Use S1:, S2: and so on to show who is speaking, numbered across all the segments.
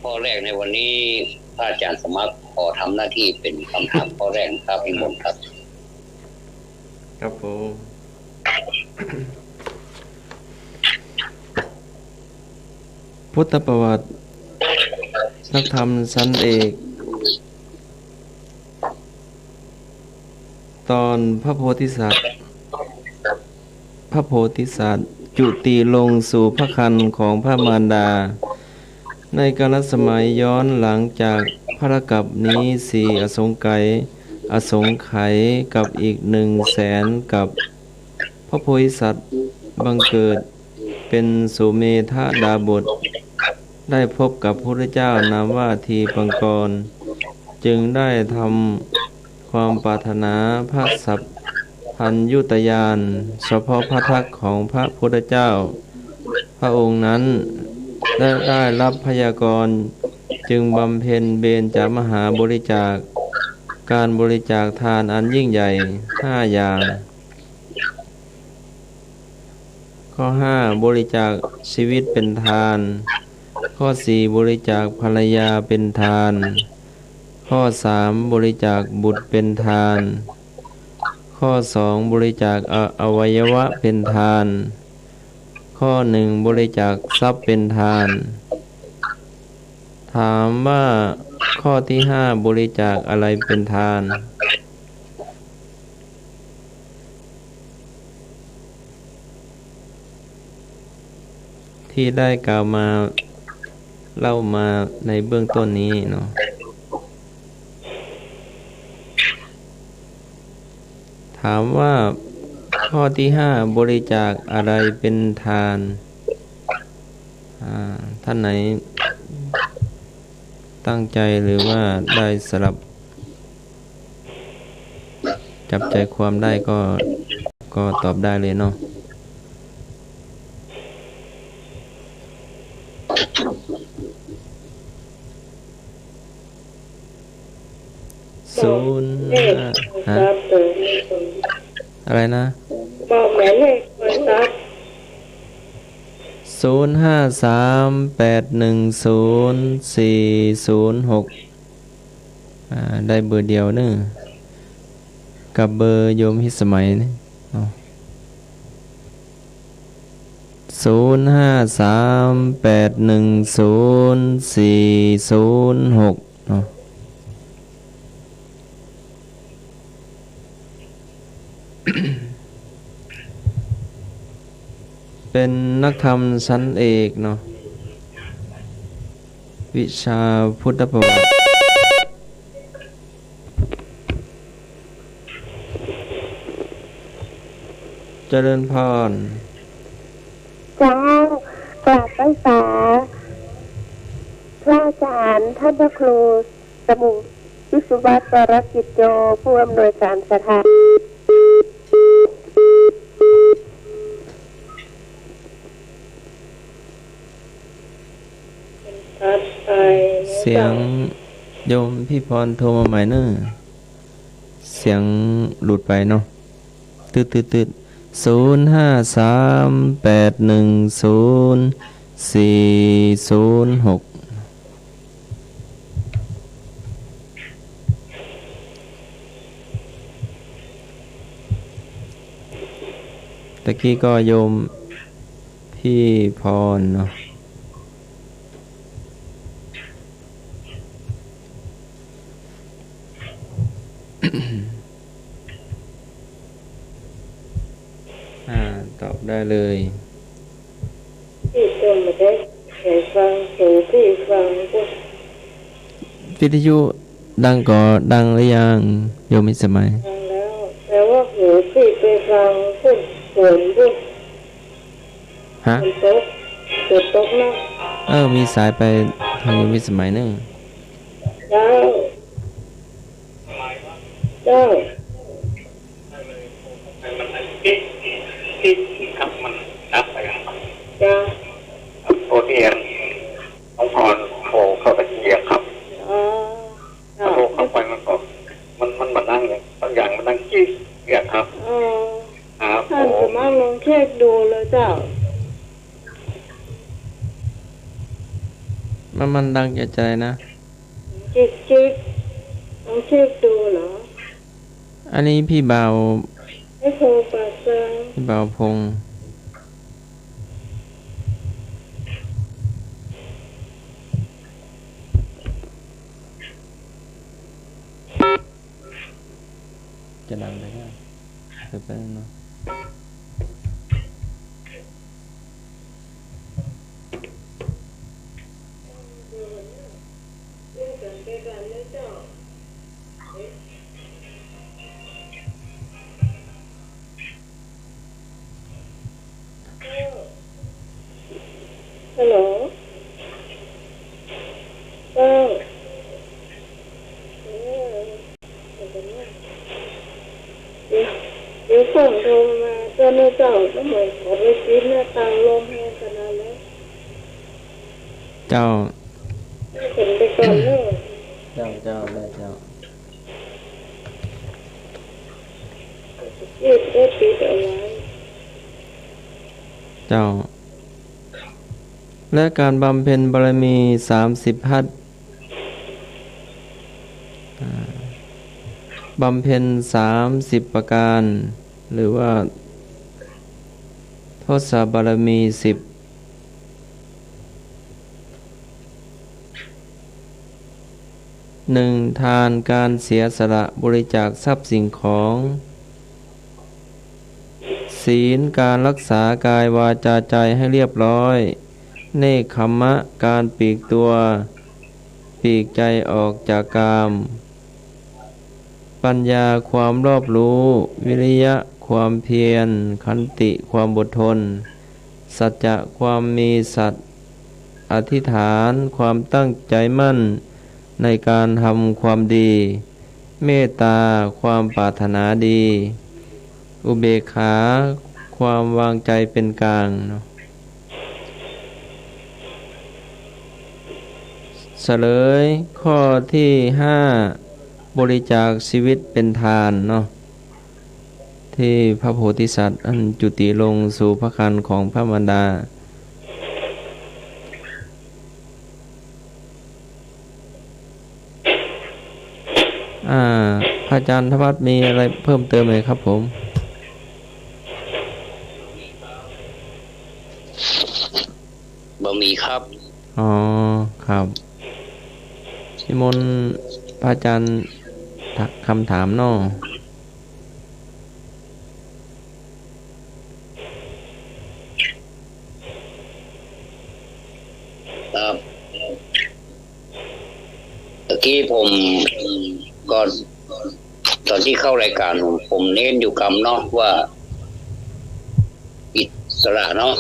S1: ข้อแรกในวันนี้พระอาจารย์สมัครขอทำหน้าที่เป็นคำถามข้อแรกครับพี่มนต์ครับ
S2: ครับผมพุทธประวัตินักธรรมชั้นเอกตอนพระโพธิสัตว์จุติลงสู่พระครรภ์ของพระมารดาในกาลสมัยย้อนหลังจากพระกัปนี้4อสงไขยกับอีก100,000กับพระโพธิสัตว์บังเกิดเป็นสุเมธดาบสได้พบกับพระพุทธเจ้านามว่าทีปังกรจึงได้ทำความปรารถนาพระสัพพัญญุตญาณเฉพาะพระทักของพระพุทธเจ้าพระองค์นั้นได้รับพยากรณ์จึงบำเพ็ญเบญจมหาบริจาคการบริจาคทานอันยิ่งใหญ่5อย่างข้อ5บริจาคชีวิตเป็นทานข้อ4บริจาคภรรยาเป็นทานข้อ3บริจาคบุตรเป็นทานข้อ2บริจาคอวัยวะเป็นทานข้อ1บริจาคทรัพย์เป็นทานถามว่าข้อที่5บริจาคอะไรเป็นทานที่ได้กล่าวมาเล่ามาในเบื้องต้นนี้เนาะถามว่าข้อที่5บริจาคอะไรเป็นทานท่านไหนตั้งใจหรือว่าได้สลับจับใจความได้ก็ตอบได้เลยเนาะอะไรนะบอกหมายเลขโทรศัพท์0538104406ได้เบอร์เดียวเนอะกับเบอร์โยมฮิสมัยนะ0538104406เนาะเป็นนักธรรมชั้นเอกเนาะวิชาพุทธประวัติเจริญพร
S3: จ้ากราบไปษาพระอาจารย์ท่านพระครูสมุวิสุวัตรวรกิจโยผู้อำนวยการสถาน
S2: เสียงโยมพี่พรโทรมาใหม่เนอะเสียงหลุดไปเนาะตืด0538104406ตะกี้ก็โยมพี่พรเนาะตอบได้เลย
S3: ที่จมมาได้เห็นฟังหูที่ฟัง
S2: วิทยุดังก่อดังหรือยังโยมมิสมัย
S3: ดังแล้วแต่ว่าหูที่ไปฟังพูดฝนพูด
S2: ฮะ
S3: ตกนะ
S2: มีสายไปทางโยมมิสมัยนึง
S3: เจ้า
S1: ครับมันนับไปครับ
S3: จ้า
S1: โอเนียนน้องพรโผล่เข้าไปเยียบครับพอโผล่เข้าไปมันก็มันมานั่งเนี่ยบางอย่างมันนั่งจี้เกียดครับ
S3: ท่านสามารถลองเช็คดูเลยเจ้า
S2: มันดังใจนะ
S3: จิกต้องเช็คดูเหรอ
S2: อันนี้พี่บ่าว
S3: ให้โทรปากซา
S2: พี่บ่าวพงษ์จะดังได้ไหมไปเนาะ
S3: ฮัลโหลเดี๋ยวส่งโทรมาเจ้าแม่เจ้าก็เหมือนขอไปซีหน้าต่างลมให้ขนาดแล้ว
S2: เจ้า
S3: เห็นไปก่อนเลย
S2: เจ้าได้เจ้า
S3: ยืดได้ปิดเอาไว้
S2: เจ้าและการบำเพ็ญบารมี30 หัตถ์บำเพ็ญ30 ประการหรือว่าทศบารมี10 1. ทานการเสียสละบริจาคทรัพย์สิ่งของศีลการรักษากายวาจาใจให้เรียบร้อยเนกขัมมะการปลีกตัวปลีกใจออกจากกามปัญญาความรอบรู้วิริยะความเพียรขันติความอดทนสัจจะความมีสัตย์อธิษฐานความตั้งใจมั่นในการทำความดีเมตตาความปรารถนาดีอุเบกขาความวางใจเป็นกลางเนาะเฉลยข้อที่5บริจาคชีวิตเป็นทานเนาะที่พระโพธิสัตว์อันจุติลงสู่พระครรภ์ของพระมารดาพระอาจารย์ธวัฒน์มีอะไรเพิ่มเติมไหมครับผม
S4: บ่มีครับ
S2: อ๋อครับนิมนต์พระอาจารย์คำถามเนาะ
S4: ครับตะกี้ผมก่อนตอนที่เข้ารายการผมเน้นอยู่คำเนาะว่าอิสระเนาะ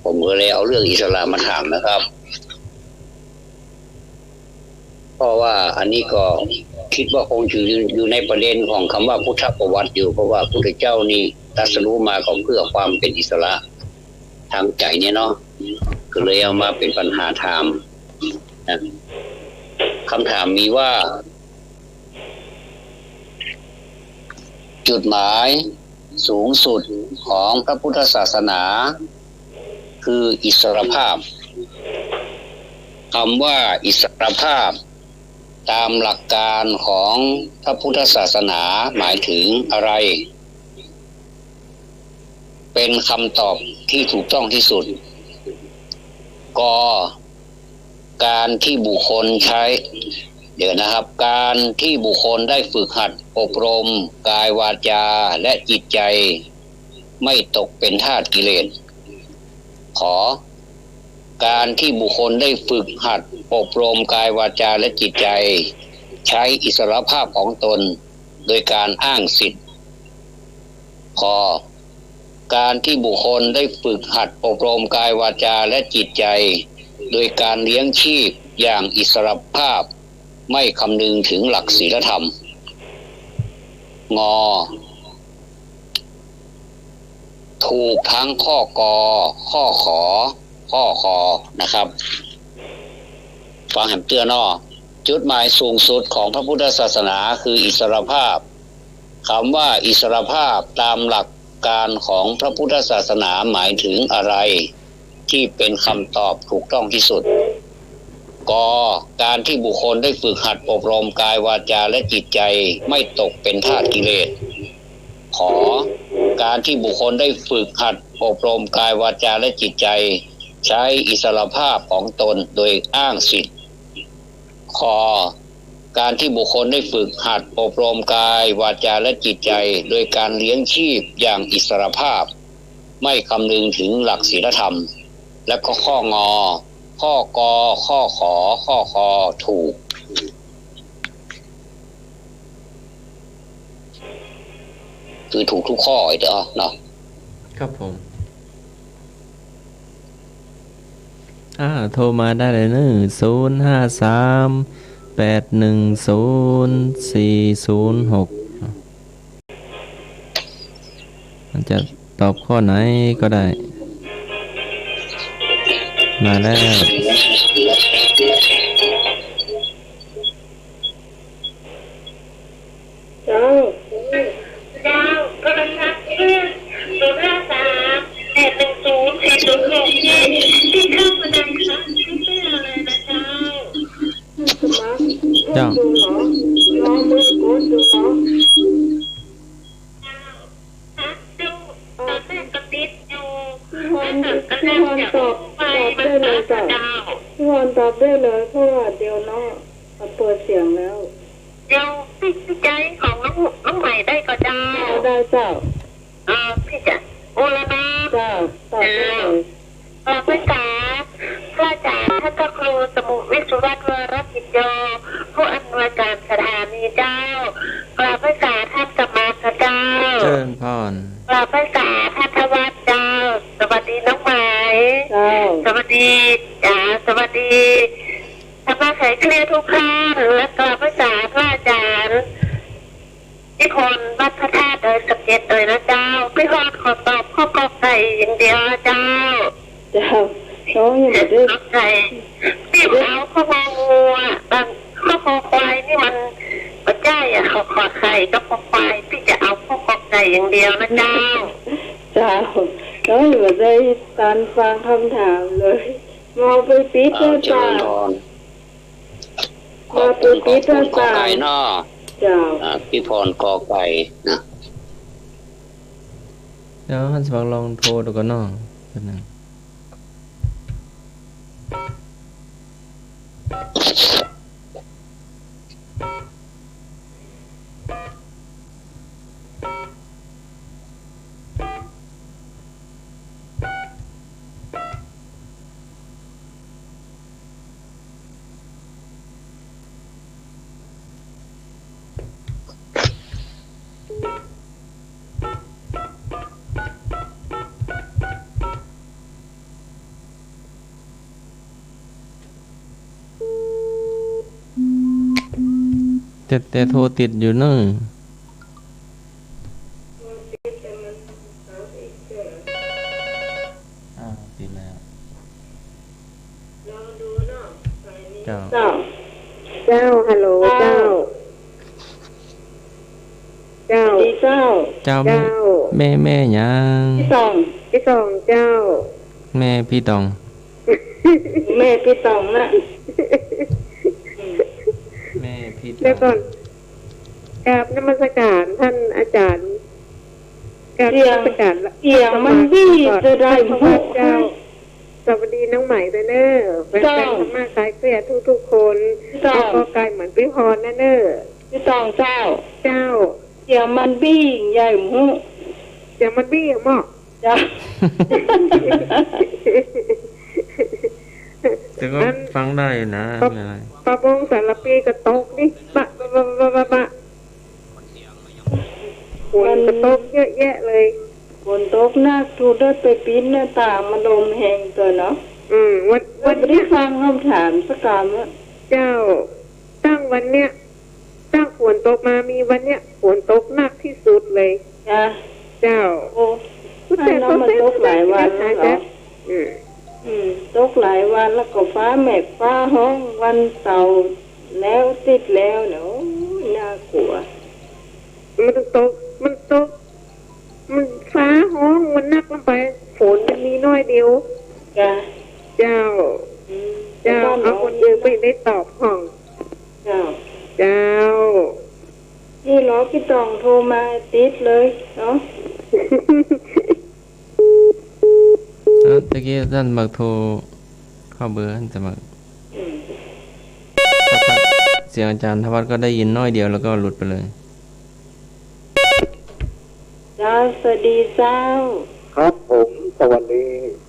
S4: ผมก็เลยเอาเรื่องอิสระมาถามนะครับเพราะว่าอันนี้ก็คิดว่าคงอยู่ในประเด็นของคำว่าพุทธประวัติอยู่เพราะว่าพระพุทธเจ้านี่ตรัสรู้มาก็เพื่อความเป็นอิสระทางใจเนี่ยเนาะก็เลยเอามาเป็นปัญหาถามนะคำถามมีว่าจุดหมายสูงสุดของพระพุทธศาสนาคืออิสรภาพคำว่าอิสรภาพตามหลักการของพระพุทธศาสนาหมายถึงอะไรเป็นคำตอบที่ถูกต้องที่สุดกการที่บุคคลใช้นะครับการที่บุคคลได้ฝึกหัดอบรมกายวาจาและจิตใจไม่ตกเป็นทาสกิเลสขอการที่บุคคลได้ฝึกหัดอบรมกายวาจาและจิตใจใช้อิสรภาพของตนโดยการอ้างสิทธิ์ขอการที่บุคคลได้ฝึกหัดอบรมกายวาจาและจิตใจโดยการเลี้ยงชีพอย่างอิสรภาพไม่คำนึงถึงหลักศีลธรรมงอถูกทั้งข้อกอข้อขอข้อคอนะครับฟังแหมเตือนจุดหมายสูงสุดของพระพุทธศาสนาคืออิสรภาพคำว่าอิสรภาพตามหลักการของพระพุทธศาสนาหมายถึงอะไรที่เป็นคำตอบถูกต้องที่สุด กการที่บุคคลได้ฝึกหัดอบรมกายวาจาและจิตใจไม่ตกเป็นทาสกิเลสขอการที่บุคคลได้ฝึกหัดอบรมกายวาจาและจิตใจใช้อิสรภาพของตนโดยอ้างสิทธิ์ขอการที่บุคคลได้ฝึกหัดอบรมกายวาจาและจิตใจโดยการเลี้ยงชีพอย่างอิสรภาพไม่คำนึงถึงหลักศีลธรรมและก็ข้องอข้อกอข้อขอข้อคอถูกคือถูกทุกข้อไอ้เด้อเนาะ
S2: ครับผมโทรมาได้เลยนะ053-810-406มันจะตอบข้อไหนก็ได้มาแล้ว
S3: เจ้าโทรศัพท์ที่053-810-406ที่เข้ามาได้ค่ะชื่ออะไรนะเจ้า
S2: เจ้า
S3: ดูเหรอลองมือกดดูเหรอแม่กระติดอยู่พี่ฮอนตอบได้เลยจ้ะพี่ฮอนตอบได้เลยเพราะว่าเดี๋ยวน้องเปิดเสียงแล้ว
S5: เดี๋ยวพี่ใจของน้องใหม่ได้ก็ได้
S3: ได้เจ้า
S5: พี่จะโอละนะ
S3: เจ้าตอบได้เลย
S5: ภาษาพระอาจารย์ท่านพระครูสมุวิสุวัฒน์วรกิจโยผู้อำนวยการสถานีเจ้ากราบภาษาท่านสมาชิกเจ้า
S2: เชิญพร
S5: กราบภาษาท่านทวัฒน์เจ้าสวัสดีน้องใหม่สวัสดีจ้าสวัสดีธรรมะไขเคลียร์ทุกท่านและกราบภาษาพระอาจารย์ที่คนวัดพระธาตุโดยสังเกตโดยนะเจ้าพี่ฮอดขอตอบข้อกอไก่อย่างเดียวนะเจ้า
S3: น้องยังไม่ได้
S5: กอไก่ที่เอาข้ององูบางข้อคอควายนี่มันปัจจัยขอไข่ก็คอควายพี่จะเอาข้อกอไก่อย่างเดียวนะเจ้า
S3: น้องยังไม่ได้การฟังคำถามเลยมองไปปิดเจ้าตามาไปปิดเจ้าตา
S4: เจ้าพี่พรกอไก่นะ
S2: เดี๋ยวท่านสมัครลองโทรดูก่อนน้องกันหนึ่งแต่โทรติดอยู่เนอะติดแล้วเ
S3: จ้าฮัลโหลเจ้า
S2: แม่ยัง
S3: พี่สองเจ้า
S2: แม่พี่ตอง
S3: แม่พี่ตองนะ
S2: แม่พี่ตอง
S3: แล้วก่อนกราบนมัสการท่านอาจารย์กราบนมัสการเสียงมันวี่จะได้พระเจ้าสวัสดีน้องใหม่ไปเนอร์เป็นธรรมะคลายเครียดทุกคนแล้วก็กายเหมือนพี่พรนะเนอร์พี่ตองเจ้าเสียงมันบี้ใหญ่หมูเสียงมันบี้หม้อจ้า
S2: แต่ก็ฟังได้นะ
S3: ปะบงสารปีกระตกนี่ปะฝนกระตกเยอะแยะเลยฝนตกหน้าทูดไปปีนหน้าต่างมันลมแห้งตัวเนาะวันที่ฟังคำถามสักคำว่าเจ้าตั้งวันเนี้ยตั้งฝนตกมามีวันเนี้ยฝนตกหนักที่สุดเลยเจ้าโอ้แต่มันตกหลายวันแล้วตกหลายวันแล้วก็ฟ้าแมกฟ้าห้องวันเสาร์แล้วติดแล้วเนาะน่ากลัวมันตกมันฟ้าห้องมันนักลงไปฝนมันมีน้อยเดียวเจ้า เอาคนเดียวไม่ได้ตอบห้องเจ้านี่เหรอพี่ตองโทรมาติดเลยเนาะ
S2: ตะกี้ท่านมักโทรเข้าเบอร์ท่านจะมักเสียงอาจารย์ธวัฒน์ก็ได้ยินน้อยเดียวแล้วก็หลุดไปเลย
S3: จ้าสวัสดีเจ้า
S1: ครับผมสวัสดี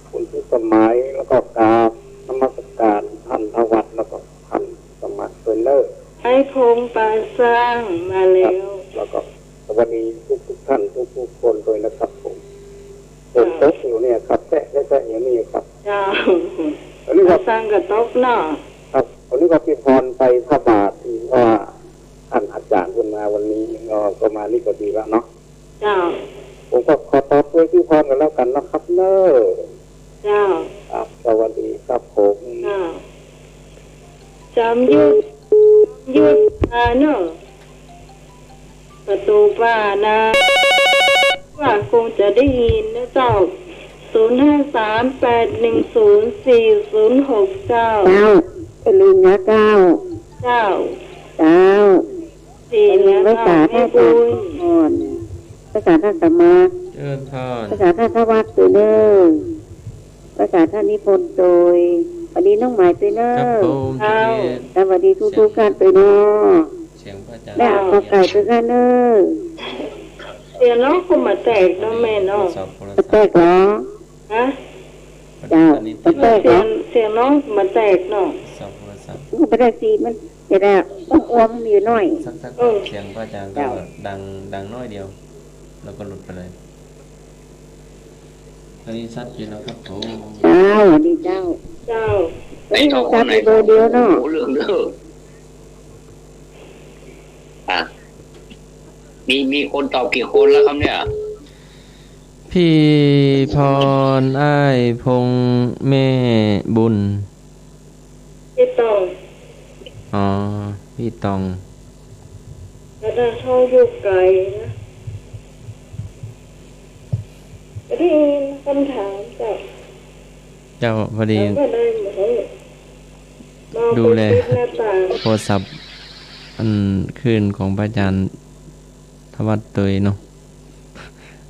S1: คุณผู้สมัยแล้วก็กราบนมัสการท่านธวัฒน์แล้วก็ท่านสมัครเซนเนอร์
S3: ไอ้พงปาสร้างมาแล้ว
S1: แล้วก็สวัสดีทุกท่านทุกคนด้วยนะครับผมตกอยู่เนี่ยครับแตะอย่างนี้ครับ
S3: จ้าอันนี้ก็สร้างกับตกเนาะ
S1: ครับวันนี้ก็พี่พรไปพระบาทที่ว่าท่านอาจารย์ขึ้นมาวันนี้ก็มานี่ก็ดีแล้วเนาะ
S3: จ้า
S1: ผมก็ขอตอบด้วยพี่พรกันแล้วกันนะครับเนอะ
S3: จ้า
S1: ครับสวัสดีครับผม
S3: จำยุดเนอะประตูป่านะว่าคงจะได้ยินนะเจ้า053810406
S6: เป็นลิงนะเจ้า
S3: สี่นะ
S6: ภาษาท่าบุญภาษาท่าสมาภาษาท่าทวัฒน์ตัวเนอภาษาท่านิพนธ์โดยวันนี้น้องหมายตัวเนอสวัสดีทุกการตัวเนอได้เอาไก่ตัวกันเนอ
S3: เสียงน้องคงมาแตกน้องแม่น้อง
S6: แตกเหรอ
S3: ฮะ
S6: เจ้าแตกเหรอ
S3: เสียงน้องมาแตกน้อง
S6: มันไม่ได้สีมันจะได้ต้องอ้วมมีอยู่หน่อย
S2: สักเสียงพระอาจารย์ก็ดังน้อยเดียวแล้วก็หลุดไปเลยอันนี้ชัดอยู่นะครับผม
S6: ดีเจ้า
S4: ไอ้ทองคนไหนเดียวเนาะเรื่องเด้อมีคนตอบกี่คนแล้วครับเนี่ย
S2: พี่พรอ้ายพงแม่บุญ
S3: พี่ตอง
S2: พี่ตอง
S3: แล้วถ้าชอบอยู่ไกลนะได้ยินคำถาม
S2: เจ้าพอดีดูแลโทรศัพท์อันคืนของพระอาจารย์ธวัฒน์ตัวเนาะ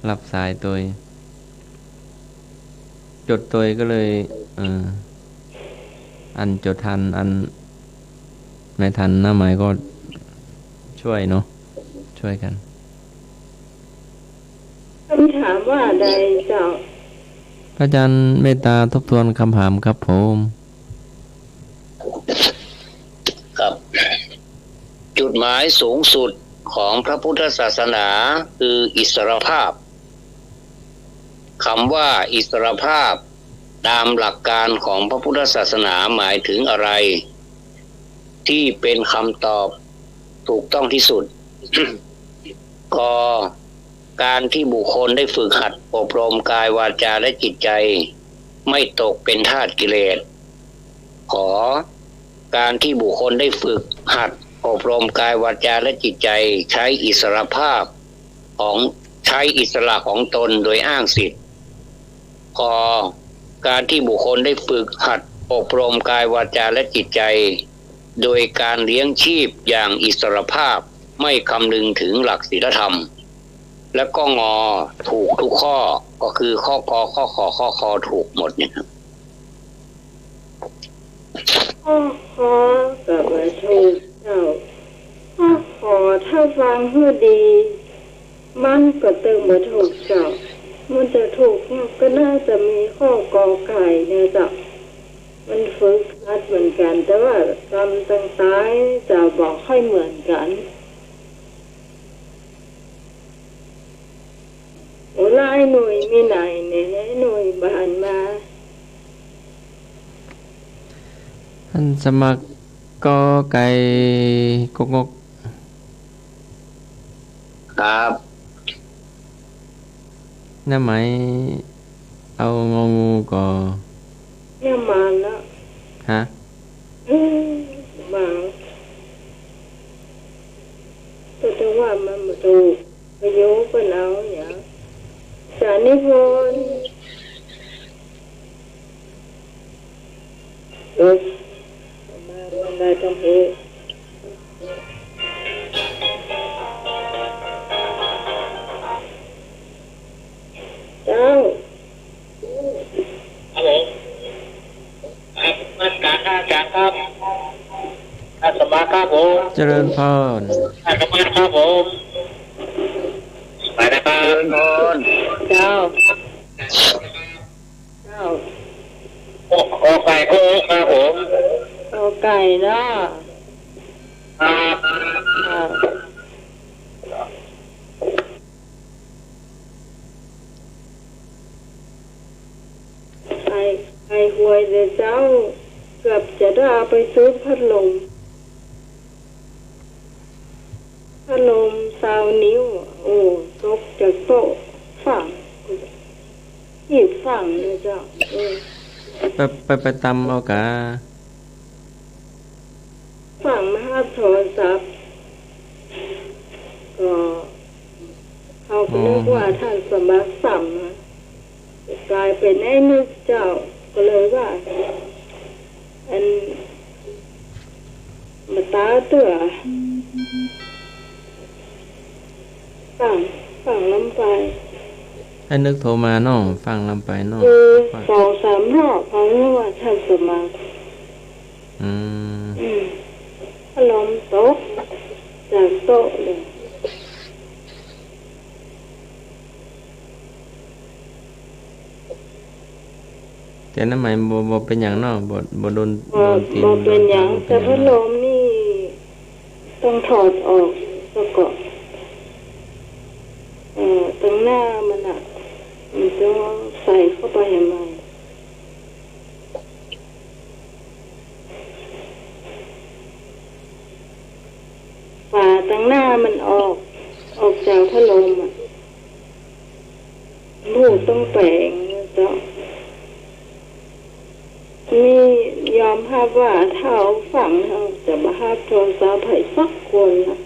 S2: รับสายตัวจดตัวก็เลยอันจดทันอันไม่ทันหน้าหมายก็ช่วยเนาะช่วยกัน
S3: คำถามว่าใดเจ้า
S2: พระอาจารย์เมตตาทบทวนคำถามครับผม
S4: ครับจุดหมายสูงสุดของพระพุทธศาสนาคืออิสรภาพคำว่าอิสรภาพตามหลักการของพระพุทธศาสนาหมายถึงอะไรที่เป็นคำตอบถูกต้องที่สุด ก็การที่บุคคลได้ฝึกหัดอบรมกายวาจาและจิตใจไม่ตกเป็นทาสกิเลสขอการที่บุคคลได้ฝึกหัดอบรมกายวาจาและจิตใจใช้อิสรภาพใช้อิสระของตนโดยอ้างสิทธิ์ขอการที่บุคคลได้ฝึกหัดอบรมกายวาจาและจิตใจโดยการเลี้ยงชีพอย่างอิสรภาพไม่คำนึงถึงหลักศีลธรรมและก็งอถูกทุกข้อก็คือข้อกอข้อขอข้อคอถูกหมดเนี่ยครับ
S3: ข้อขอกับถูกเจ้าข้อขอถ้าฟังให้ดีมันก็เติมมาถูกเจ้ามันจะถูกก็น่าจะมีข้อกอไก่เนี่ยเจ้ามันฝึกหัดเหมือนกันแต่ว่ากรรมต่างๆจะบอกให้เหมือนกันโอ้ไล่หน่วยมีไหนเนี่ยหน่วยบ้านมา
S2: ท่านสมัครกอไก่กกงก
S4: ครับ
S2: น้าไหมเอางองูก่อ
S3: เนี่ยมาแล้ว
S2: ฮะ
S3: มาตัวจังหวะมันมาดูประโยชน์ก็เอาเนี่ยสานิพนธ์ ได้ต้องเฮเจ้า
S5: มาตรการอาจารย์ครับอาสมาครับผม
S2: เจริญพร
S5: อาสมาครับผมไปนะครับ
S3: เจ้า
S5: โอ้ไก่โอ้ครับผม
S3: โอไก่เนาะไอ้หวยเดี๋ยวเจ้าเกือบจะได้เอาไปซื้อพัดลมซาวนิ้วโอ้ตกจากโต๊ะฝั่งหยิบฝั่งเลยเจ้า
S2: ไปตำเอากะ
S3: ฝั่งมาหาโทรศัพท์ก็เขาก็นึกว่าท่านสมัครสัมนะกลายเป็นไอ้นึกเจ้าก็เลยว่าอันมาตาเตือฝั่งลำไป
S2: ให้นึกโทรมาน้องฟังลำไปน้อง
S3: คือ2-3 รอบเขาเรียกว่าท่านสมัครพัดลมตกจากโต๊ะเลย
S2: แต่นั่นหมายบ่เป็นอย่างนอกบ่โดนตีน
S3: บ่เป็นอย่างแต่พัดลมนี่ต้องถอดออกแล้วก็ตรงหน้ามันอ่ะมันจะใส่เข้าไปยังไงฝาตรงหน้ามันออกจากพัดลมอ่ะลูกต้องแปลงเจ้านี่ยอมภาพว่าถ้าเอาฝังเราจะมาหาโทรศัพท์ให้สักคนนะ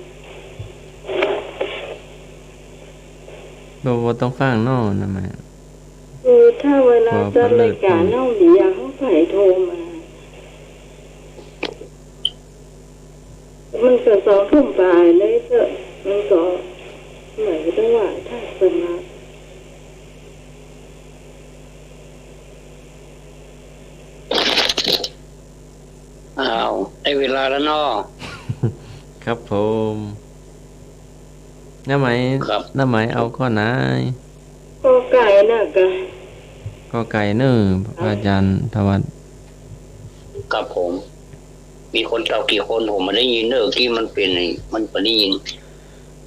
S2: บ่ต้องฟังน้องนะแม่
S3: ถ้าเวลาจัดรายการน้องเดียเขาไผ่โทรมามันก็2 ทุ่มปลายเลยเถอะมันก็เหมือนกับว่าถ้าสมัคร
S4: ได้เวลาแล้วเนาะ
S2: ครับผมน้าไหมเอาข้อไหน
S3: ก็ไก่น่ะกะ
S2: ก็ไก่เนื้ออาจารย์ทวัฒน์
S4: ครับผมมีคนเจ้ากี่คนผมมาได้ยินเนอะที่มันเป็นมันไปได้ยิน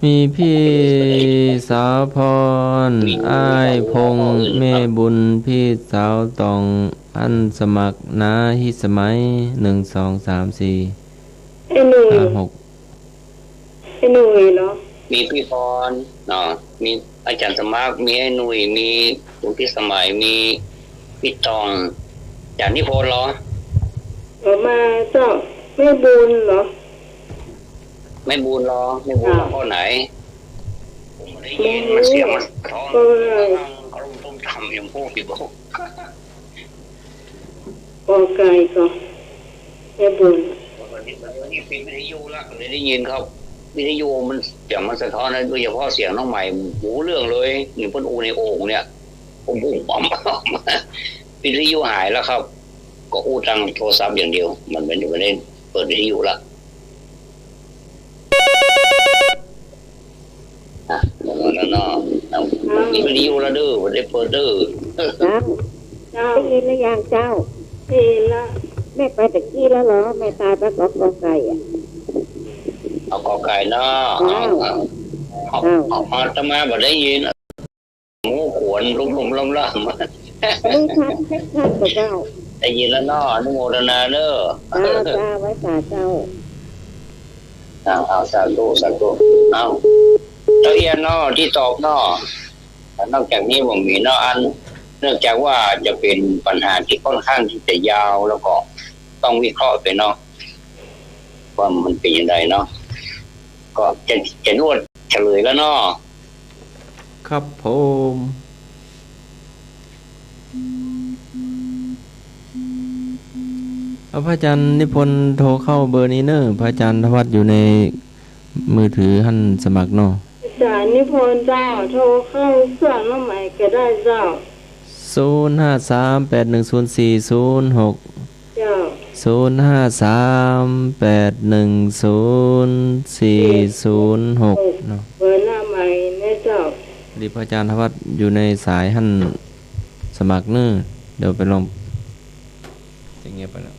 S2: มีพี่สาวพรอ้ายพงแม่บุญพี่สาวตองอันสมัครนาฮิสมัย1 2 3 4
S3: ไอ้หนุ่ยเนาะ
S4: มีพี่พรเนาะมีอาจารย์สมัครมีไอ้หนุ่ยมีหลวงพี่สมัยมีพี่ตองอาจารย์นิพนธ์เหรอ
S3: มาเจ้าไม่บุญเหรอ
S4: ไม่บุญเหรอไม่บุญข้อไหนได้ยินมันเสียงมันท้องเขาต้องทำอย่างพวกที่บอก
S3: ไก่ก็ไม่บุญ
S4: วันนี้ปิดวิทยุละเลยได้ยินครับวิทยุมันเสียงมันสะท้อนนะโดยเฉพาะเสียงน้องใหม่หูเรื่องเลยนี่เพิ่นอูในโอ่งเนี่ยผมบุ้งปั๊มวิทยุหายแล้วครับก็อู้ทางโทรศัพท์อย่างเดียวมันไม่ได้เปิดวิทยุละแล้วเนาะมีวิทยุแล้วเด้อบ่ได้เปิดเด้อ
S6: เจ้าได้ยินหรือยังเจ้า
S3: ได้ยินละ
S6: แม่ไปตะกี้แล้วเหรอแม่ตายไปกอไก่อ่ะ
S4: เอากอไก่เนาะเอาตมาบ่ได้ยินหมูขวนลุ่มๆล่ำๆ
S6: มือชัดกับเจ้า
S4: ได้ยินแล้วเนาะอนุโมทนาเด้อ
S6: จ้าไว้สาเจ้า
S4: เอาสาธุเอาเจ้าเอียนเนาะที่ตอบเนาะนอกจากนี้ผมมีเนาะอันเนื่องจากว่าจะเป็นปัญหาที่ค่อนข้างที่จะยาวแล้วก็ต้องวิเคราะห์ไปเนาะว่ามันเป็นยังไงเนาะก็จะนวดเฉลยแล้วเนาะ
S2: ครับผม เอาพระอาจารย์นิพนธ์โทรเข้าเบอร์นี้เนอะพระอาจารย์ธวัฒน์อยู่ในมือถือหั่นสมัครเนาะ
S3: อาจารย์นิพนธ์เจ้าโทรเข้าเสื้อน้ำใหม่ก็ได้เจ้า
S2: 053810406
S3: เจ้า
S2: 053810406เนาะ
S3: เบอร์หน้าใหม่นะเจ้า
S2: ดีพระอาจารย์ธวัฒน์อยู่ในสายหั่นสมัครเนอะเดี๋ยวไปลองอย่างเงี้ยไปแล้ว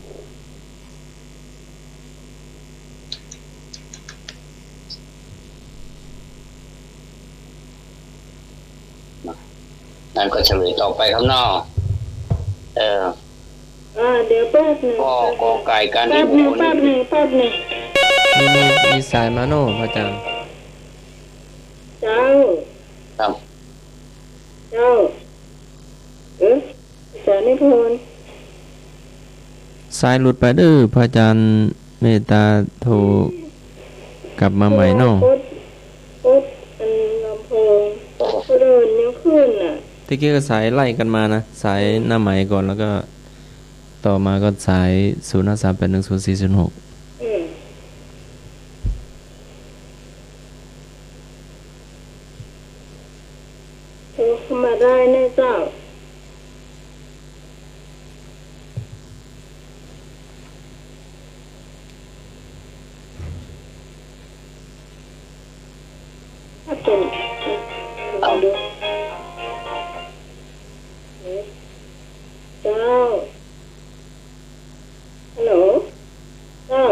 S4: นั่นก็เฉลยต่อไปครับนอก
S3: เดี๋ยวแป๊บนึง
S4: ก็ไก่การ
S3: ที่บุคคล
S2: มีสายมาโน่พระอาจารย์
S3: เจ้า
S4: ครับ
S3: เจ้าสายนิพนธ์
S2: สายหลุดไปเด้อพระอาจารย์เมตตาโทรกลับมาใหม่เนาะ
S3: ลำโพงเดินยังขึ้นน่ะ
S2: ที่กี้ก็สายไล่กันมานะสายหน้าใหม่ก่อนแล้วก็ต่อมาก็สาย053810406
S3: โทรเข้ามาได้แน่เจ้าถ้าเป็นลองดูเจ้าฮัลโหลเจ้า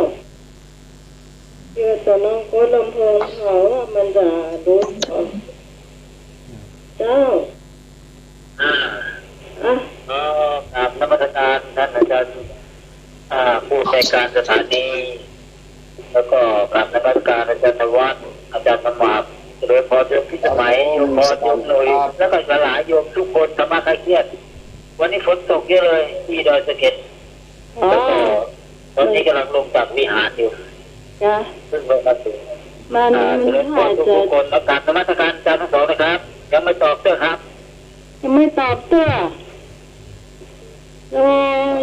S3: เดี๋ยวตอนน้องกดลำโพงเขามันจะดูเจ้า
S1: ครับนมัสการท่านอาจารย์ผู้ในการสถานีแล้วก็กราบนมัสการอาจารย์ธวัฒน์อาจารย์สมัครโดยพอโยมพิสมัยโยมพอโยมหนุ่ยแล้วก็หลายโยมทุกคนธรรมะคลายเครียดวันนี้ฝนตกเยอะเลยที่ดอยสะเก็ดแล้วก็ตอนนี้กำลังลงจากวิหารอยู่
S3: จ้ะ
S1: ซึ่งลงมาถึง
S3: มัน
S1: พอทุกคนแล้วกราบนมัสการอาจารย์ทั้งสองนะครับยังไม่ตอบเตื้อครับ
S3: ยังไม่ตอบเตื้อ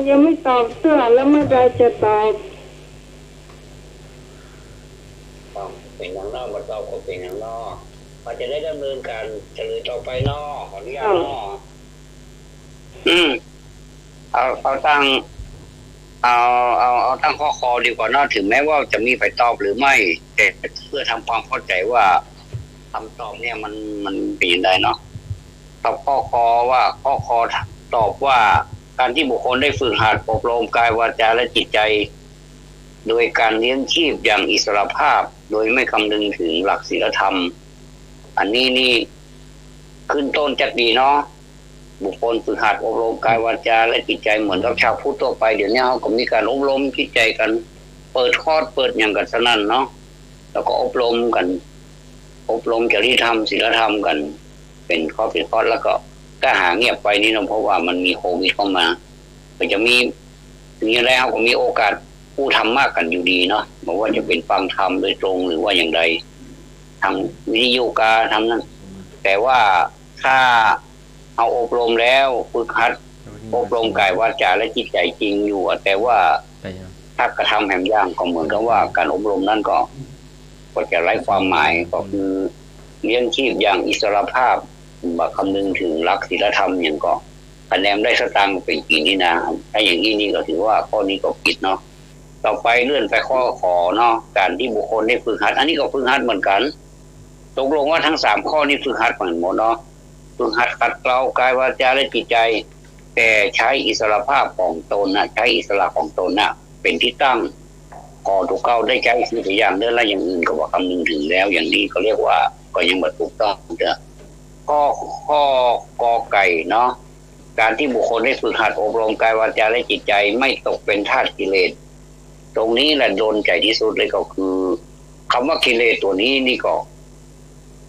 S3: ยังไม่ตอบเตื้อแล้วเมื่อใดจะตอบ
S4: เป็นอย่างนอกมาตอบก็เป็นอย่างนอกพอจะได้ดำเนินการเฉลยต่อไปนอกขออนุญาตนอกเอาตั้งข้อคอดีกว่านอกถึงแม้ว่าจะมีไปตอบหรือไม่แต่เพื่อทำความเข้าใจว่าคำตอบเนี่ยมันเป็นยังไงเนาะตอบข้อคอว่าข้อคอตอบว่าการที่บุคคลได้ฝึกหัดอบรมกายวาจาและจิตใจโดยการเลี้ยงชีพอย่างอิสรภาพโดยไม่คำนึงถึงหลักศีลธรรมอันนี้นี่ขึ้นต้นจัดดีเนาะบุคคลฝึกหัดอบรมกายวาจาและจิตใจเหมือนกับชาวพุทธทั่วไปเดี๋ยวนี้เขาก็มีการอบรมจิตใจกันเปิดคอร์สเปิดอย่างกันสนั่นเนาะแล้วก็อบรมกันอบรมจริยธรรมศีลธรรมกันเป็นคอร์สแล้วก็หาเงียบไปนี่เนาะเพราะว่ามันมีโควิดเข้ามาก็จะมีนี่แล้วก็มีโอกาสผู้ทำมากกันอยู่ดีเนาะบอกว่าจะเป็นฟังธรรมโดยตรงหรือว่าอย่างไรทำวิทยุกาทำนั้นแต่ว่าถ้าเอาอบรมแล้วฝึกหัดอบรมกายวาจาและจิตใจจริงอยู่แต่ว่าถ้ากระทำแหมย่างก็เหมือนกับว่าการอบรมนั้นก็จะไร้ความหมายก็คือเลี้ยงชีพอย่างอิสรภาพบักคำนึงถึงหลักศีลธรรมอย่างก็คะแนนได้สตางค์เป็นกี่นี่นะถ้าอย่างนี้นี่ก็ถือว่าข้อนี้ก็ผิดเนาะต่อไปเลื่อนไปข้อขอเนาะการที่บุคคลได้ฝึกหัดอันนี้ก็ฝึกหัดเหมือนกันตกลงว่าทั้ง3ข้อนี้ฝึกหัดเหมือนหมดเนาะฝึกหัดขัดเกลากายวาจาและจิตใจแต่ใช้อิสรภาพของตนนะใช้อิสระของตนนะเป็นที่ตั้งพอถูกเข้าได้ใช้สิ่งอย่างเดินและอย่างอื่นก็ว่าคำนึงถึงแล้วอย่างนี้ก็เรียกว่าก็ยังไม่ถูกต้องเด้อข้อกอไก่เนาะการที่บุคคลได้ฝึกหัดอบรมกายวาจาและจิตใจไม่ตกเป็นทาสกิเลสตรงนี้แหละโดนใจที่สุดเลยก็คือคำว่ากิเลสตัวนี้นี่ก็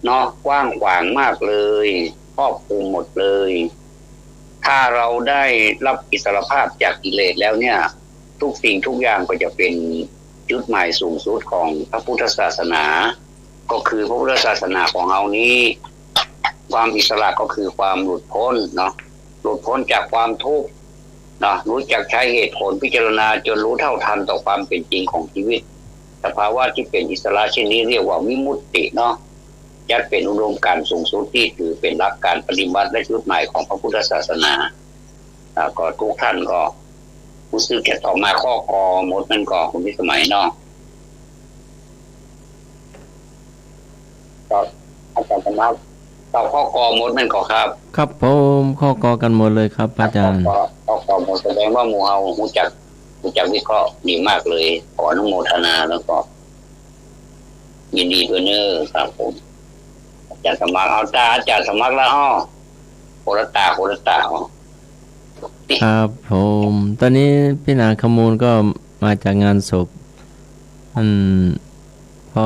S4: เนาะกว้างขวางมากเลยครอบคลุมหมดเลยถ้าเราได้รับอิสรภาพจากกิเลสแล้วเนี่ยทุกสิ่งทุกอย่างก็จะเป็นจุดหมายสูงสุดของพระพุทธศาสนาก็คือพระพุทธศาสนาของเรานี้ความอิสระก็คือความหลุดพ้นเนาะหลุดพ้นจากความทุกข์ นะรู้จักใช้เหตุผลพิจารณาจนรู้เท่าทันต่อความเป็นจริงของชีวิตสภาวะที่เป็นอิสระเช่นนี้เรียกว่าวิมุตติเนาะจัดเป็นอุดมการณ์สูงสุดที่ถือเป็นหลักการปฏิบัติและจุดหมายของพระพุทธศาสนาก็ทุกท่านก็รู้สึกจะต่อมาข้อกอหมดนั่นก็คุณพิสมัยเนาะก็อาจารย์ธรรมะต่อข้อกอหมดนั่นก็ครับ
S2: ครับผมข้อกอกันหมดเลยครับอาจารย์
S4: ข้อกอหมดแสดงว่าหมู่เฮารู้จักวิเคราะห์ดีมากเลยขออนุโมทนาแล้วก็ยินดีด้วยเนอครับผมอาจารย์สมัครเอาตาอาจารย์สมัครแล้วอ้อโคตรตา
S2: ครับผมตอนนี้พี่นาขมูลก็มาจากงานศพพ่อ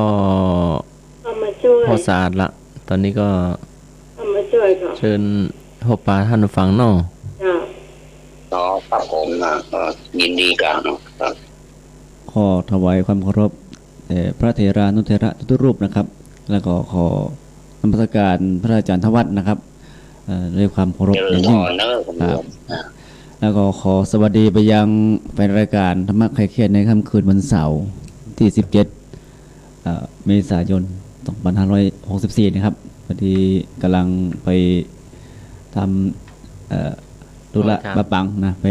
S2: สะอาดละตอนนี้ก็เชิญพบปะท่านฟังเนาะ
S4: ครับผมนะยินดีกันนะครับ
S7: ขอถวายความเคารพพระเถรานุเถระทุกรูปนะครับแล้วก็ขอนมัสการพระอาจารย์ทวัฒน์นะครับด้วยความเคารพอย่างยิ่งครับแล้วก็ขอสวัสดีไปยังแฟนรายการธรรมะไขเครียดในค่ำคืนวันเสาร์ที่17เมษายน2564นะครับพอดีกำลังไปทำธุระบะปังนะไป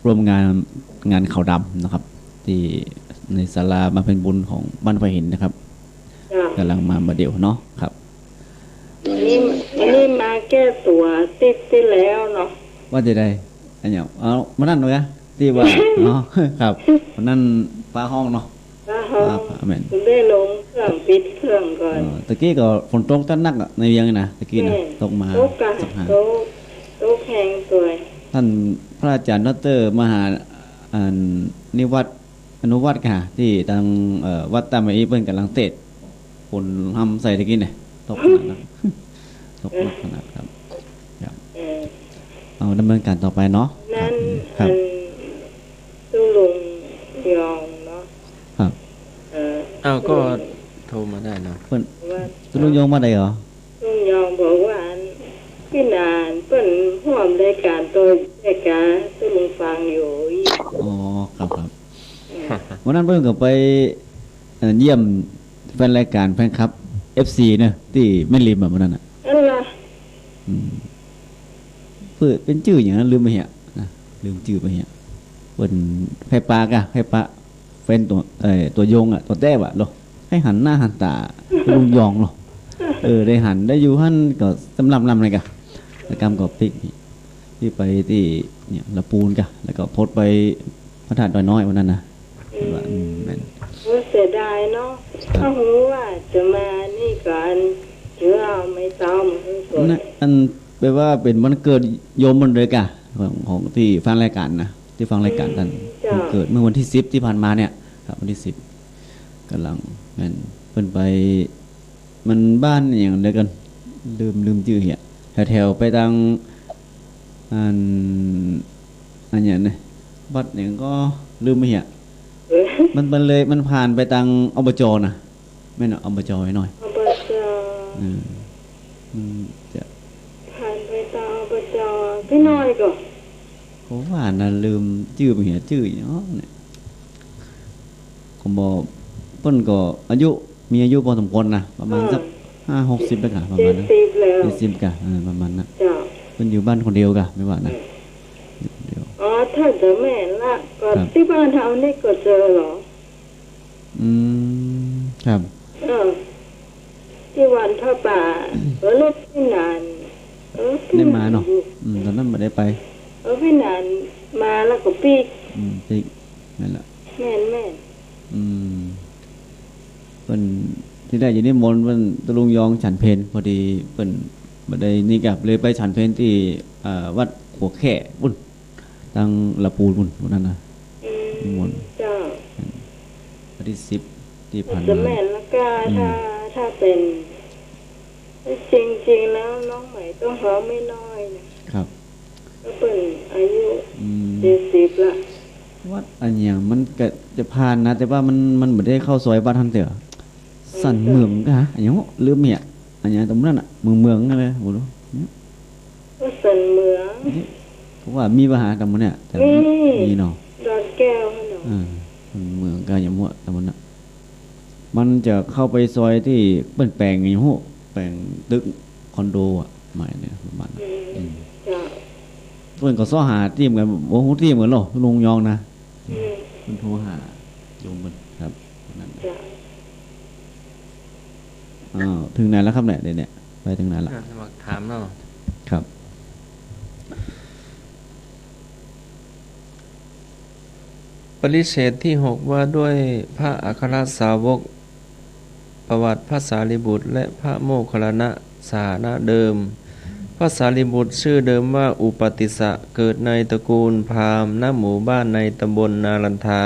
S7: ร่วมงานเขาดำนะครับที่ในศาลามาเป็นบุญของบ้านไฟหินนะครับกำลังมาเดี๋ยวเนาะครับ
S6: อันนี้มาแก้ตัวติดแล้วเนาะ
S7: ว่าจะได้อันนี้เอามานั่นเลยนะที่ว่าเนาะครับมานั่นฟ้าห้องเนาะ
S6: ได้ลงเครื่องปิดเครื่องก่อน
S7: ตะกี้ก็ฝนตกตั้งนักในเวียงนะตะกี้นะตกมา
S6: สักหาตกแห้งตัว
S7: ท่านพระอาจารย์ดร.มหานิวัฒน์อนุวัฒน์ค่ะที่ทางวัดตามอีเปิ้นกำลังเตะฝนทำใส่ตะกี้เนี่ยตกขนาดนั้นตกขนาดครับเอาดำเนินการต่อไปเนาะ
S6: นั่นตุลุงยองเนาะ
S7: ครับ
S2: ก็โทรมาได้เนาะ
S7: เปิ้นตุลุงยองมาได้เหรอ
S6: ตุลุงยองบอกว่าพี่นานเปิ้นร่วมรายการตัวรายการตุลุงฟังอยู่
S7: อ๋อครับวันนั้นเปิ้นก็ไปเยี่ยมแฟนรายการแฟนคลับ FC เนี่ยที่แม่ริมแบบนั้นน่ะเพื่อเป็นชื่ออย่างนั้นลืมไปเหี้ยนะลืมชื่อไปเหี้ยเปิ้นไผปากะไผปะแฟนตัวยงอ่ะตัวแต้ว่ะโลให้หันหน้าหันตาลุงยองโลได้หันได้อยู่หั่นก็สำหรับนำอะไรกะกรรมก็ปิกที่ไปที่เนี่ยละปูนกะแล้วก็โพสไปพระธาตุดอยน้อยวันนั้นนะว่าแม่น
S6: เสียดายเนาะถ้ารู้ว่าจะมานี่กันเชื่อไม่ซ้ำ
S7: นะอันแปลว่าเป็นวันเกิดโยมมันเลยกะของที่ฟังรายการนะที่ฟังรายการท่านเกิดเมื่อวันที่10ที่ผ่านมาเนี่ยครับวันที่10กำลังแม่นเพิ่นไปมันบ้านอย่างเดียวกันลืมชื่อเหี้ยแถวไปทางอันอย่างนี้วัดอย่างก็ลืมไม่เหี้ยมันเลยมันผ่านไปทางอบจนะแม่นอบจไว้หน่อย
S6: อบจ
S7: จะ
S6: ผ่านไปทางอบจพี่น้อยก็
S7: ผมว่าน่ะลืมชื่อไม่เหี้ยชื่อเนาะเนี่ยผมบอกเพิ่นก็มีอายุพอสมควรนะประมาณสัก50แล้วกะประมาณนั้น70กะประมาณนั้นเพิ่นอยู่บ้านคนเดียวกะไม่ว่านะ
S6: อ๋อถ้าจะแม่นละก็ที่บ้านเฮานี่ก็เจอเหรอ
S7: ครับ
S6: ที่วันพระป่าเล็กพี่นาน
S7: ได้มาเนาะตอนนั้นบ่ได้ไป
S6: พี่นานมาแล้วก็ปีก
S7: นั่นล่ะ
S6: แม่น
S7: เพิ่นที่ได้อยู่นิมนต์เพิ่นตะลุงยองฉันเพลพอดีเพิ่นบ่ได้นี่กับเลยไปฉันเพลที่วัดหัวแค่บุญทางละปูนบุญนั่นน่ะนิมนต์
S6: จ้า
S7: วันที่10ที่ผ่านมา
S6: จะแม่นละกาถ้าเป็นจริงๆแล้วน้องใหม่ต้องหอมไม่น้อยนะครับก็เป็นอายุ70ละ
S7: วัดอันอย่างมันก็จะผ่านนะแต่ว่ามันบ่ได้เข้าซอยบ้านท่านเด้อสั่นเมืองกะอันอย่างลืมเมียอันอย่างตรงนั้นน่ะเมืองนั่นเลยบ่รู้
S6: ก็สั่นเมือง
S7: ราะว่ามีปัญหาตำบลเนี่ยแต่มีเนาะ
S6: ดอนแก้วเนาะ
S7: เมืองกาญจนบุรีตำบลน่ะมันจะเข้าไปซอยที่เปิ้นแปลงอย่างหู้แปลงตึกคอนโดอ่ะหมายเนี่ยประมาณเปิ้นก็ซ้อหาทีมกันบ่ฮู้ทีมกันหรอลุงยองนะเพิ่นโทรหาโยมเพิ่นครับนั่นถึงไหนแล้วครับเนี่ยไปถึงไหนละ
S2: สมัครถามเนาะ
S7: ครับ
S2: ปริเฉดที่6ว่าด้วยพระอัครสาวกประวัติพระสารีบุตรและพระโมคคัลลานะสานะเดิมพระสารีบุตรชื่อเดิมว่าอุปติสสะเกิดในตระกูลพราหมณ์ณหมู่บ้านในตำบลนาลันทา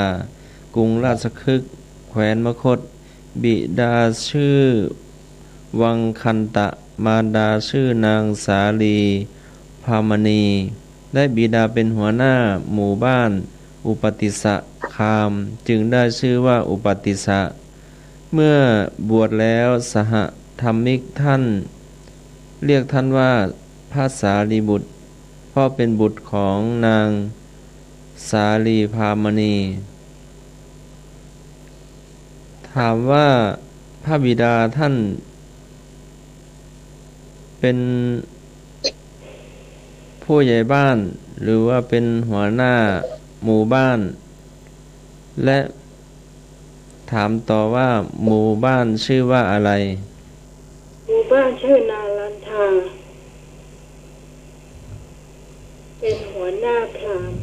S2: กรุงราชคฤห์แขวนมคธบิดาชื่อวังคันตะมารดาชื่อนางสาลีพามณีได้บิดาเป็นหัวหน้าหมู่บ้านอุปติสสะคามจึงได้ชื่อว่าอุปติสสะเมื่อบวชแล้วสหธรรมิกท่านเรียกท่านว่าพระสารีบุตรเพราะเป็นบุตรของนางสาลีพามณีถามว่าพระบิดาท่านเป็นผู้ใหญ่บ้านหรือว่าเป็นหัวหน้าหมู่บ้านและถามต่อว่าหมู่บ้านชื่อว่าอะไร
S6: หมู่บ้านชื่อนาลันทาเป็นหัวหน้าพราหมณ์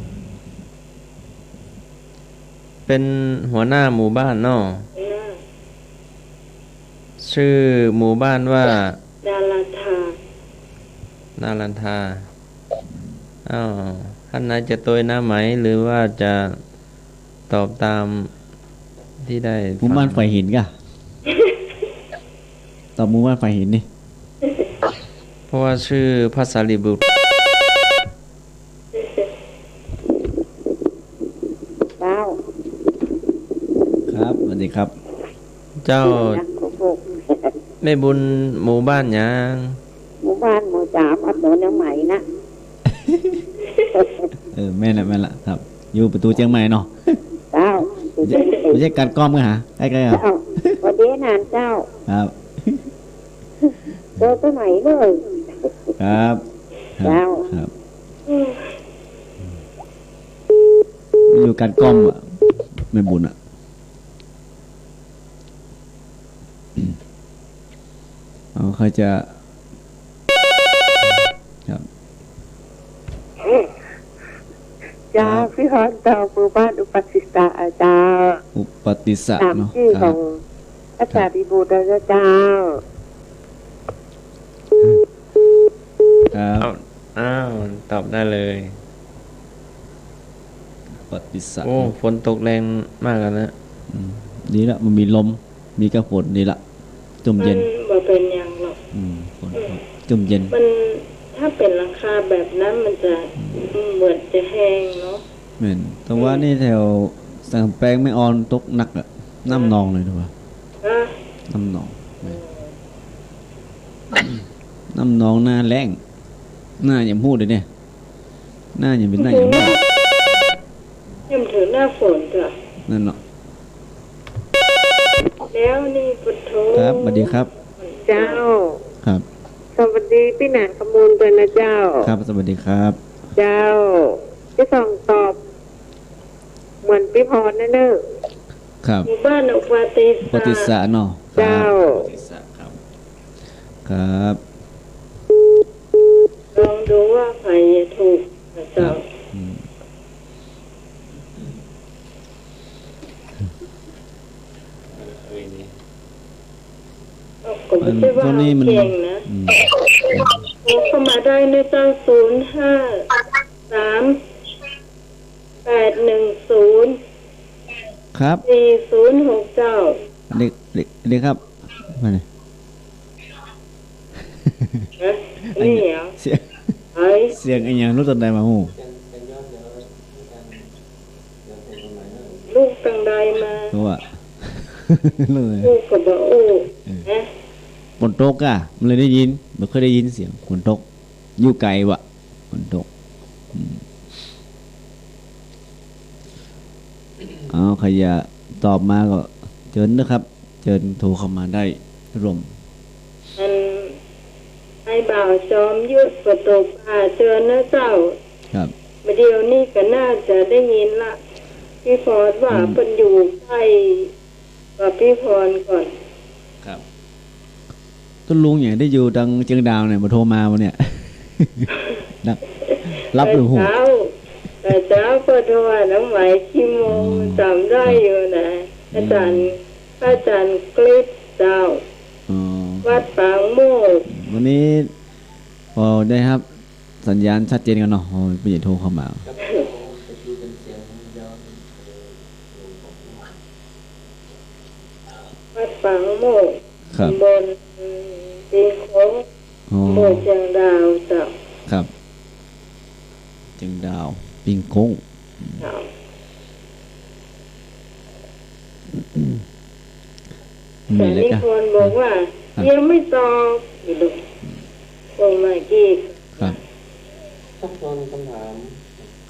S2: เป็นหัวหน้าหมู่บ้านเนาะชื่อหมู่บ้านว่า
S6: นาลันทา
S2: ท่านนายจะโตยหน้าไหมหรือว่าจะตอบตามที่ได้
S7: หมู่บ้านฝ่ายหินกะตอบหมู่บ้านฝ่ายหินนี่
S2: เพราะว่าชื่อพระสารีบุตร
S3: เจ้า
S7: ครับสวัสดีครับ
S2: เจ้าแม่บุญหมู่บ้านยัง
S3: หมู่บ้านหมู่3อัดโดนยังใหม่นะ
S7: แม่ละครับอยู่ประตูเชียงใหม่เนาะ
S3: เจ้า
S7: ไม่ใช่การก้อมกันหาใกล้ๆ
S3: เจ้าวันนี้นานเจ้า
S7: ครับ
S3: เจอตัวใหม่เลย
S7: ครับ
S3: เจ้า
S7: ครับอยู่การก้อมอ่ะไม่บุญอ่ะเขาจะครับ
S3: จ้าพี่ฮอนเจ้าหมู่บ้านอุปติสสะอาจารย์
S7: อุปติสสะเนาะ
S3: ชื่อของพระสารีบุตรเจ้า
S7: ครับ
S2: ตอบได้เลย
S7: อุปติสสะ
S2: โอ้ฝนตกแรงมากแล้วนะ
S7: ดีละมันมีลมมีกระฝนดีละจุ่มเย็น
S6: บ่เป็นอย่างหรอก
S7: ฝนจุ่มเย็น
S6: มันถ้าเป็นราคาแบบนั้นมันจะเหมือนจะแห้งเนาะ
S7: เหมือนแต่ว่านี่แถวสังแปลงไม่ออนตกหนักอะน้ำนองเลยถูกป่ะน้ำนองน้ำนองหน้าแรงหน้าอย่างพูดเลยเนี่ยหน้าอย่างเป็นหน้าอย่างพูด
S6: ยังถึงหน้าฝนจ้ะ
S7: นั่นเนาะ
S6: แล้วนี่พุทโธ
S7: ครับสวัสดีครับ
S3: เจ้า
S7: ครับ
S3: สวัสดีพี่หนานขมูลกันนะเจ้า
S7: ครับสวัสดีครับ
S3: เจ้าจะส่งตอบเหมือนพี่พรนั่นเนอะ
S7: ครับ
S6: หมู่บ้านอุปติส
S7: สะเนาะ
S3: เจ้า
S7: ครับ
S6: ลองดูว่าใครถูกเจ้า
S7: ตอนนี้มัน
S6: เข้ามาได้ในตั้ง053810406
S7: ครับ
S6: เจ้า
S7: เด็กครับมาเลย
S6: นี่เหรอ
S7: เสียงอย่างรู้ตอนใดมาหู
S6: ลูกตั้งใดมา
S7: ตัว
S6: ลูกกับบ่โอ้
S7: ฝนตกอ่ะมันเลยได้ยินไม่เคยได้ยินเสียงฝนตกอยู่ไกลวะฝนตก ใครอยากตอบมาก็เชิญนะครับเชิญโทรเข้ามาได้ร่วม
S3: ให้บ่าวจอมยุดประตูป่าเชิญนะเจ้า
S7: ครับ
S3: เดี๋ยวนี้ก็น่าจะได้ยินละพี่พรว่าเป็นอยู่ใกล้กับพี่พรก่อน
S7: ครับต้นลุงอย่างได้อยู่ดังเชียงดาวเนี่ยมาโทรมาวันเนี่ยรับหรือหู
S3: แต่เช้าก็โทรว่าน้องไหมชิโมจำได้อยู่นะอาจารย์กฤษเจ้าวัดปางโมก
S7: วันนี้พอได้ครับสัญญาณชัดเจนกันเนาะผู้ใหญ่โทรเข้ามา
S3: วัดปางโมกบนปีโค้งโมกเชียงดาวเจ้า
S7: ครับเชียงดาวปิงโค้ง
S3: แต่นี่คนบอกว่ายังไม่ตอบอยู่ดูโอ้ไม่กี่
S7: ครับ
S2: ทักทวนคำถาม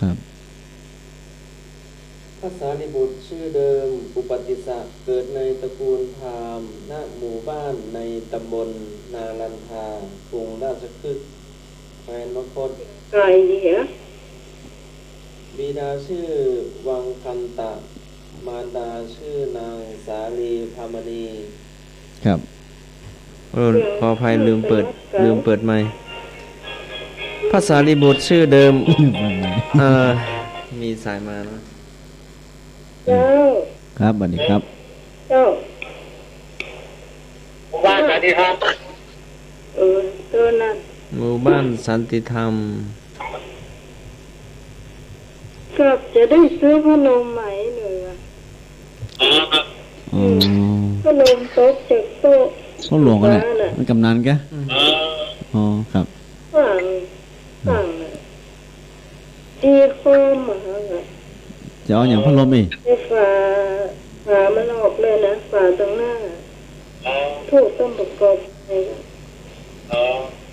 S7: ครับ
S2: พระสารีบุตรชื่อเดิมอุปติสสะเกิดในตระกูลพราหมณ์ณหมู่บ้านในตำบลนาลันทากรุงราชคฤห์แคว้นมคธ
S3: ไกลดีเหรอ
S2: บิดาชื่อวังคันตะมารดาชื่อนางสาลีพามณี
S7: ครับ
S2: ขออภัยลืมเปิดไมค์พระสารีบุตรชื่อเดิมมีสายมานะ
S3: เจ้า
S7: ครับสวัสดีครับ
S3: เจ้า
S1: หมู่บ้านสันติธรรม
S3: ตัวนั้น
S2: หมู่บ้านสันติธรรม
S3: กับจะได้ซื้อพัดลมไหมหน่อยพัดลมตกจากโต๊ะ
S7: เขาหลวงกันแหละมันกำนันแกอ๋อครับ
S3: ฟังดีคอมมา
S7: จะเอาอย่างพัดลมอีก
S3: ฝามันออกเลยนะฝาตรงหน้าถูกต้องประกอบ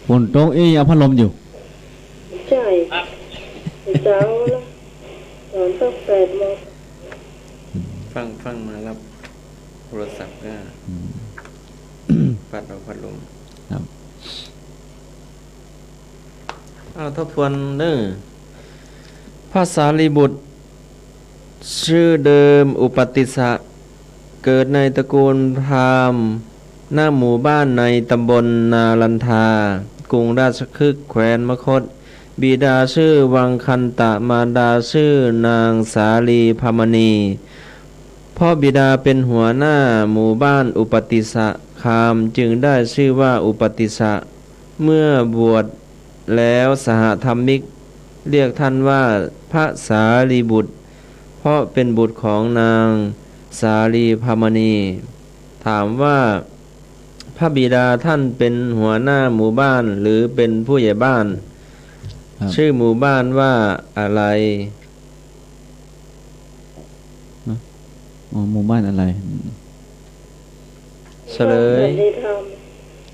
S7: บนโต๊ะเอาพัดลมอยู่
S3: ใช่เจ้าละตอนต้อง8 โมง
S2: ฟังมารับโทรศัพท์ก็ปัดเอาพัดลม
S7: ครับ
S2: ทบทวนเด้อพระสารีบุตรชื่อเดิมอุปติสสะเกิดในตระกูลพราหมณ์ณหมู่บ้านในตำบลนาลันทากรุงราชคฤห์แคว้นมคธบิดาชื่อวังคันตะมารดาชื่อนางสาลีพามณีพ่อบิดาเป็นหัวหน้าหมู่บ้านอุปติสสะคามจึงได้ชื่อว่าอุปติสสะเมื่อบวชแล้วสหธรรมิกเรียกท่านว่าพระสารีบุตรเพราะเป็นบุตรของนางสาลีพามณีถามว่าพระบิดาท่านเป็นหัวหน้าหมู่บ้านหรือเป็นผู้ใหญ่บ้านชื่อหมู่บ้านว่าอะไร
S7: หมู่บ้านอะไร
S2: เฉลย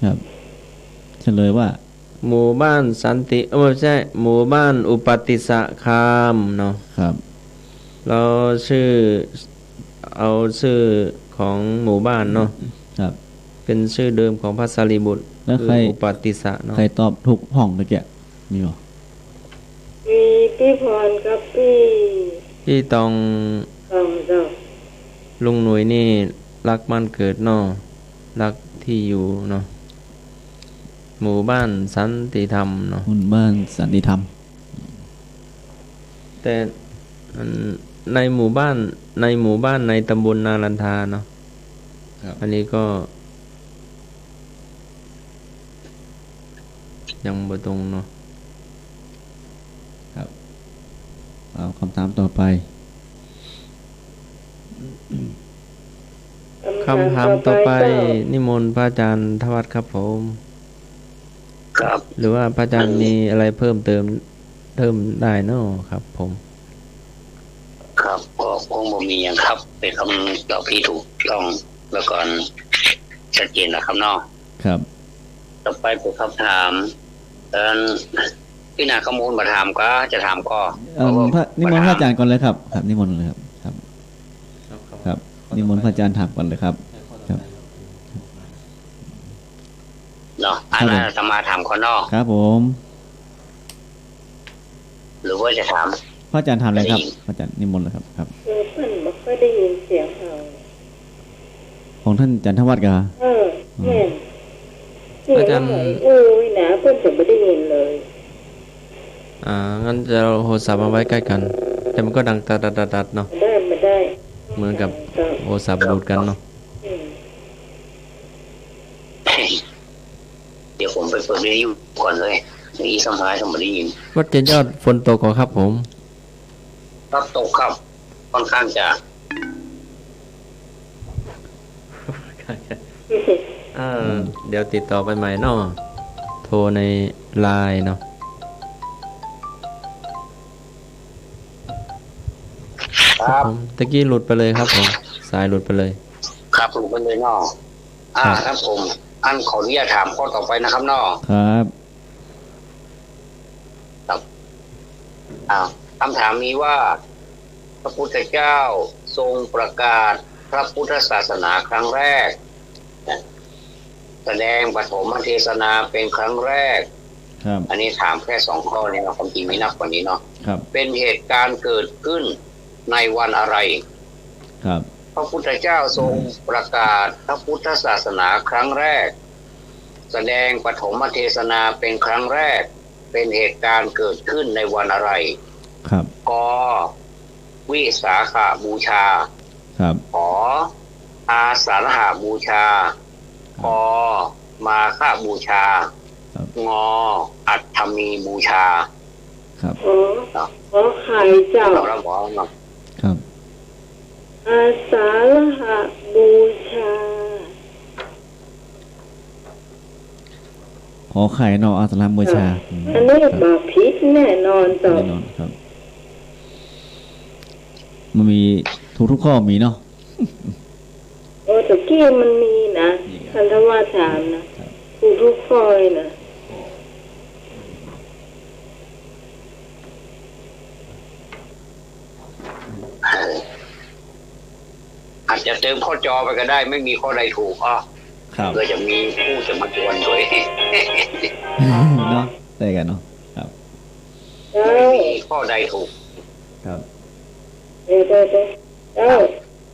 S7: ครับเฉลยว่า
S2: หมู่บ้านสันติไม่ใช่หมู่บ้านอุปติสสะคามเนาะ
S7: ครับ
S2: เราเอาชื่อของหมู่บ้านเนาะ
S7: ครับ
S2: เป็นชื่อเดิมของพระสารีบุตร
S7: แล้วใคร
S2: อุปติสสะเนาะ
S7: ใครตอบถูกห้องตะเกียมีบ่
S3: มีพี่พรกับพี่
S2: ตองลุงหน่วยนี่รักมันเกิดเนาะรักที่อยู่เนาะหมู่บ้านสันติธรรมเนาะ
S7: หมู่บ้านสันติธรรม
S2: แต่ในหมู่บ้านในตำบลนาลันทาเนาะอันนี้ก็ยังบ่ตรงเนาะ
S7: ครับเอาคำถามต่อไป
S2: คำถามต่อไปนิมนต์พระอาจารย์ทวัฒน์ครับผม
S4: ครับ
S2: หรือว่าพระอาจารย์มีอะไรเพิ่มเติมได้เนาะครับผม
S4: ครับก็คงบ่มีอย่างครับเป็นคำตอบที่ถูกต้องแล้วก็ชัดเจนนะครับเนาะ
S7: ครับ
S4: ต่อไปเป็นคำถามพี่นาข้อมูลมาถามก็จะถามก็
S7: นิมนต์พระอาจารย์ก่อนเลยครับครับนิมนต์เลยครับ นิมนต์พระอาจารย์ถามก่อนเลยครับครับ
S4: เนาะอันนั้นจะมาถามคนนอก
S7: ครับผม
S4: หรือว่าจะถาม
S7: พระอาจารย์ถามเลยครับพระอาจารย์นิมนต์เลยครับครับ
S3: เพื่อนไม่ค่อยได้ยินเสียงเรา
S7: ของท่านจันทวัฒน์กะ
S3: เนี่ยอาจารย์หนาเพื่อนจะไม่ได้ยินเลย
S2: งั้นจะเอาโทรศัพท์มาไว้ใกล้กันแต่มันก็ดังตัดเนาะ
S3: ได้
S2: เหมือนกับโทรศัพท์ดูดกันเนาะ
S4: เดี๋ยวผมไปเปิดวิทยุก่อนเลยนี่สมัยสมัยได้ยิน
S2: วัดเจนยอดฝนตกก่อนครับผม
S4: ครับตกครับค่อนข้างจะ
S2: เดี๋ยวติดต่อไปใหม่เนาะโทรในไลน์เนาะ
S4: ครับ
S2: ตะกี้หลุดไปเลยครับผมสายหลุดไปเลย
S4: ครับหลุดไปเลยเนาะครับผมอันขออนุญาตถามข้อต่อไปนะครับเนาะ
S7: ครับ
S4: คำถามนี้ว่าพระพุทธเจ้าทรงประกาศพระพุทธศาสนาครั้งแรกแสดงปฐมเทศนาเป็นครั้งแรกอันนี้ถามแค่2 ข้อเนี่ยความจริงไม่นับกว่านี้เนาะเป็นเหตุการณ์เกิดขึ้นในวันอะไร
S7: ครับ
S4: พระพุทธเจ้าทรงประกาศพระพุทธศาสนาครั้งแรกแสดงปฐมเทศนาเป็นครั้งแรกเป็นเหตุการณ์เกิดขึ้นในวันอะไร
S7: ครับ
S4: กวิสาขบูชา
S7: ครับ
S4: ขออาสาฬหบูชาขอมาฆบูชางออัฏฐมีบูชา
S7: ครับ
S3: ขอไข่เจ้า
S4: เราบอกเนาะ
S7: ครับ
S3: อาสาฬหบูชา
S7: ขอไข่นออาสาฬหบูชา
S3: อันนี้บอกผิดแน่นอนต่อ
S7: แน่นอนครับมันมีทุกข้อมีเนาะ
S3: ตะกี้มันมีนะคันธวาถามนะทุกข้อเลยนะ
S4: อาจจะเติมข้อจอไปก็ได้ไม่มีข้อใดถูกเพื่อจะมีผู้จะมาจวนด้วย
S7: เนาะได้กันเนาะครับ
S4: ไม่มีข้อใดถูก
S7: ครับ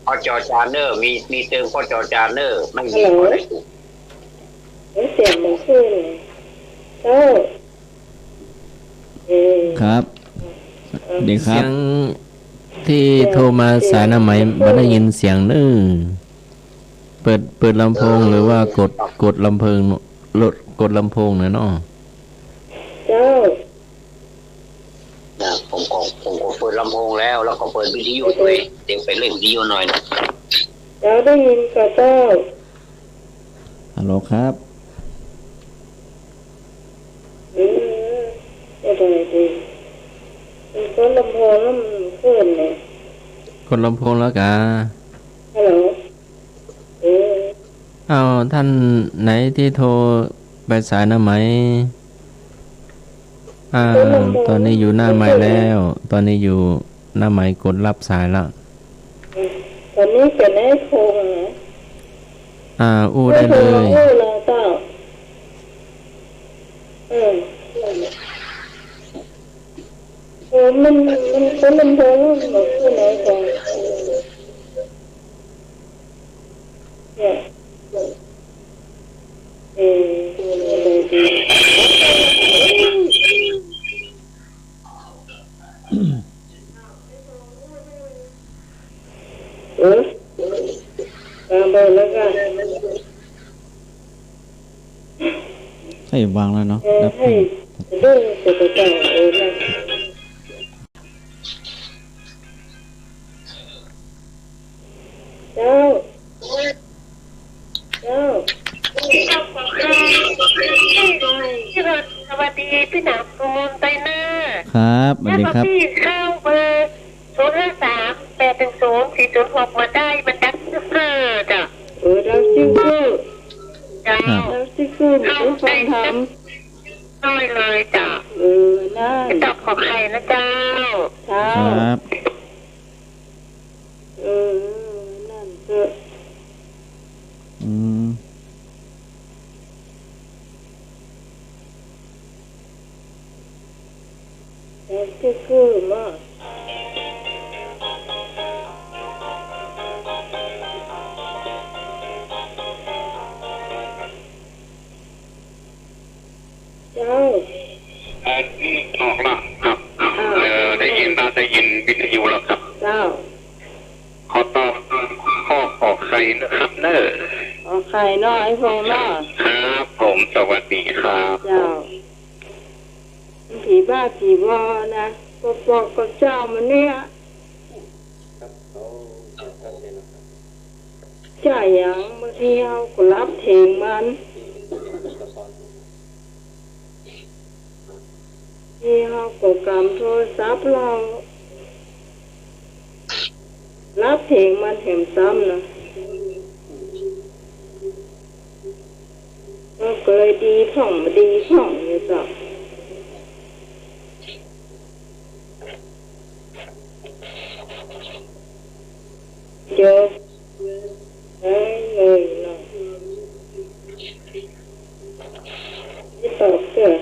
S4: ข้อจอจานเนอร์มีเติมข้อจอจานเนอร์ไม่มีข้อใดถูก
S3: เสียงมันขึ้น
S7: ครับเด็กครับ
S2: เสียงที่โทรมาสายน้ำไหมไม่ได้ยินเสียงนึเปิดลำโพงหรือว่ากดลำโพงกดลำโพงเนาะ
S4: ผมก็เปิดลำโพงแล้วก็เปิดวิทยุด้วยเดี๋ยวไปเล่นวิทยุหน่อยนะ
S3: แล้วได้ยินก็เจ้า
S7: ฮัลโหลครับ
S3: ดีคนลำโพงแล้วมันขึ้นเลย
S2: คนลำโพงแล้วกะ
S3: ฮัลโหล
S2: ท่านไหนที่โทรไปสายน้ำไหมตอนนี้อยู่หน้าไม้แล้วตอนนี้อยู่หน้าไม้กดรับสายแล้ว
S3: ตอนนี้จะได้โทร
S2: นะอู้ได้เลย
S3: มันคนลำโพงมันบอกที่ไหนกันแล้วก็
S7: ให้วางแล้วเนาะ
S3: ให้เรื่องจะไปแต่งนะเจ้าสวัสดีพี่หนักกูลไตเนอร์
S7: ครับสวัสดีครับ
S3: พี่เข้าเบอร์053-810-406มาได้มันดักซิเกอร์จ้ะดักซิเกอร์จ้ะดักซิเกอร์ไม่ฟังทำน้อยเลยจ้ะน่าตอบขอใครนะเจ้า
S7: ครับ
S3: นั่น คือมาเจ้า
S1: ออกละครับได้ยินวิทยุแล้วครับ
S3: เจ้า
S1: ขอตอบข้อออกใครนะครับเนอะ
S3: ออกใครน้อยพงน้อ
S1: ครับผมสวัสดีครับ
S3: เจ้าผีบ้าผีบอนะก็บอกกับเจ้ามันเนี่ยจ่ายอย่างบางทีเอาก็รับเถงมันที่เขาก็กำโทรศัพท์เรารับเถงมันเห็นซ้ำนะก็เลยดีพ่องมาดีพ่องเนี่ยจ้ะเจอได้เลยนะที่ตอบเกิด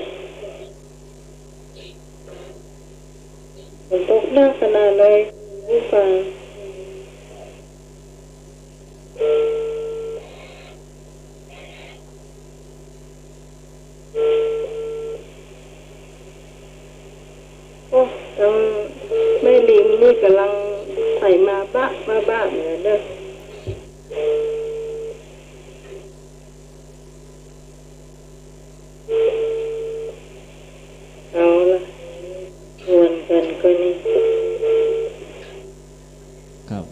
S3: มันตกหน้าขนาดเลยผู้ฟังโอ้ไม่ลิมนี่กำลังใส่มาบ้าเนี่ยเด้อเอาละชวนกันก็นี่
S7: ครับ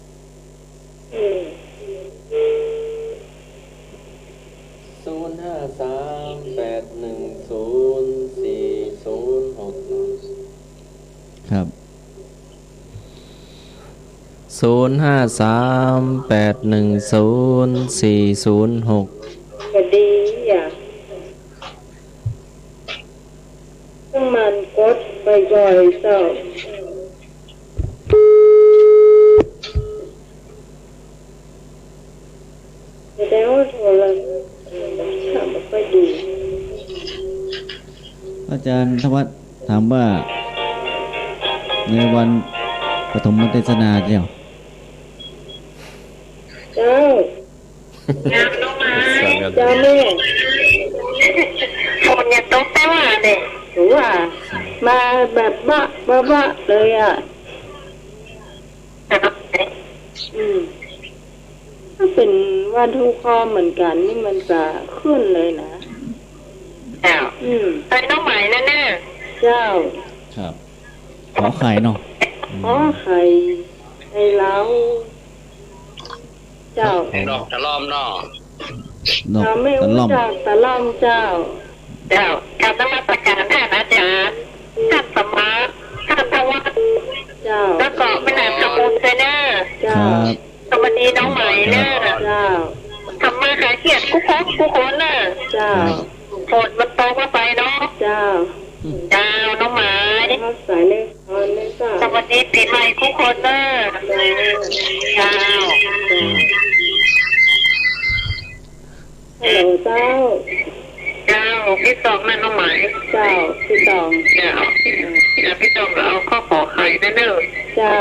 S2: ครับ053810406
S3: ก็ดีอ่ะต้องมันกดบ่อยๆเจ้าแต่ว่าโทรศัพท์ไม่ค่อยดี
S7: อาจารย์ธวัฒน์ถามว่าในวันปฐมเทศนาเจ้า
S3: น้องไม้เจ้าแม่ฝนอย่าตกแต่ว่าเด็กหรือว่ามาแบบบ้าเลยอ่ะถ้าเป็นวันทุกข้อเหมือนกันนี่มันจะขึ้นเลยนะ
S5: เจ้าไปน้องใหม่แน่
S3: เจ้า
S7: ครับขอไข่เนาะ
S3: ขอไข่ให้เราเจ้า
S4: ดอกตะล้อมเนาะ
S3: เราไม่รู้จักตะล้อมเจ้า
S5: การนมัสการท่านอาจารย์ท่านสมมาท่านทวัฒน์
S3: เจ้า
S5: แล้วก็แม่นางขมูลเซเนอร์
S3: เจ้า
S5: สวัสดีน้องใหม่เนอร์
S3: เจ้า
S5: ทำมาขายเกียรติกุ๊กคนน่ะ
S3: เจ้า
S5: โผล่มันโตมาไปเนาะ
S3: เจ้า
S5: น้องใหม่
S3: สายเล็ก
S5: สวัสดีปีใหม่กุ๊กคนน่ะ
S3: ฮัลโหลเจ้า
S5: พี่ตองนั่นน้องใหม่
S3: เจ้าพี่ตอง
S5: พี่ตองเอาข้อขอไข่แน่
S3: เจ้า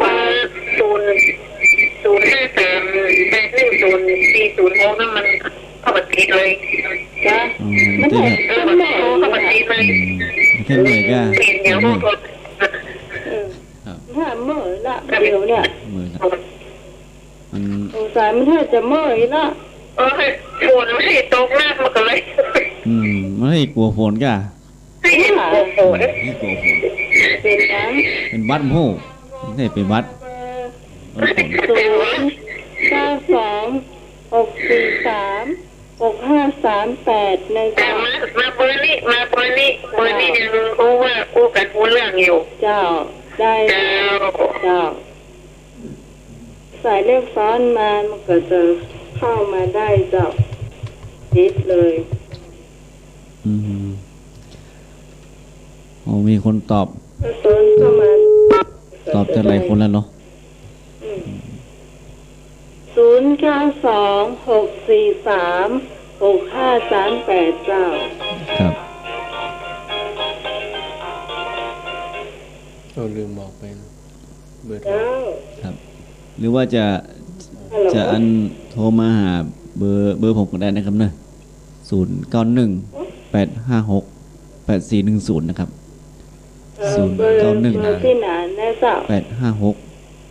S5: ว่า053ได้10406นั่นมันเข้าบัญชีเลย
S3: จ้า
S5: มันเข้าบัญชีเลย
S7: แค่ไหนก้า
S5: เดี๋ยวพูด
S3: ถ้าเมื่อละเดี๋ยวเนี่ย
S7: มัน
S3: สายมันถ้าจะเมื่อละ
S5: ฝนไม่ตกหน้ามันก็เลย
S7: ไม่ให้กลัวฝนก้า
S5: ให้กลัวฝน
S7: เป็นวัดโม่ไม่เป็นวัด
S3: 09264365338ใน
S5: จ้ามาเบอร์นี้ยังรู้ว่ากู้กันกู้เรื่องอยู่
S3: เจ้าได้เจ้าสายเลขซ้อนมามันก็จะเข้ามาได้เจ้าติดเลย
S7: มีคนตอบจะหลายคนแล้วเนาะ
S3: 09264365338เจ้า
S7: ครับ
S2: ลืมบอกไปเบอร์โทร
S7: ครับหรือว่าจะอันโทรมาหาเบอร์ผมก็ได้นะครับเนอะ0918568410นะครับ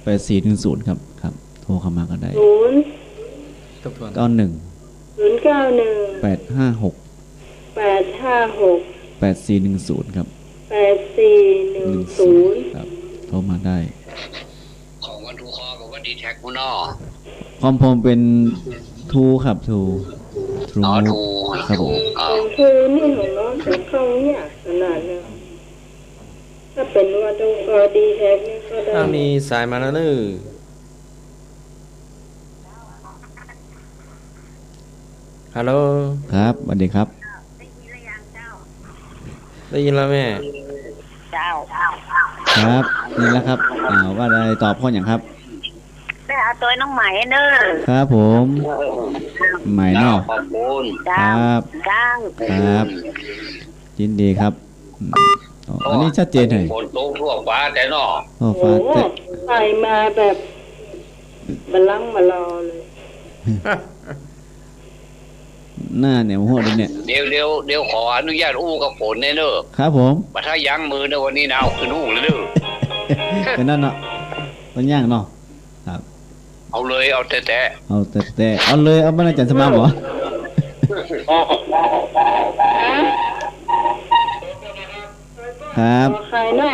S7: 0918568410ครับโทรเข้ามาก็ได้091-856-8410ครับครับโทรมาได้
S4: ของวันทูคอกับวันดีแท็กมุนอ
S7: คอมผมเป็นทูครับทูครับผม
S6: ทูนี่ของน้องจะเข้าเนี่ยขนาดนี้ถ้าเป็นวันทูคอดีแท็กนี่ก็ได้
S2: มีสายมาแล้วนึฮัลโหล
S7: ครับสวัสดีครับ
S2: ได้ยินแล้วแม่
S6: เจ้า
S7: ครับนี่แล้วครับว่าได้ตอบข้ออย่างครับ
S6: แม่เอาตัวน้องใหม่เด้อ
S7: ครับผมใหม่เนาะ
S6: ครับ
S7: ครับยินดีครับอันนี้ชัดเจนเลย
S4: ฝนตกทั่วฟ้าแต่เนาะ
S7: ฟ้าแต่
S6: ใส่มาแบบบัลลังก์มารอเลย
S7: หน้าเนี่ยหัวเนี่ย
S4: เดี๋ยวขออนุญาตอู้กับฝนเนอะ
S7: ครับผม
S4: บัดถ้ายั้งมือในวันนี้นะเอาขึ้นอู้เลยเด้อ
S7: เป็นนั่นเนาะมันย่างเนาะครับ
S4: เอาเลยเอาแต่
S7: เอาเลยเอาบ้านอาจารย์สมาร์ทเหรอครับ
S6: ใครเนาะ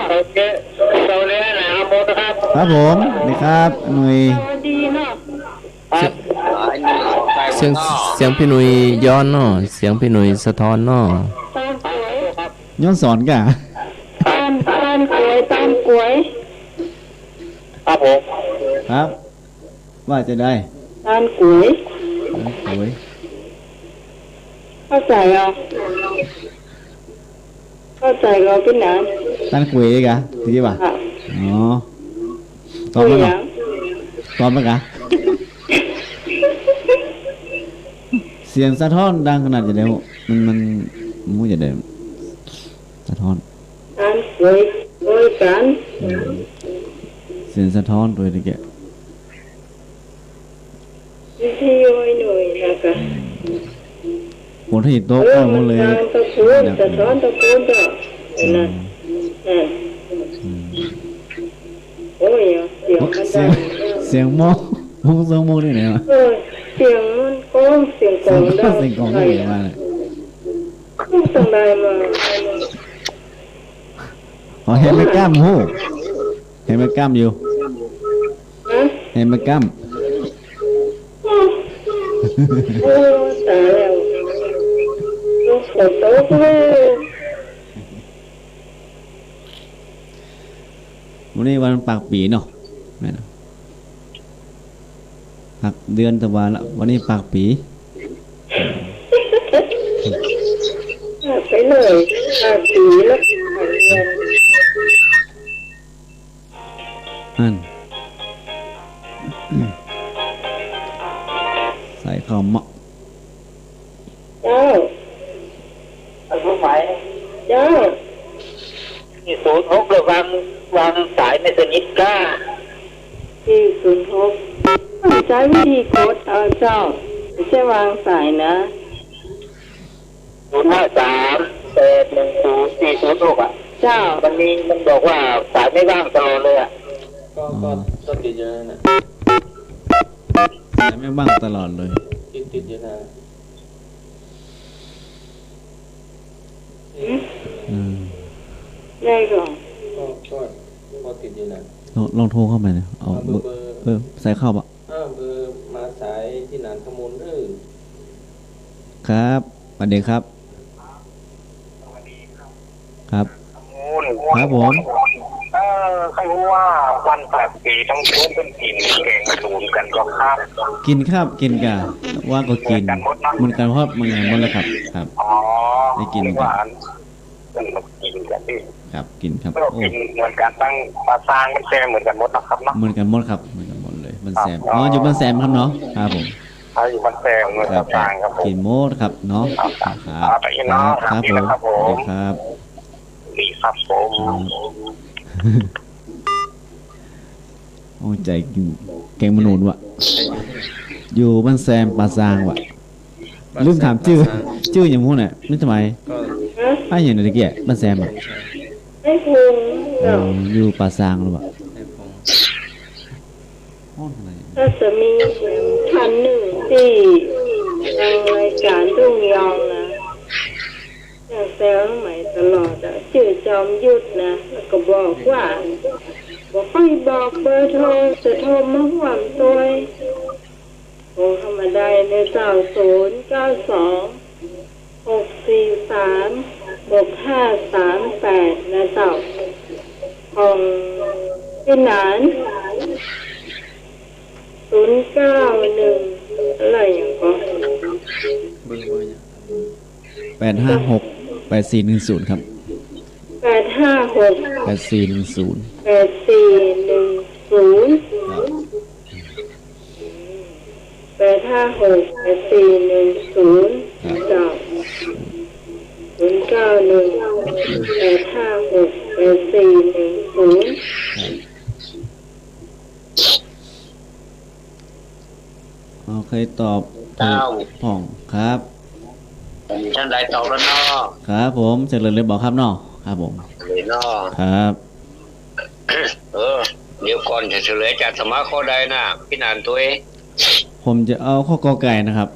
S1: เราเลยนะครับ
S7: ผมนี่ครับหน่วย
S6: ดีเนาะ
S2: เสียงพี่หนุ่ยย้อนเนาะเสียงพี่หนุ่ยสะท้อนเนาะ
S7: ย้อนสอนกะ
S6: ตามกล้วย
S1: ครับผม
S7: ครับว่าจะได้
S6: ตามกล้วยเข้าใจอ่ะพี่หนาน
S7: ตามกล้วยกะดีป่ะอ๋อตอนมั้งกะเสียงสะท้อนดังขนาดจะเดียวมันมู้จะเดียวสะท้อน
S6: กัน
S7: เสียงสะท้อนตัวเด็ก
S6: ที่ย้อยหน่อยนะคะ
S7: หมดที่โต๊ะก็หมดเลย
S6: สะท้อนตะกูลก็นั่นโอ้ย
S7: เสียงโมนี่ไหนวะ
S6: เสียงมันก้องเสียงกองได้
S7: เสียงกองได้มาเลย
S6: ต้องได้มา
S7: เห็นมันกล้ามหูเห็นมันกล้ามอยู่เห็นมันกล้าม
S6: โอ้ตายแล้วลูกโต
S7: วันนี้วันปากปีเนาะปากเดือนตะวันละวันนี้ปากปี
S6: ไปเลยปากปีแล้วเดือน
S7: ใส่ข้าวเหมาะ
S1: รู้ไหมที่06ระวังสายไม่สนิทก้า
S6: ที่06ใช้วิธีกดเอาเจ้าไม่ใช่วางสายนะ
S1: 053-810-406อ่ะ
S6: เจ้า
S1: มันบอกว่าสายไม่ว่างตลอดเลยอ่ะ
S2: ก็ติดอยู่นั่นน่ะ
S7: สายไม่ว่างตลอดเลย
S2: ติดอยู่นะ
S6: ได้ก่อน
S2: ก็ติดอยู่นะ
S7: ลองโทรเข้าไปเนี่ยเอาเบอร์ใส่เข้าปะ
S2: เบอร์มาสายที่หนานขมูล
S7: ครับสวัสดีครับครับครับผม
S1: ใครรู้ว่าวันแปดปีต้องช่วยเป็นกินแกงมาดูกันก็ครับ
S7: กินกะว่าก็กินมันกันเพราะมันอย่างมันเลยครับได้กินกัน
S1: กินกันดิ
S7: ครับกินครับ
S1: โอ้เหมือนการตั้งปลาซางมันแซมเหมือนกันหมดนะครับเนาะ
S7: เหมือนกันหมดครับเหมือนกันหมดเลยมันแซมอยู่มันแซมครับเนาะครับผม
S1: อยู่มันแซมเหมือนกับซางครับ
S7: กินโมดครับเนาะ
S1: ครับครับ
S7: ผม
S1: ครับดีครับผม
S7: อ้ใจแกงมนูนวะอยู่บ้านแซมปาซางวะลืมถามชื่ออย่างพวกน่ะนึกทำไมอย่างไรเกี่ยบ้านแซมอ่ะอยู่ปาซางหรือเปล่า
S6: ถ้าจะมีท่านหนึ่งที่ทางรายการรุ่งยองนะแซวใหม่ตลอดอะชื่อจอมยุทธนะแล้วก็บอกว่าค่อยบอกเบอร์โทรจะโทรมาหวังตัวโทรเข้ามาได้ใน9092-643-6538นะเจ้าของพี่หนาน091อะไรอย่างก็
S7: 856-8410ครับ
S6: 856-8410 เจ้า091-856-8410
S7: เคยตอบผ่องครับ
S4: ท่านใดตอบแล้วเนาะ
S7: ครับผมเฉลยเลยบอกครับเนาะครับผม
S4: เลยเนาะ
S7: ครับ
S4: เดี๋ยวก่อนจะเฉลยจากสมาข้อใดนะพี่นานตัวเอง
S7: ผมจะเอาข้อกอไก่นะครับ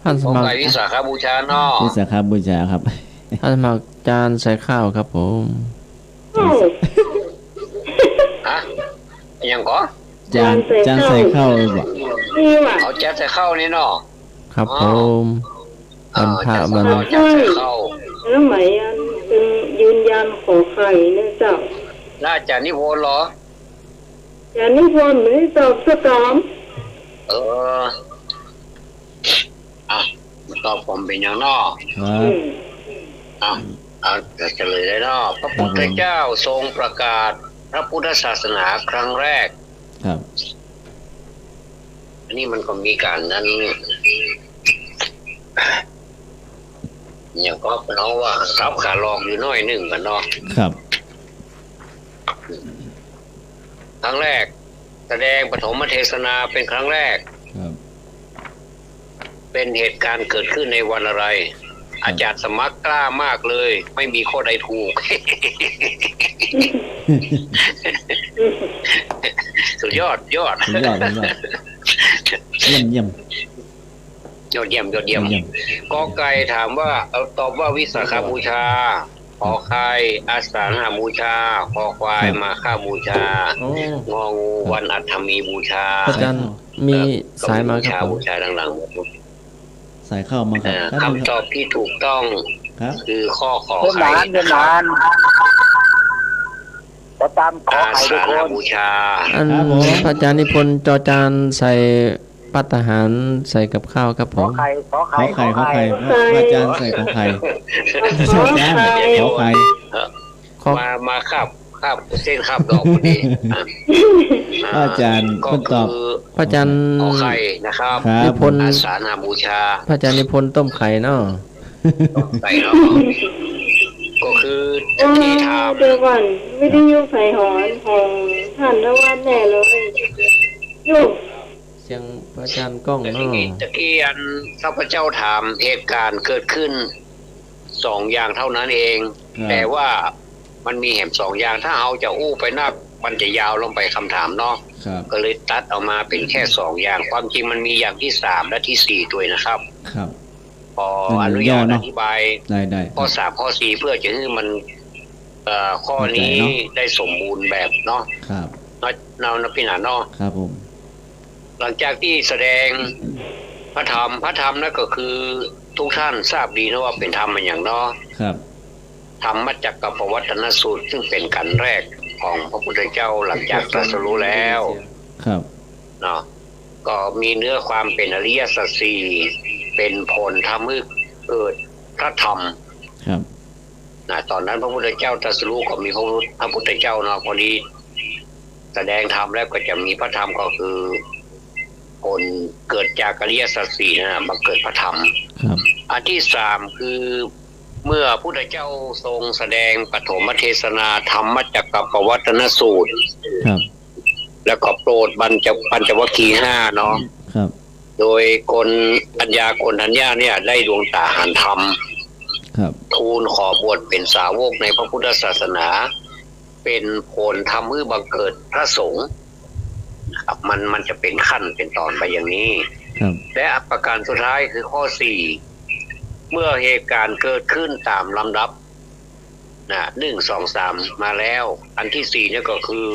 S2: ท่านสมัคร
S4: วิสาขบูชาเนาะ
S7: วิสาขบูชาครับ
S2: ท่านสมัครจานใส่ข้าวครับผม
S4: ฮะยังก่อ
S7: จานใส่ข้าวเลยบ่
S4: เอาจานใส่ข้าวนี่เนาะ
S2: ครับผมเป็นพระบัน
S4: จานใส่ข้าว
S6: แล้วหมายอันเป็นยืนยันขอไข่เนี่ยเจ้า
S4: น่าจะนิพนธ์เหรอ
S6: จานิพนธ์ไม่ได้ตอบสตอม
S4: ตอบผมเป็นอย่างนอกจะเฉลยได้นอกพระพุทธเจ้าทรงประกาศพระพุทธศาสนาครั้งแรก
S7: ครับ
S4: อันนี้มันก็มีการนั้นอย่างก็เป็นเอาว่ารับขาลองอยู่น้อยหนึ่งกันเนาะ
S7: ครับ
S4: ครั้งแรกแสดงปฐมเทศนาเป็นครั้งแรกเป็นเหตุการณ์เกิดขึ้นในวันอะไรอาจารย์สมัครกล้ามากเลยไม่มีข้อใดถูกสุดยอด
S7: เยี่ยม
S4: ยอดเยี่ยมกอไก่ถามว่าตอบว่าวิสาขบูชาขอไข่อาสาฬหบูชาคอควายมาฆบูชางองูวันอัฐมีบูชา
S2: อาจารย์มีสายมาครับ
S4: บูชาหลัง
S7: สายเข้ามาครับ
S4: คำตอบที่ถูกต้องคือข้อขอไข่
S1: จะตามขอไข่ทุกคน
S4: บูชา
S2: พระอาจารย์นิพนธ์จอจานใส่ปัตตาหารใส่กับข้าวครับผม
S7: ขอไข่พระอาจารย์ใส่ขอไข่ขอไข่
S4: มาคาบเส้นคาบดอกพอดี
S7: พระอาจารย์คนตอบ
S2: พระอาจารย์
S4: ขอไข่นะครับ
S2: นิพนธ์
S4: อาสาฬหบูชา
S2: พระอาจารย์นิพนธ์ต้มไข่เนาะ
S4: ไข่เนาะก็คือที่ถาม
S6: เดี๋ยวก่อนวิทยุไฟหอนของท่านละวันแน่เลยยุ่ง
S2: เสียงพระอาจารย์กล้องเนาะ
S4: ตะกี้อันข้าพเจ้าถามเหตุการณ์เกิดขึ้น2อย่างเท่านั้นเองแต่ว่ามันมีแหม2อย่างถ้าเอาจะอู้ไปนักมันจะยาวลงไปคำถามเนาะก็เลยตัดออกมาเป็นแค่2อย่างความจริงมันมีอย่างที่3และที่4ด้วยนะครับพออนุญาตอธิบายข้อ3ข้อ4เพื่อจะให้มันข้อนี้ได้สมบูรณ์แบบเนาะ
S7: ครับ
S4: เราพี่หนาเนาะ
S7: ครับผม
S4: หลังจากที่แสดงพระธรรมนั่นก็คือทุกท่านทราบดีนะว่าเป็นธรรมอย่างเนาะ
S7: ครับ
S4: ธรรมจักรปวัตตนสูตรซึ่งเป็นกันแรกของพระพุทธเจ้าหลังจากตรัสรู้แล้ว
S7: ครับ
S4: เนาะก็มีเนื้อความเป็นอริยสัจสี่เป็นผลทำให้เกิดพระธรรม
S7: ครับ
S4: ตอนนั้นพระพุทธเจ้าตรัสรู้ก็มีพระพุทธเจ้าเนาะพอดีแสดงธรรมแล้วก็จะมีพระธรรมก็คือผลเกิดจากอริยสัจสี่นะมาเกิดพระธรรมอันที่3คือเมื่อพุทธเจ้าทรงแสดงปฐมเทศนาธรรมจักรปวัตตนสูตร แล้วก็โปรดปัญจวัคคีย์5เนาะ
S7: ครับ
S4: โดยคนอัญญาโกณทัญญาเนี่ยได้ดวงตาเห็นธรรม
S7: ครับ
S4: ทูลขอบวชเป็นสาวกในพระพุทธศาสนาเป็นผลทำให้บังเกิดพระสงฆ์ครับมันจะเป็นขั้นเป็นตอนไปอย่างนี้และประการสุดท้ายคือข้อ4เมื่อเหตุการณ์เกิดขึ้นตามลำดับ1 2 3มาแล้วอันที่4เนี่ยก็คือ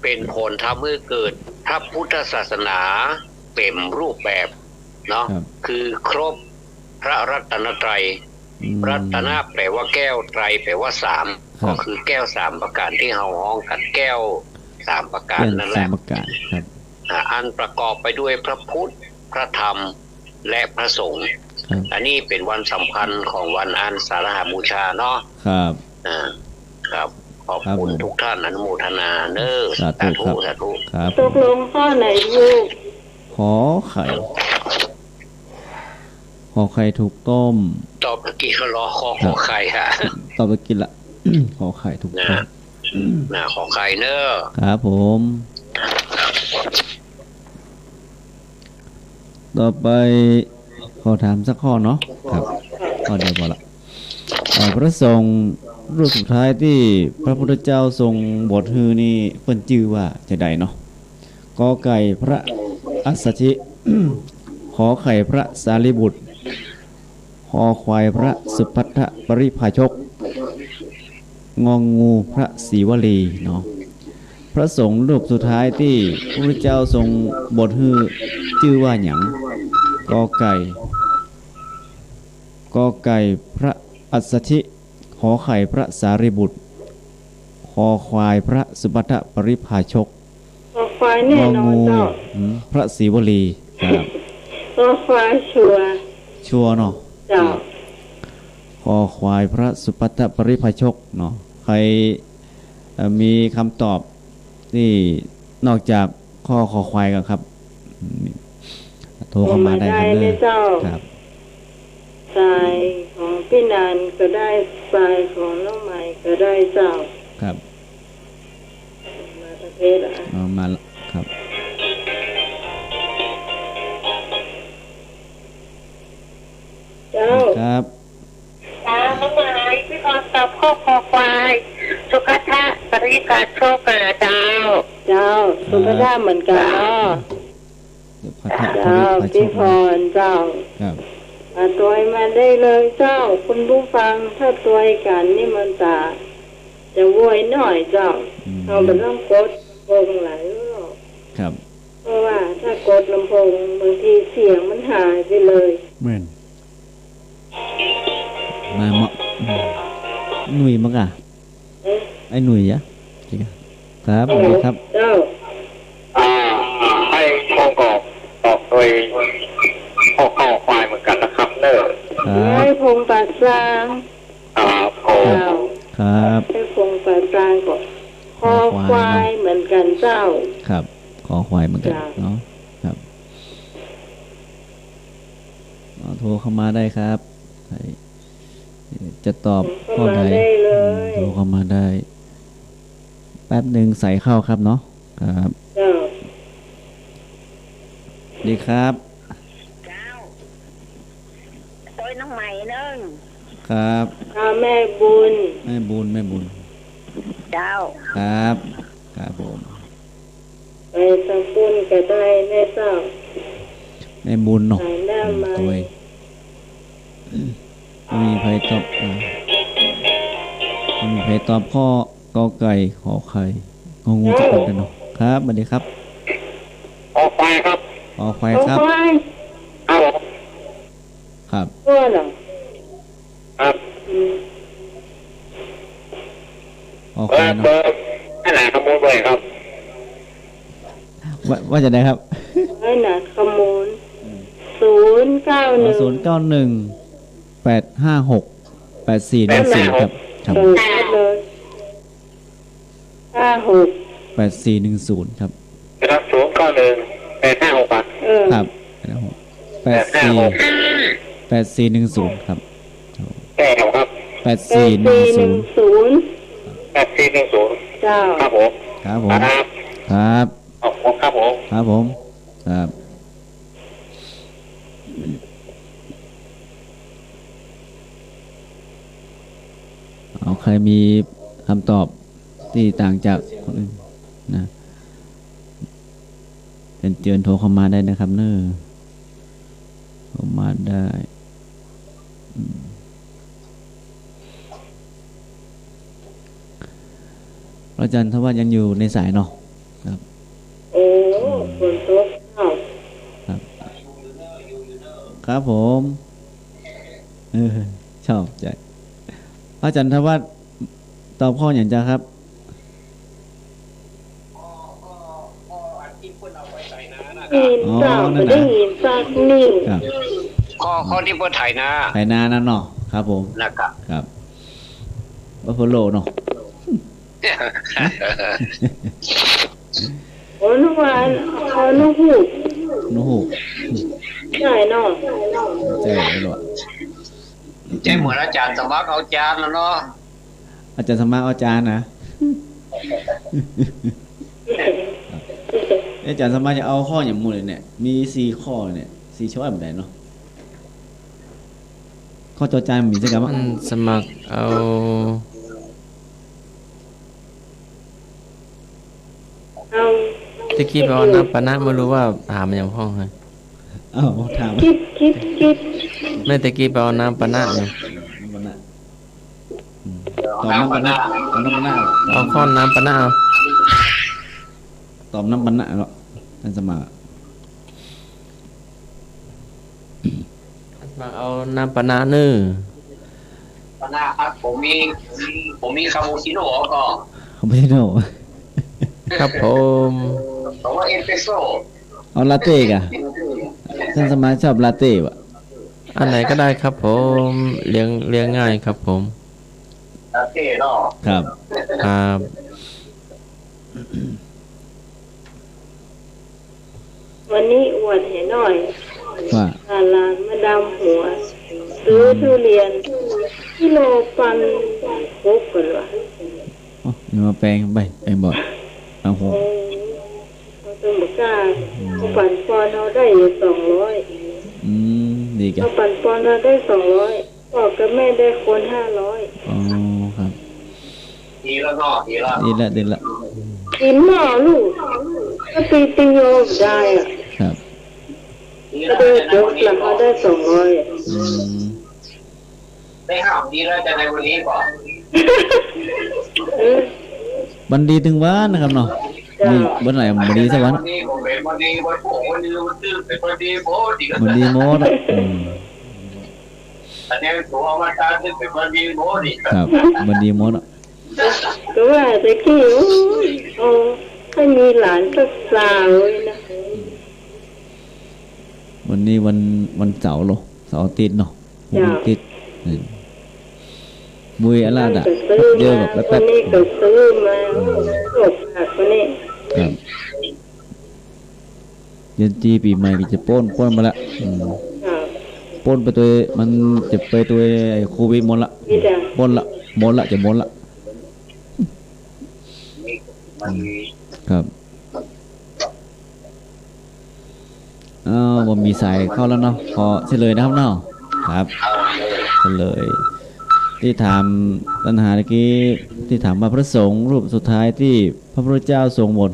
S4: เป็นผลทำให้เกิดพระพุทธศาสนาเต็มรูปแบบเนาะคือครบพระรัตนตรัยรัตนะแปลว่าแก้วไตรแปลว่า3ก็คือแก้ว3ประการที่เฮาฮ้องกันแก้ว3ประการนั่นแหละอันประกอบไปด้วยพระพุทธพระธรรมและพระสงฆ์อันนี้เป็นวันสำคัญของวันอาสาฬหบูชาเนาะ
S7: ครับ
S4: ครับขอบคุณทุกท่านอนุโมทนาเน้อ
S7: สาธุ
S6: ครับตกลงข้อไหนลูก
S7: ขอไข่ถูกต้ม
S4: ตอบเมื่อกี้ก็รอขอไข่ฮะ
S7: ตอบเมื่อกี้ละขอไข่ถูกต้ม
S4: ขอไข่เน้อ
S7: ครับผมต่อไปขอถามสักข้อเนาะครับข้อเดียวพอละพระสงฆ์รูปสุดท้ายที่พระพุทธเจ้าทรงบทฮือนี่เปิ้นชื่อว่าจะใดเนาะกอไก่พระอัสสชิ ขอไข่พระสารีบุตรคอควายพระสุภัททปริภาชกงองูพระศรีวลีเนาะพระสงฆ์รูปสุดท้ายที่พระพุทธเจ้าทรงบทฮือชื่อว่าหยังกอไก่พระอัสสชิขอไข่พระสารีบุตรคอควายพระสุภัททปริภาชก
S6: คอควายแน่นอนเจ้า
S7: พระศรีวลีครับ
S6: คอควายชัว
S7: เนาะ
S6: เจ้า
S7: คอควายพระสุภัททปริภาชกเนาะใครมีคำตอบที่นอกจากข้อควายกันครับโทรเข้ามาได้ครับ
S6: สายของพี่นานก็ได้สายของน้องใหม่ก็ได้เจ้า
S7: ครับ
S6: มาประเทศ
S7: มาครับ
S6: เจ้า
S7: ครับ
S5: น้องใหม่พี่กรตอบข้อควายสุภัททปริภาชกเจ้า
S6: สุภัททเหมือนกันเนาะเจ้าพี่พรเจ้าตัวมาได้เลยเจ้าคุณผู้ฟังถ้าตัวกันนี่มันจะโวยหน่อยเจ้าเราเป็นต้องกดลำโพงหลายรอบ
S7: ครับ
S6: เพราะว่าถ้ากดลำโพงบางทีเสียงมันหายไปเลย
S7: เหมือนมาเหมาะหนุ่ยมั้งอ่ะไอ้หนุ่ยอะครับสวัสดีครับ
S6: เจ้า
S1: ให้ข้อกอบตอบโดยข้อควายเหมือนกันนะครับเนอะ
S6: ให้พงปัสสาง
S7: ครับ
S6: ให้พงปัสสางก่อนคอควายเหมือนกันเจ้า
S7: ครับคอควายเหมือนกันเนาะครับโทรเข้ามาได้ครับจะตอบข้อใดโทรเข้ามาได้แป๊บหนึ่งใส่เข้าครับเนาะครับดีครับ
S5: ตัวน้องใหม่นึง
S7: ครับ
S6: แม่บุญ
S5: เจ้า
S7: ครับผม
S6: ไปสังปุนก็ได้แม่เจ้า
S7: แม่บุญเนาะตัวมีใครตอบข้อกอไก่ขอไข่งองูจะเป็นกันเนาะครับสวัสดีครับ
S1: ขอควายครับ
S7: ครับ
S6: ตัวเหรอ
S1: ครับ
S7: ขอควายเนาะ
S1: ให้หนาขโมยเลยครับ
S7: ว่าจะได้ครับ
S6: ให้หนาขโมย091
S7: 856 8414ครับ8410ครับ
S1: ครับ091 856
S7: ครับ8410ครับ
S1: แก้วครับ
S6: 8410
S1: เจ้าครับผม
S7: ครับ ครับ
S1: ขอบคุณครับผม
S7: ครับผมครับเอาใครมีคำตอบที่ต่างจากคนอื่นนะเป็นเตือนโทรเข้ามาได้นะครับเนอะโทรมาได้พระอาจารย์ทว่ายังอยู่ในสายเนาะครับ
S6: โอ้ฝนตก
S7: ครับครับผมชอบใจพระอาจารย์ทว่าตอบข้ออย่างจ้าครับ
S6: ยินจ้าไม่ได้ยินสักนิ่ง
S4: ข้อที่เพื่อไถนา
S7: นั่นเนาะครับผม
S4: นะครับ
S7: ครับบัฟฟาโลเนาะ
S6: โอ้นุวันนุหูใช่เนาะ
S7: ใช่ไม่หรอก
S4: ใช่เหมือนอาจารย์สมัครเอาจานแล้วเนาะ
S7: อาจารย์สมัครเอาจานนะอาจารย์สมัครจะเอาข้ออย่างมูเลยเนี่ยมี4ข้อเนี่ย4ช้อยแบบไหนเนาะข้อจอจานมีใช่ไหมว่า
S2: สมัครเอาตะกี้ไปเอาน้ำปะนะไม่รู้ว่าถามมันอย่างห้องไง
S7: ถาม
S6: คิด
S2: ไม่ตะกี้ไปเอาน้ำปะนะเนี่ย
S7: ตอบน้ำปะนะ
S2: เอาข้อน้ำปะนะ
S7: ตอบน้ำปะนะหรอท่านสมัคร
S2: เอาน้ำปะนะเนื้อ
S4: ปะนะครับผมมีคาปูชิโน่ก็
S7: คาปูชิโน่
S2: ครับผม
S4: แต่ว่าเอสเปรสโซ่
S7: เอาลาเต้กะท่านสมาชอบลาเต้วะ
S2: อันไหนก็ได้ครับผมเลี้ยงง่ายครับผม
S4: ลาเต้เนาะ
S7: ครับ
S6: วันนี้อวดเห็นหน่อย
S7: ว่า
S6: ลานมาดามหัวซื้อทุเรียนกิโลปัน6กันวะ
S7: นี่มาแปลงไปบ่อยเอาหัว
S6: เราต้องบอกว่าปันปอนเราได้200
S7: ดีกัน
S6: ปันปอนเราได้200พ่อกับแม่ได้คน500
S7: อ๋อครับ
S4: ดีแล้วเนาะดี
S7: ละ
S6: กินหม้อลูกก็ตีโยมได้อ่ะ
S7: ครับ
S6: ก็ได้ยกหลังเขาได้200
S4: ได้ห้ามดีแล้วจะในวันนี้ก่อน
S7: บันดีถึงวันนะครับเนาะนี่บันไหนบันดีสักวันบันดีโมดครับบันดีโมด
S6: ก็ว่าแต่กี้ให้มีหลานสักสาวเลยนะ
S7: วันนี้วันเสาร์เสาร์อาทิตย์เนาะวันอาทิตย์มุยอะไรด่ะเยอะแบบแป๊บ
S6: ๆนี่ก็ซื้อมาตกหักวันนี้
S7: ครับเย็นจีปีใหม่จะป้นมาละป้นไปตัวมันจะไปตัวโควิดหมดละป้นละหมดละจะหมดละครับผมมีสายเข้าแล้วเนาะขอเฉลยนะครับเนาะครับเฉลยที่ถามปัญหาเมื่อกี้ที่ถามว่าพระสงฆ์รูปสุดท้ายที่พระพุทธเจ้าทรงบท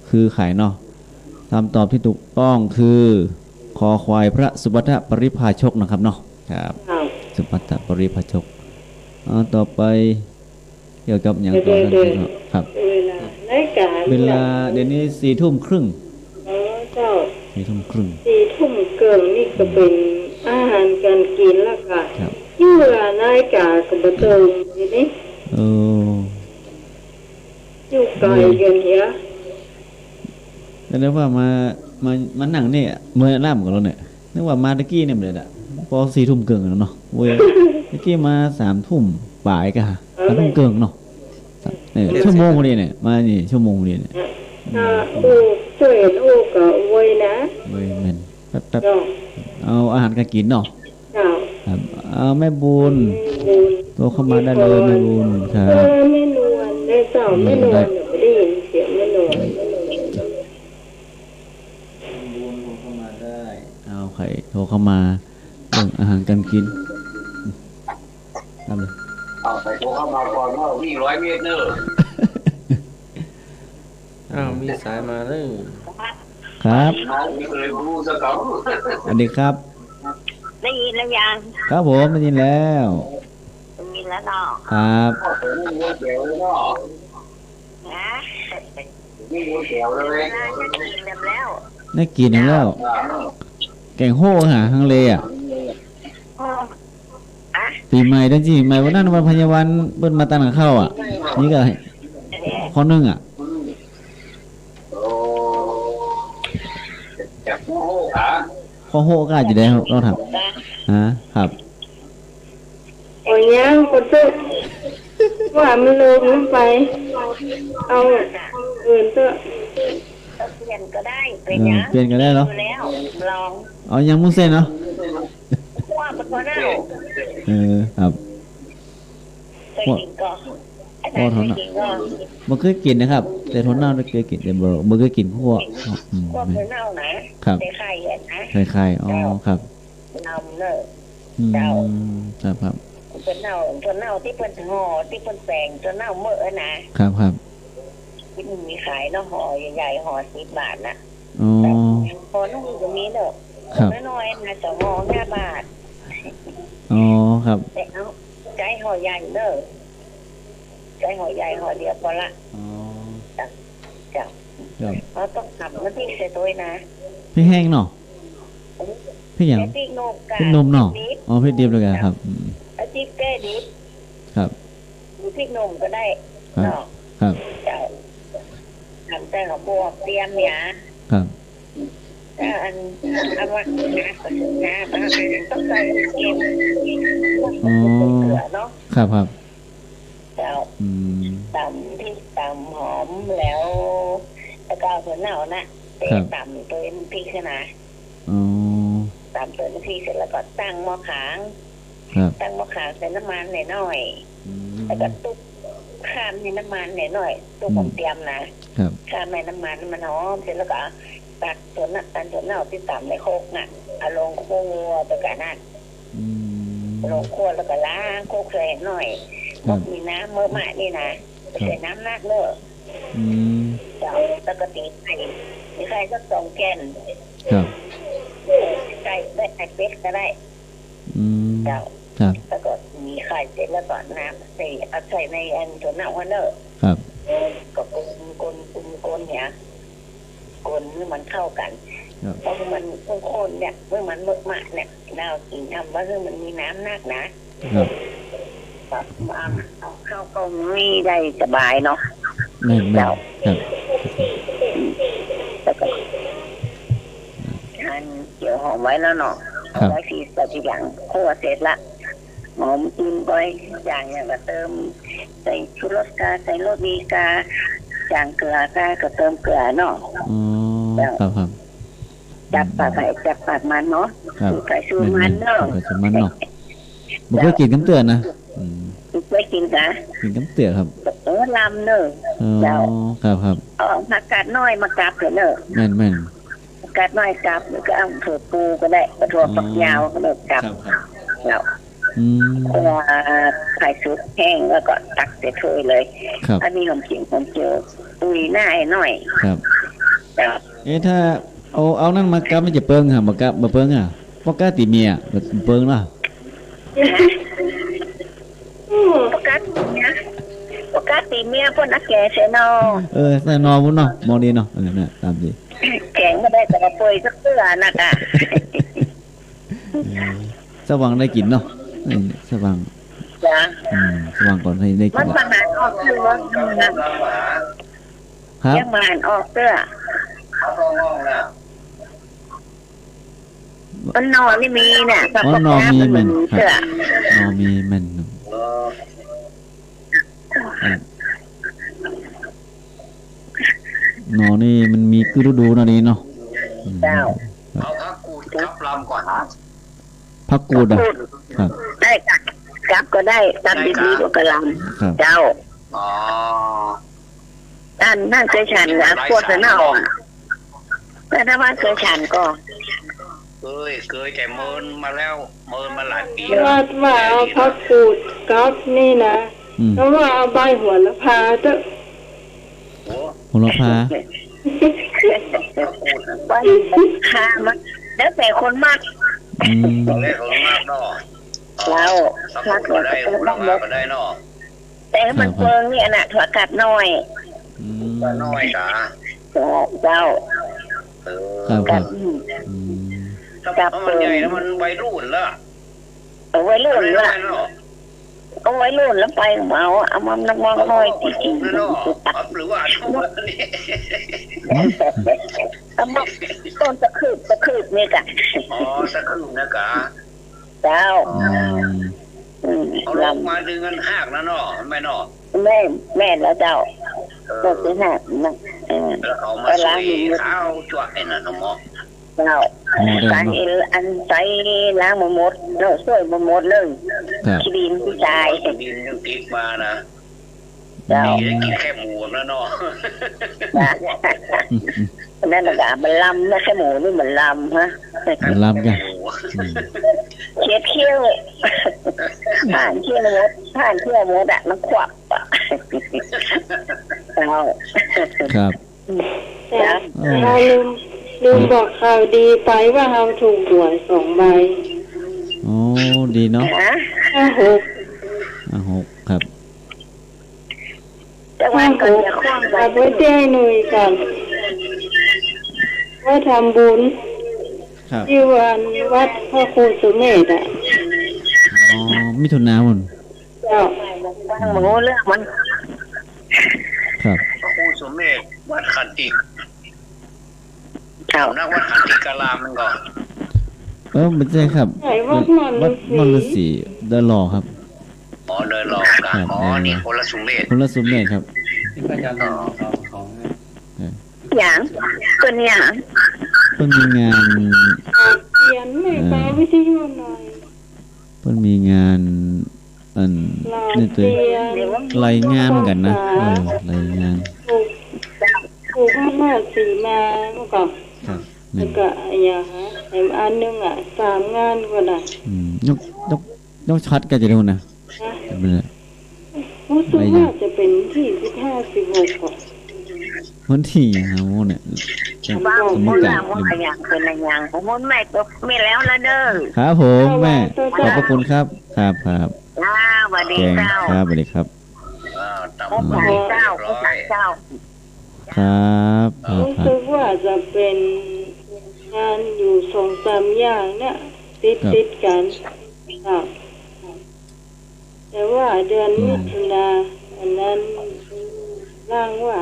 S7: คือไข่เนาะคำตอบที่ถูกต้องคือคอควายพระสุภัทปริภาชกนะครับเนาะครับสุภัทปริภาชกต่อไปเกี่ยวกับอย่างต่อไปครับเวลาเดี๋ยวนี้4 ทุ่มครึ่ง4 ทุ่มครึ่ง
S6: 4 ทุ่มเกินนี่ก็เป็นอาหารการกินแล้วค่ะที่เวลานายกากับบัตเติมนี่นี่อยู่ไกลกันเหี้ย
S7: แต่นึกว่ามานั่งเนี่ยเมื่อล่ำกับเราเนี่ยนึกว่ามาตะกี้เนี่ยเลยอะพอ4 ทุ่มเกินแล้วเนาะเว้ยตะกี้มา3 ทุ่มบ่ายกัน3 ทุ่มเกินเนาะชั่วโมงเดียวเนี่ยมานี่ชั่วโมงเดียวเนี่ย
S6: ช่วยลูกก็ไว้นะ
S7: ไว้เหม็นแป๊บเอาอาหารการกินเนาะครับเอาแม่บุญตัวเข้ามาได้เลยแม่บุญครับ
S6: แม่นวลได้สาวแม่นวลไม่ได้ยินเสียงแม่น
S7: เข้ามาได้เอาใครโทรเข้ามาเรื่องอาหารการกินทำเลย
S4: เอาใครโทรเข้ามาก่อนว่าวิ่ง100 เมตรเนอะ
S2: มีสายมาเลย
S7: ครับสวัสดีครับ
S5: ได้ยินแล้วยัง
S7: ครับผมได้ยินแล้ว
S5: ได้ยินแล้วเนาะ
S7: ครับ
S5: นะ
S4: นี่งูเขียวเลย
S7: ได้กินแล้วแกงโห่หาฮังเลอ่ะปีใหม่ดันจีใหม่วันนั้นวันพยาวันเบิ้ลมาตันกับข้าวอ่ะนี่ก็ข้อนึงอ่ะข้อโห่ก็อาจจะได้เราทำครับ
S3: โอ้ยยังคนเตอร์ว่าไม่ลืมน้ำไปเอาอื่นเตอร์
S5: เปลี่ยนก็ได้เป็นยัง
S7: เปลี่ยนก็ได้เหรอ
S5: ลอง
S7: เอายังมุ้งเส้นเนาะ
S5: ว่าเป็นคนเน่า
S7: ครับ
S5: พ่อทน
S7: มันเคยกินนะครับแต่ทนเน่าไม่เคยกินแต่มันเคยกินพวก
S5: พวกเน่านะครับไข่นะ
S7: ไข่อ๋อครับ
S5: เน่าเนอะ
S7: เน่าครับ
S5: เป็นเน่าที่เป็นห่อที่เป็นแปลงตัวเน่าเมื่อ
S7: นะครับ
S5: ที่มันมีขายเนาะห่อใหญ่ๆห่อ10 บาทนะห่อนุ่มก็มีเนอะน้อยๆนะ2 ห่อ5 บาท
S7: อ๋อครับ
S5: แต่เอาใจห่อใหญ่เนอะใจห่อใหญ่ห่อเดียวพอละ
S7: อ๋อ
S5: จ้ะเราต้องทำน้ำพริกใส่ตัวนะ
S7: พี่แห้งเนาะพี่อย่าง
S5: พริก
S7: นมเนาะอ๋อพริกดิบเลยกันครับ
S5: พริกแก้ดิบ
S7: ครับ
S5: พริกนมก็ได้เนาะ
S7: ครับ
S5: ทำแต่ของบวกเตรียมเนี่ย
S7: ครับ
S5: อันว่านะต้องใส่เค็มเกลือเนาะ
S7: ครับ
S5: ตำพริกตำหอมแล้วก็เอาถั่วเน่านะเตะตำตัวพริกขนาดตำตัวพริกเสร็จแล้วก็ตั้งหม้อขางตั้งหม้อขางใส่น้ำมันหน่อยแล้วก็ตุ๊บข้ามในน้ำมันหน่อยตุ๊บผมเตรียมนะข้ามในน้ำมันมันหอมเสร็จแล้วก็ตักถั่วเน่าที่ตำในโคกน่ะเอาลงคั่วตัวกันนั่นลงคั่วแล้วก็ล้างโคกใส่หน่อยมีน้ำเมื่อมานี่นะใส่น้ำนักเนอะแล้วก็ตีไข่มีไข่สัก2 แกนไก่ได้ไข่เป็ดก็ได้แล้วก็มีไข่เสร็จแล้วก็น้ำใส่เอาใส่ในอันถั่วเน่าเนอะก็กลเนี่ยกลให้มันเข้ากันเพราะมันข้นเนี่ยเมื่อมันเมื่อมาเนี่ยน่ากินทำว่าเรื่องมันมีน้ำนักนะเอาเข้าก็ไม่ได้สบายเนาะ
S7: แล้ว
S5: อันเกี่ยวหอมไว้แล้วเนาะไว้ทีหลังคั่วเสร็จละหอมจิ้มไปอย่างก็เติมใส่ชูรสกาใส่รสดีกาจางเกลือกาก็เติมเกลือเนาะ
S7: ครับ
S5: จับปากมันเนาะใส่ชูมันเนาะ
S7: มันก็กินน้ำเตือนนะ
S5: ไม่กินกะ
S7: กินน้ำเตือนครับ
S5: ลำเนอะ
S7: เจ้าครับ
S5: ผักกาดน้อยมากราบเถอะเนอะ
S7: แม่น
S5: ผักกาดน้อยกราบก็เอาถั่วปูก็ได้ถั่วฝักยาวก็ได้กราบแล้วไข่ซุปแห้งแล้วก็ตักใส่ถ้วยเลยอันนี้ผมเจอตุยหน้าหน่อย
S7: ครับถ้าเอานั่นมากราบไม่จะเปิ้งค่ะมากราบมาเปิ้งอ่ะปกติเมียเปิ้งล่ะ
S5: ปกติเมียพวกนักแก่เสนอ
S7: ใส่นอพุ่นเนาะมองดีเนาะเนี่ยตามดี
S5: แข็งไม่ได้แต่ก็ป่วยสักเสื้อนักอ่ะ
S7: สว่างได้กินเนาะสว่าง
S5: จ้ะ
S7: สว่างก่อนให้ได้กิน
S5: มันมาหารออกเสื้อครับยังมาหารออกเสื้อมันนอนนี่มีเนี่ย
S7: นอนมีมันนอนมีมันนอนี่มันมีคือฤดูนะนี่เนาะ
S4: เอาพักกูดกับลำก่อนนะ
S7: พักกูดครับ
S5: ได้กับก็ได้ตัดดีๆก็กระลำเจ้า นั่นเคยฉันนะโฆษณาออกแต่ถ้าว่าเคยฉันก็
S4: เคยแต่เมินมาแล้วเมินมาหลายปี
S3: ว่าเอาพักกูดกับนี่นะแล้วว่าเอาใบหัวละพาเถอะ
S7: หัวละพา
S5: ใบพามันแล้วแต่คนมาก
S4: ตอนแรกคนมากเนาะ
S5: แล้ว
S4: ถ้าก็ได้หัวละพาก็ได้เนาะ
S5: แต่มันเฟิงเนี่ยน่ะถั่วกัดน้อย
S4: น้อยจ้า
S5: เจ้า
S7: กับ
S5: กับ
S4: มันใหญ่แล้วมันวัยรุ่นละ
S5: วัยรุ่นละเอาไว้รุ่นแล้วไปเมาเอามันน้ำมันน้อยจริง
S4: ๆเนาะหรือว่า
S5: เอามาต้นตะคืบนี่กะ
S4: ตะคืบนะกะ
S5: เจ้า
S4: เอาลงมาดึงกันหักนะเนาะไม่เนาะ
S5: แม่แล้วเจ้าก็คือหักนะ
S4: แล้วเอามาใส่ข้าวจ่วยน่ะน้องหมอ
S5: เจ้าใส่อันใส่ล้างหมดเนาะช่วยหมดเลยขี้ดินผู้ชาย
S4: ดินยังติดมานะเจ้ากินแค่หมูแล้วเนาะ
S5: นั่นแหละมันลำนะแค่หมูนี่มันลำฮะ
S7: มันลำกัน
S5: เคี้ยวเคี้ยวผ่านเคี้ยวมดอ่ะมันควัก
S7: ครับ
S3: เราลืมบอกข่าวดีไปว่าเราถูกหวย2 ใบ
S7: โอ้ดีเนาะ
S3: 56
S7: ครับ
S5: แต่วันก่อนจะคว้าง
S3: ไปไว้แจ้งหน่อยกันว่าทำบุญที่วัดพระครูสุเมธอ่ะ
S7: มิถุนายน
S5: เจ้าหมูเรื่องมัน
S7: ครับ
S4: พระครูสุเมธวัดขันตินักวัดขันติกาลามันก่อน
S7: ไม่ใช่ครับวัดนนทรีเดินหล่อครับ
S4: เดินหล่อกันนี่คนละสุเมธ
S7: ครับ
S2: ที่พยานของ
S5: อย่างคนอย่าง
S7: เพิ่นมีงาน
S3: เขียนในตาวิทยุหน่อย
S7: เพิ่นมีงานนี่ตัวรายงานเหมือนกันนะรายงาน
S3: ถูก5 4มาเมื่อก่อนแล้วก็อย่างฮะอันนึงอ่ะ3 งานก็ได้
S7: ยกชัดกันจะดูนะ
S3: รู้สึกว่าจะเป็นที่15-16ก่อน
S7: วันที่เนี่ย
S5: บ้างผมอย่างเป็นอย่างผมแม่ก็ไม่แล้วละเด้อ
S7: ครับผมแม่ขอบพระคุณครับครับ
S5: สวัสดีเจ้า
S7: ครับสวัสดีครับ
S5: เจ้า
S7: ครับ
S3: รู้สึกว่าจะเป็นงานอยู่2-3 อย่างเนี่ยติดกันครับแต่ว่าเดือนมิถุนาอันนั้นร่างว่า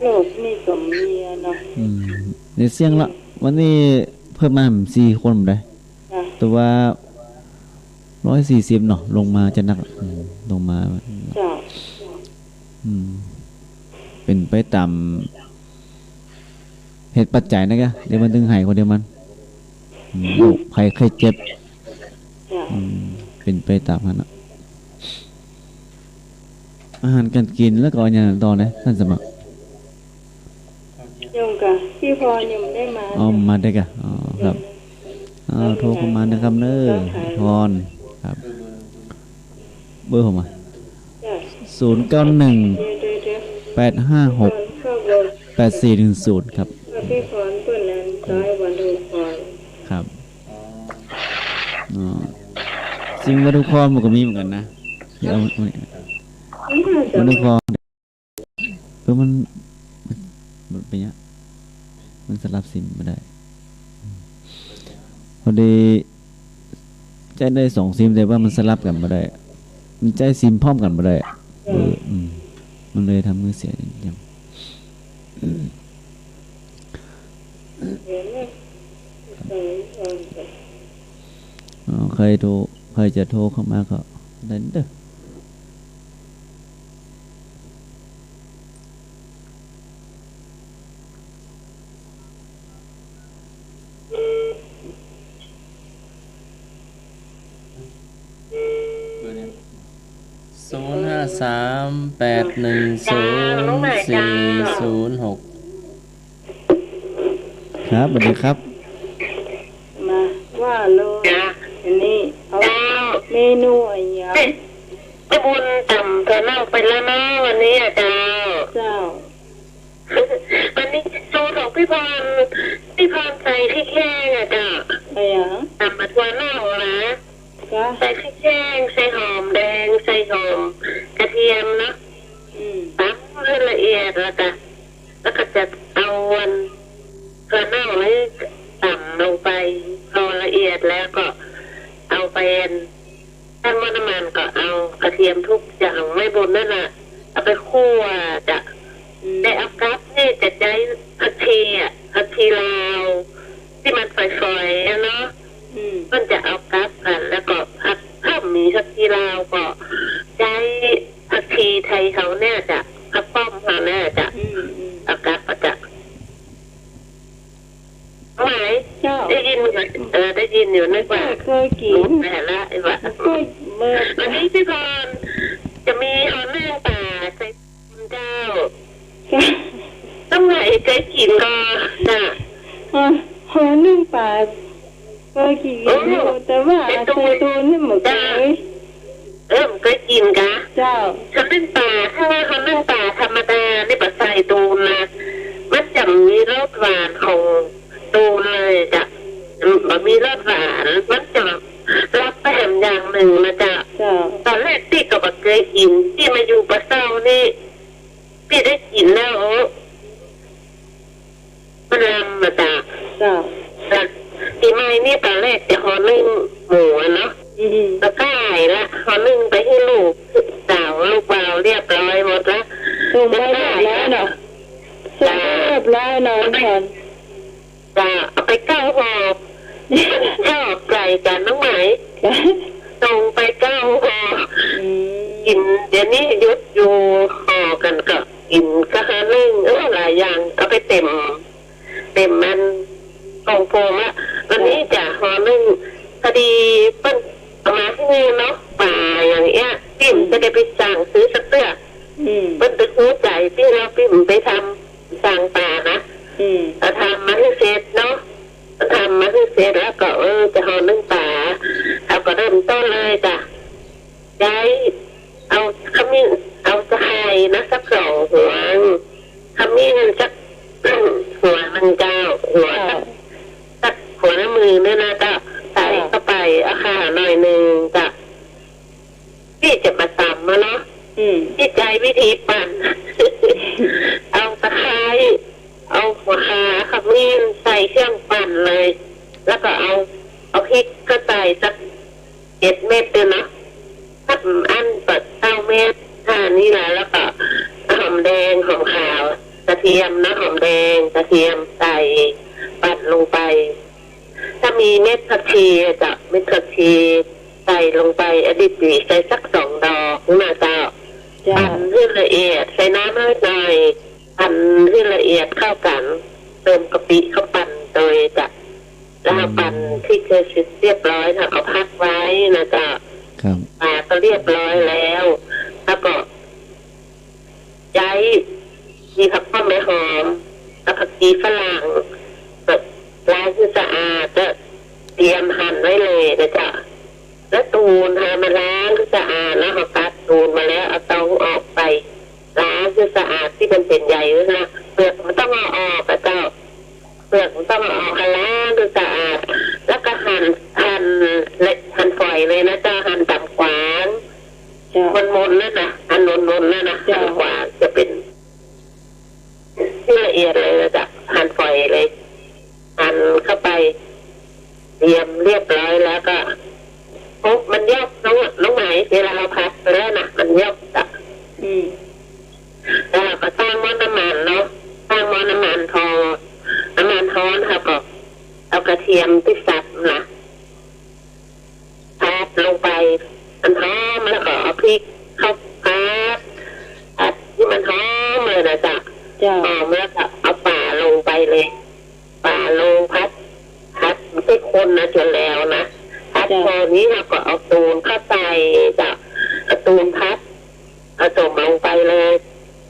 S3: โลกนี่ก็มีเนาะ
S7: ในเสียงละวันนี้เพิ่มมา4 คนได้แต่ว่า140เนาะลงมาจะนักลงมา
S3: จ้ะ
S7: เป็นไปตามเหตุปัจจัยนะกะเดี๋ยวมันดึงหายคนเดียวมันโรคภัยไข้เจ็บเป็นไปตามนั้นอาหารการกินแล้วก็อย่างต่อนะท่านสมัคร
S3: ยงกะพี่พรยังได้มา
S7: มาได้กะครับโทรเข้ามานะครับเน้อพรครับเบอร์ผม091-856-8410ครับ
S3: พี่พรเพิ่นนั้นซ้ายวันดูพร
S7: ครับสิ่งวัตถุพรมันก็มีเหมือนกันนะเดี๋ยวมันพอเพื่อมันเป็นเนี้ยมันสลับซิมไม่ได้พอดีใจได้2 ซิมแต่ว่ามันสลับกันไม่ได้มันใจซิมพร้อมกันไม่ได้มันเลยทำมือเสียอย่างเคยจะโทรเข้ามาก็ได้เด้อ
S2: 054 03810406
S7: ครับสวัสดีครับ
S6: มาว่าเลยอันนี้เอาเมนูอะไรอย่าง
S5: ไปบุญจำเธอเล่าไปแล้วนะวันนี้เจ้าวันนี้โชว์ของพี่พรใส่พริกแห้งเจ้า
S6: อะไรอย่าง
S5: จำมาทัวเล่านะใส่พริกแห้งใส่หอมแดงใส่หอมกระเทียมนะตำให้ละเอียดแล้วก็จะเอาวันเธอเล่าแล้วต่ำลงไปพอละเอียดแล้วก็เอาไปถ้าน้ำมันก็เอากระเทียมทุกอย่างไม่บนนั่นแหละเอาไปคั่วจะได้เอากั๊บนี่จะใช้ผักชีลาวที่มันฝอยๆเนาะมันจะเอากั๊บกันแล้วก็ถ้ามีผักชีลาวก็ใช้ผักชีไทยเขาเนี่ยจะผักป้อมเขาเนี่ยจะเอากั๊บก็จะไหมได้ยินได้ยินอยู่นึกว่า
S6: เคยกิน
S5: แต่ละไอ้ว่าวันนี้พี่พรจะมีหอมแมงป่าใส่เจ้าต้องไหนใจกินก็จ้ะ
S6: หอมแมงป่าเคยกินอยู่แต่ว่าตัวนี่เหมือนกัน
S5: เคยกินกะ
S6: เจ้า
S5: หอมแมงป่าถ้าว่าหอมแมงป่าธรรมดานี่แบบใส่ตูนนะมันจะมีรสหวานของตูนเลยจ้ะมันมีรสหวานมันจะรับไปแหมอย่างหนึ่งนะจ๊ะตอนแรกที่ก็บอกเคยกินที่มาอยู่ปะเศร้านี่พี่ได้กินแล้วมันลำนะจ๊ะที่ไม่นี่ตอนแรกจะห่อนึ่งหมูเนาะแล้วก็ไก่ละห่อนึ่งไปให้ลูกสาวลูกเบาเรียบร้อยหมดละ
S6: ส่งไปแล้วเนาะส่งเรียบร้อยเนาะ
S5: จะเอาไป9 ห่อชอบไก่กันน้องไหมส่งไป9 ห่อกินเดี๋ยวนี้ยุดอยู่ห่อกันก็กินก็หาเรื่องหลายอย่างเอาไปเต็มมันกองโฟมละวันนี้จะห่อนึ่งพอดีเปิ้ลเอามาที่นี่เนาะป่าอย่างเงี้ยพี่จะได้ไปสั่งซื้อสักเตื้อเปิ้ลไปซื้อใจพี่เราพี่ไปทำสั่งป่านะทำมาให้เสร็จเนาะทำมาให้เสร็จแล้วก็จะห่อนึ่งป่าเอาก็เริ่มต้นเลยจ้ะย้ายเอาขมิ้นเอาตะไคร้นะสัก2 หัวขมิ้นสักหัวนึงเจ้าหัวสักหัวน้ำมือเนี่ยนะก็ใส่เข้าไปเอาข่าหน่อยนึงจ้ะพี่จะมาตำมาเนาะพี่ใจวิธีปั่นเอาตะไคร้เอาหัวขาขมิ้นใส่เครื่องปั่นเลยแล้วก็เอาพริกก็ใส่สัก7 เม็ดเลยนะถ้าอันเปิด9 เม็ดนี่แหละแล้วก็หอมแดงหอมขาวกระเทียมนะหอมแดงกระเทียมใส่ปั่นลงไปถ้ามีเม็ดผักชีจะเม็ดผักชีใส่ลงไปอดีตใส่สัก2 ดอกนะเจ้าปั่นให้ละเอียดใส่น้ำให้หน่อยปั่นให้ละเอียดเข้ากันเติมกะปิเข้าปั่นโดยจะแล้วปั่นที่เคยเรียบร้อยนะเอาพักไว้นะเจ้าป่าก็เรียบร้อยแล้วแล้วก็ย้ายมีผักป้อมไม้หอมแล้วผักชีฝรั่งล้างให้สะอาดแล้วเตรียมหั่นไว้เลยนะจ๊ะแล้วตูนมาล้างให้สะอาดแล้วเอาตัดตูนมาแล้วเอาเตาออกไปล้างให้สะอาดที่มันเป็นใหญ่นะเปลือกมันต้องเอาออกนะเจ้าเปลือกมันต้องเอาออกล้างให้สะอาดแล้วก็หั่นเล็กหั่นฝอยเลยนะเจ้าหั่นต่ำกว่ามนนั่นนะหั่นนนนั่นนะต่ำกว่าจะเป็นที่ละเอียดเลยนะจ๊ะหั่นฝอยเลยหั่นเข้าไปเตรียมเรียบร้อยแล้วก็มันยกน้องไหมเวลาเราพัดไปแล้วนะมันยกจ้ะแล้วเราก็ตั้งหม้อน้ำมันเนาะตั้งหม้อน้ำมันทอน้ำมันร้อนค่ะก็เอากระเทียมที่สับนะพัดลงไปมันหอมแล้วก็เอาพริกเข้าพัดที่มันหอมเลยนะจ๊ะหอมแล้วก็เอาป่าลงไปเลยป่าลงพัดไม่ใช่คนนะจนแล้วนะพัดพอนี้เราก็เอาตูนเข้าไปจ้ะเอาตูนพัด ผสมลงไปเลย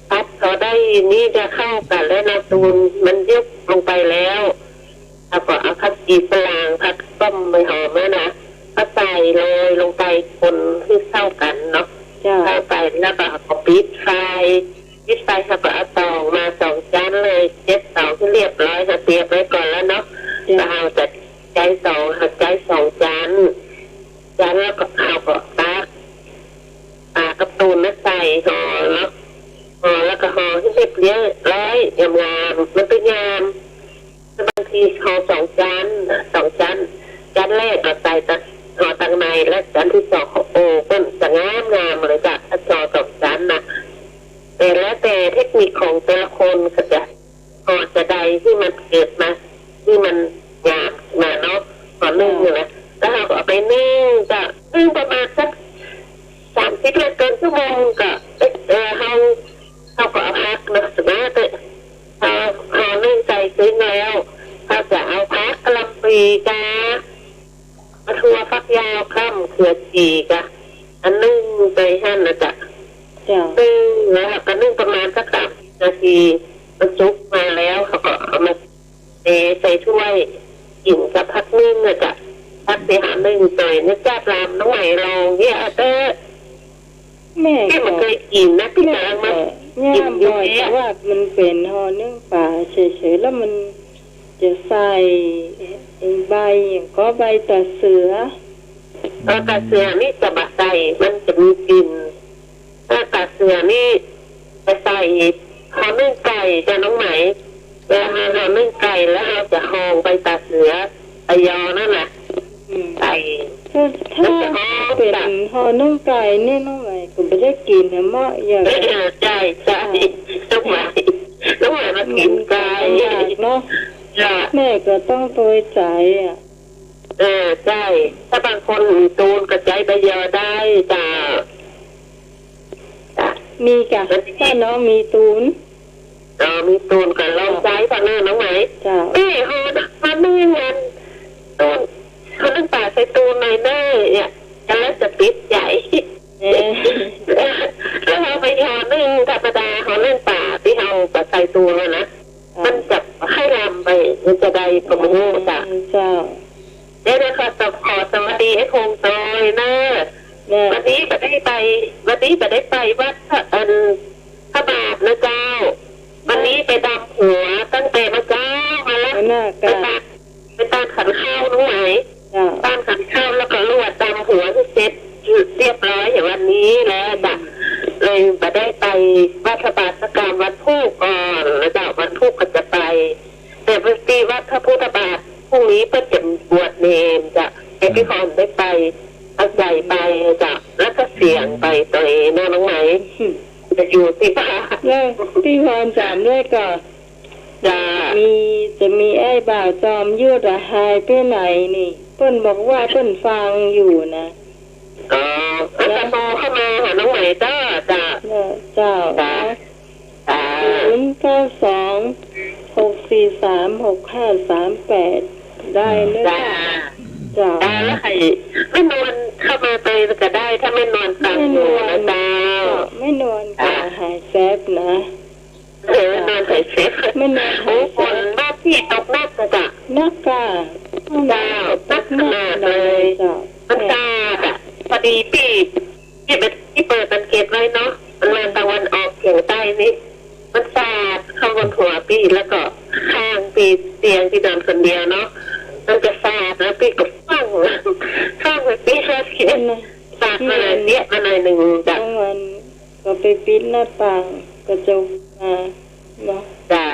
S5: พัดพอได้นี่จะเข้ากันแล้วนะตูนมันยุบลงไปแล้วแล้วก็เอาผักชีฝรั่งผักต้มใบหอมนะก็ใส่เลยลงไปคนให้เข้ากันเนาะเข้าไปแล้วก็เอาปิดไฟแล้วก็เอาตองมา2 จานเลย7 ตองที่เรียบร้อยจะเตรียมไว้ก่อนแล้วเนาะแล้วเอาแต่ใจ2 จานแล้วก็เอาก็ตักกระตูนมาใส่ห่อเนาะห่อแล้วก็ห่อให้เรียบร้อยงามมันเป็นงามบางทีห่อ2 จานจานแรกเอาใส่ห่อตังในและจานที่2โอ้เป็นจะงามเลยจ้ะถ้าห่อ2 จานนะแต่แล้วแต่เทคนิคของแต่ละคนก็จะห่อจะใดที่มันเกิดมาที่มันงามมาเนาะห่อนึ่งนะแล้วเราก็เอาไปนึ่งประมาณสัก30 นาทีชั่วโมงก็เขาก็เอาพักนะสมาร์ทเอานึ่งใส่ซึ้งแล้วเขาจะเอาพักกะหล่ำปลีกะถั่วฝักยาวข้ามเขือจีกะอันนึ่งไปหั่นนะจ๊ะนึ่งแล้วก็นึ่งประมาณสัก30 นาทีมันสุกมาแล้วเขาก็เอามาใส่ถ้วยกินกับผักนึ่งนะจ๊ะผักเสียหานึ่งใส่เนื้อจ้าปลาน้องใหม่ลองเนี่ยแม่ที่มันเคยกินนะพี่นางมากินบ่อยแต่ว่ามันเป็นห่อนึ่งปลาเฉยๆแล้วมันจะใส่ใบก็ใบตาเสือตาเสือนี่จะบะใส่มันจะมีกลิ่นถ้าตาเสือนี่จะใส่ห่อนึ่งไก่จะน้องไหมเวลาห่อนึ่งไก่แล้วเราจะห่อใบตาเสือไอยอนั่นแหละไก่ถ้าเป็นห่อนึ่งไก่นี่น้องไหมก็ไม่ได้กินนะมะอย่างใช่น้องไหมมากินไก่เนาะแม่ก็ต้องตัวใจใช่ถ้าบางคนตูนกระจายไปเยอะได้จ้ามีกะถ้าน้องมีตูนมีตูนกับเราใช้ฝั่งหน้าน้องไหมห่อมาเมื่อวันตูนเขาเล่นป่าใส่ตูนในหน้าเนี่ยแล้วจะติดใหญ่แล้วเราไปห่อนึ่งธรรมดาห่อเล่นป่าที่เราป่าใส่ตูนนะมันจะให้ลำไปมันจะได้ประมงจ้ะได้เลยค่ะขอสวัสดีให้คงโตยนะวันนี้ไปได้ไปวัดพระบาทนะเจ้าวันนี้ไปดำหัวตั้งแต่มาเจ้ามาแล้วไปตามขันข้าวน้องไหมตามขันข้าวแล้วก็ลวดดำหัวที่เสร็จเรียบร้อยอย่างวันนี้แล้วจ้ะเลยไปได้ไปวัดพระบาทสักการวัดผู้ก่อนแล้วจ้ะวันผู้ก็จะไปแต่พอดีวัดพระพุทธบาทพรุ่งนี้เพื่อจะบวชเนรจ้ะแต่พี่คอนได้ไปเอาใจไปจ้ะแล้วก็เสี่ยงไปตัวเองนะน้องไหมจะอยู่ที่บ้านพี่คอนจำด้วยก่อนจะมีไอ้บ่าวจอมยืดหายไปไหนนี่เพิ่นบอกว่าเพิ่นฟังอยู่นะอาจารย์โมเข้ามาหาน้องใหม่เจ้า092-643-6538ได้เลยจ้าแล้วใครไม่นอนเข้ามาไปก็ได้ถ้าไม่นอนฟังอยู่นะเจ้าไม่นอนก็หายแซบนะนอนหายแซบไม่นอนหายฝนบ้าพี่ตกนักจ้ะนักจ้านักขนาดเลยมันตาพอดีพี่เปิดสังเกตไว้เนาะมันตะวันออกเฉียงใต้นี่มันสาดเข้าบนหัวพี่แล้วก็ข้างพี่เตียงที่นอนคนเดียวเนาะมันจะสาดแล้วพี่ก็ฟังไปพี่แค่เขียนสาดมาเลยเนี่ยมาหน่อยหนึ่งจ้ะวันก็ไปปิดหน้าต่างกระจกเนาะจ้า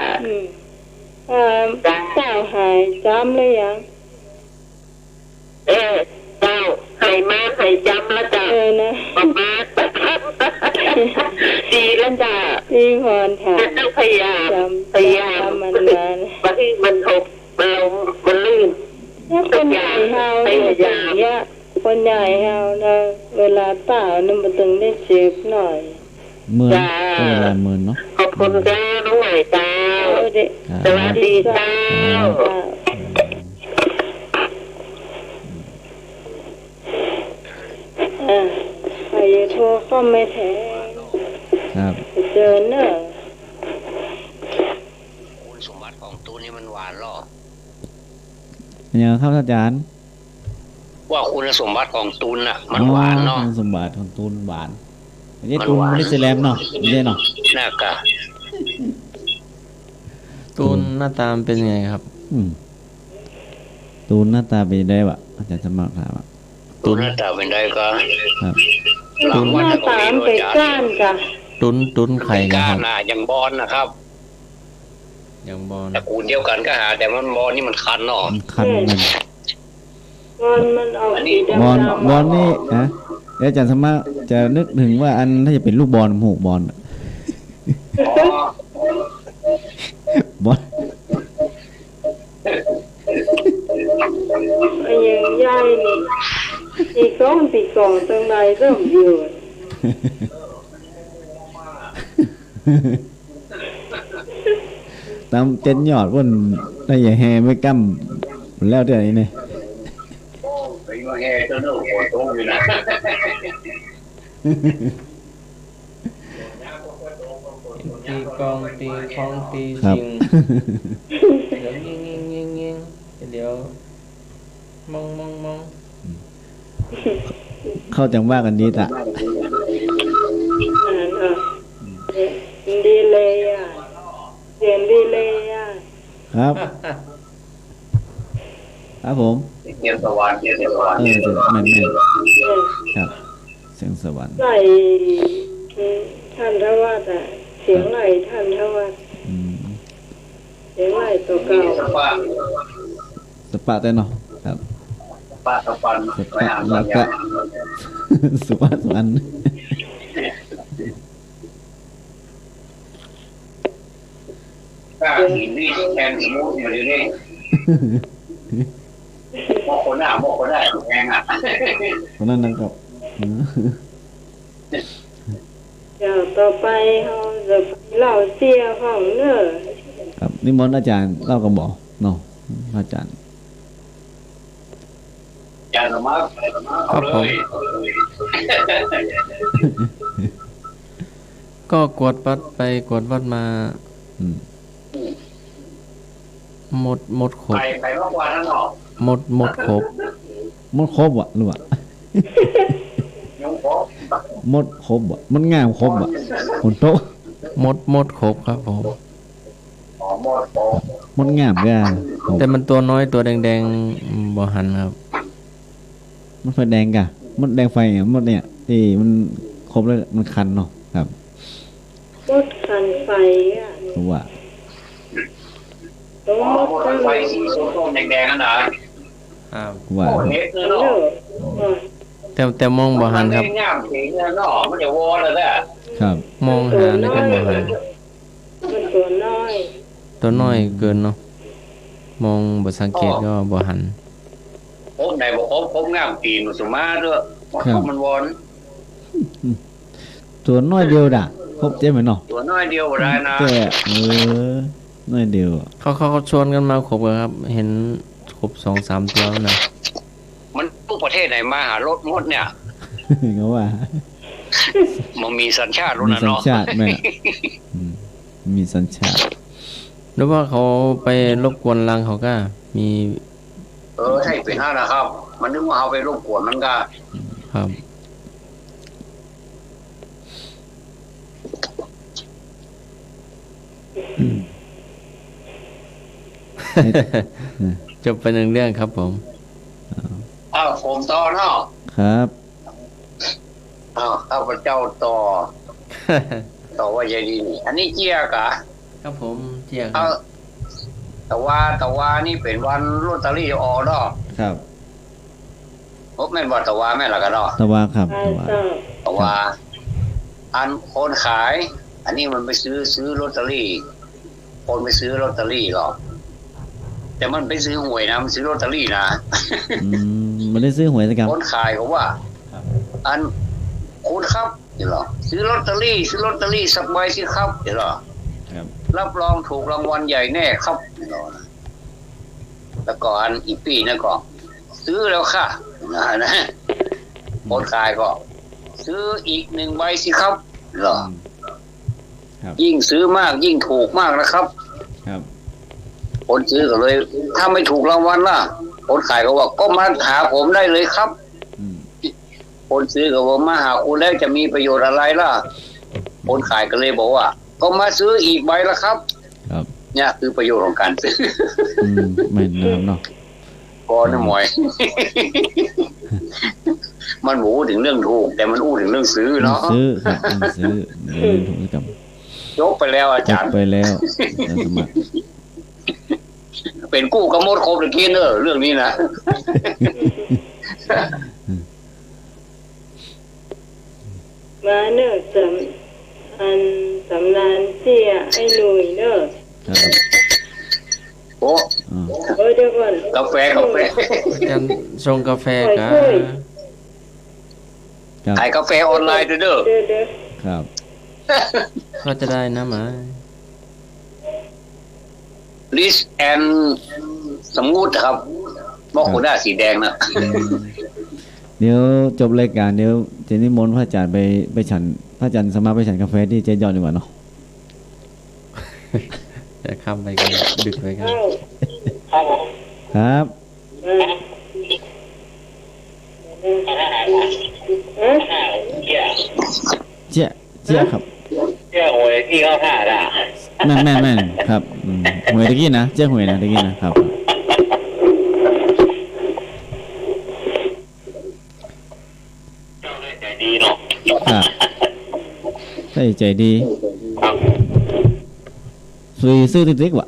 S5: เจ้าหายจำเลยยังเจ้าหายมาหายจำแล้วจ้ะนะมาดีแล้วจ้ะดีพรค่ะต้องพยายามมันว่าที่มันหกมันลื่นคนใหญ่เฮาเนี่ยคนใหญ่เฮานะเวลาเปล่านี่มันตึงได้เจ็บหน่อย
S7: เมื่อเวลาเมื่อเนาะ
S5: ขอบคุณเจ้าน้องใหม่เจ้าสวัสดีเจ้าใครโทรก็ไม่แทง
S7: ครับ
S6: เจอเนอะ
S4: คุณสมบัติของตูนนี่มันหวานหรอ
S7: ยังครับอาจารย์
S4: ว่าคุณสมบัติของตูนน่ะมันหวานเนาะ
S7: คุณสมบัติของตูนหวานอันนี้ตูนไม่ได้แสลมเนาะไม่ได้เนาะ
S4: น่ากะ
S2: ตูนหน้าตาเป็นไงครับ
S7: ตูนหน้าตาเป็นได้วะอาจารย์สมัครถาม
S4: ตูนหน้าตาเป็นได้ก็
S7: ครับ
S6: ตูนหน้าตาเป็นก้านจ้ะ
S2: ตุนไข่
S4: นะครับอย่างบอลนะครับ
S2: อย่างบอล
S4: ตระกูลเดียวกันก็หาแต่มันบอลนี่มันคันเนาะ
S7: คัน
S6: มันออกสีด
S7: ำบอลนี่นะอาจารย์สมัครจะนึกถึงว่าอันถ้าจะเป็นลูกบอลหูบอลบอล
S6: ยังใหญ่นี่ปีกองตรงไหนเริ่มอยู่
S7: ตามเจนยอดว่าได้อย่าแห่ไม่กั้มแล้วเดี๋ยวนี้เนี่ย
S4: แห่จนหัวโตอยู่นะ
S2: ตีกองตีคองตีชิงเดี๋ยวยิงเดี๋ยวมอง
S7: เข้าจังว่ากันดีอ่ะ
S6: ดีเลยอ่ะเสียงดีเลยอ่ะ
S7: ครับครับผม
S4: เสียงสวรรค์
S7: มันครับเสียงสวรรค์
S6: ไหลท่านทวัดอ่ะเสียงไหลท่านทวัดเสียงไหลตัวเก่า
S7: สปาแต่เนาะครับ
S4: สปา
S7: แล้วก็สุภาพสวรรค์
S4: ก้าหินนี่แทนสมุนอยู่นี่โมโคน่าแพงอ่ะ
S7: คนนั้นนะครับ
S6: เดี๋ยวต่อไปเขาจะเล่าเสียของเนอะ
S7: ครับนิมนต์อาจารย์เล่ากับบอกเนาะอาจารย์
S4: สมัคร
S2: ครับผมก็กวดวัดไปกวดวัดมาหมดครบ
S4: ไปมากกว่านั้นหรอ
S2: หมดครบ
S7: วะหรือวะหมดครบวะมันงามครบวะคนโต
S2: หมดครบครับผม
S7: หมดงามกัน
S2: แต่มันตัวน้อยตัวแดงๆบ่หันครับ
S7: มันไฟแดงกะมันแดงไฟเนี่ยมันเนี่ยที่มันครบแล้วมันคันเนาะครับ
S6: มดคันไฟอ่ะ
S7: ว่า
S4: ไฟสีส้มแดงๆนั่นนะครับ
S7: ว่า
S2: แต่มองบ่หันครับ
S4: มันจะวอเลยแหละ
S7: ครับ
S2: มองหานี่ก็บ่หัน
S6: มันตัว
S2: น้อยเกินเนาะมองบ่สังเกตก็บ่หัน
S4: โอ้ไหนบอกโค้งงามปีนสมาด้วยมันวอน
S7: ตัวน้อยเดียวด่ะครบเจ๊ไหมเนาะ
S4: ตัวน้อยเดียวได้นะ
S7: แต่น้อยเดียว
S2: เขาชวนกันมาครบครับเห็นครบ 2-3 ตัวแล้วนะ
S4: มันทุกประเทศไหนมาหารถมดเนี่ย
S7: ก็ว่า
S4: มันมีสัญชาติรุ่นน่ะเนาะ
S7: สัญชาติแม่มีสัญชาติ
S2: หรือว่าเขาไปรบกวนรังเขาก็มี
S4: ใช่เป็นห้านะครับมันนึกว่าเอาไปรบกวนมันก็
S2: ครับจบไปหนึ่งเรื่องครับผม
S4: ผมต่อเนาะ
S7: ครับ
S4: ข้าพเจ้าต่อว่าจะดีนี่อันนี้เจียกะ
S2: ครับผมเจียครับ
S4: แต่ว่านี่เป็นวันลอตเตอรี่ออกเนาะ
S7: ครับ
S4: แม่นว่าแต่ว่าแม่นล่ะกันเนาะ
S7: แต่ว่าครับ
S4: แต่ว่าอันคนขายอันนี้มันไปซื้อลอตเตอรี่คนไปซื้อลอตเตอรี่หรอกแต่มันไปซื้อหวยนะมันซื้อลอตเตอรี่นะ
S7: มันได้ซื้อหวยสักครับ
S4: คนขายเขาว่าอันคุณครับเดี๋ยวหรอซื้อลอตเตอรี่สักใบสิครับเดี๋ยวหรอรับรองถูกรางวัลใหญ่แน่ครับแล้วก็อันอีปีนั่นก็ซื้อแล้วค่ะนะคนขายก็ซื้ออีก1 ใบสิครับเหรอ ยิ่งซื้อมากยิ่งถูกมากนะครับ
S7: ครับ
S4: คนซื้อก็เลยถ้าไม่ถูกรางวัลล่ะคนขายก็ว่าก็มาหาผมได้เลยครับคนซื้อก็ว่ามาหาคุณแล้วจะมีประโยชน์อะไรล่ะคนขายก็เลยบอกว่าก็มาซื้ออีกใบละครับเนี่ยคือประโยชน์ของการซื้อ
S7: ไม่น้ำเนาะ
S4: ก็น้ำหมอยมันหูถึงเรื่องถูกแต่มันอู้ถึงเรื่องซื้อเนาะ
S7: ซื้อครับซื้อเรื่องถูกกับ
S4: ยกไปแล้วอาจารย์
S7: ไปแล้วสมัคร
S4: เป็นกู้กระโมดโคบตะกี้เนอะเรื่องนี้นะ
S5: มาเนอะสำนานเสียไอ้ลุยเนอะ
S4: โอ้
S5: เดี๋ยวก่อน
S4: กาแฟ
S2: กันชงกาแฟกัน
S4: ขายกาแฟออนไลน์เด้อ
S7: ครับ
S2: ก็จะได้นะหมา
S4: ลิสแอนสมูทครับมอโคด้าสีแดงนะ
S7: เดี๋ยวจบรายการเดี๋ยวจะนิมนต์พระอาจารย์ไปฉันพระอาจารย์สมาไปฉันกาแฟที่เจยอนดีกว่าเนาะ
S2: จะข้ามไปกันดึกไปกัน
S7: ครับเจี๊ยครับ
S1: เจี๊ยหวยที่เขาฆ่าด่ะ
S7: แม่ครับหวยตะกี้นะเจี๊ยหวยนะตะกี้นะครับ
S1: ใจดีเนาะ
S7: ครับใส่ใจดีซื้อติ๊กๆว่ะ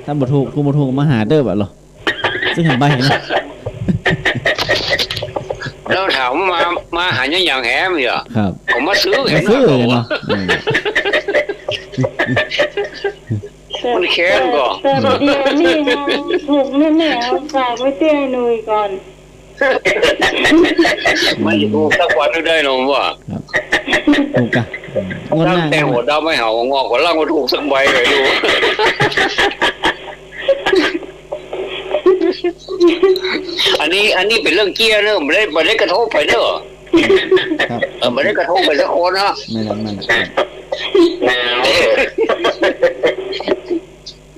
S7: ถ้าบ่ถูกกูบ่ถูกมาหาเด้อบ่หรอซึ่งเห็นใบนะ
S4: แล้วถามมาหาอย่างแหมเหรอ
S7: ครับ
S4: ผมมาซื้อ
S7: เห็นเนาะ
S4: มันแค้นก่อน
S5: แต่เดี๋ยวนี้ถูกแน่ๆเอาฝากไว้เตี้ยหนุ่ยก่อน
S4: ไม่ถูกสักวันนึงได้หรอว่า
S7: ถูกกะ
S4: งวดหน้าแต่หัวดาวไม่เห่างอกกว่าล่างมาถูกสักใบเลยดูอันนี้เป็นเรื่องเกี้ยเนอะไม่ได้กระทบไปเนอะไม่ได้กระทบไปสักคนนะ
S7: ไม่ได้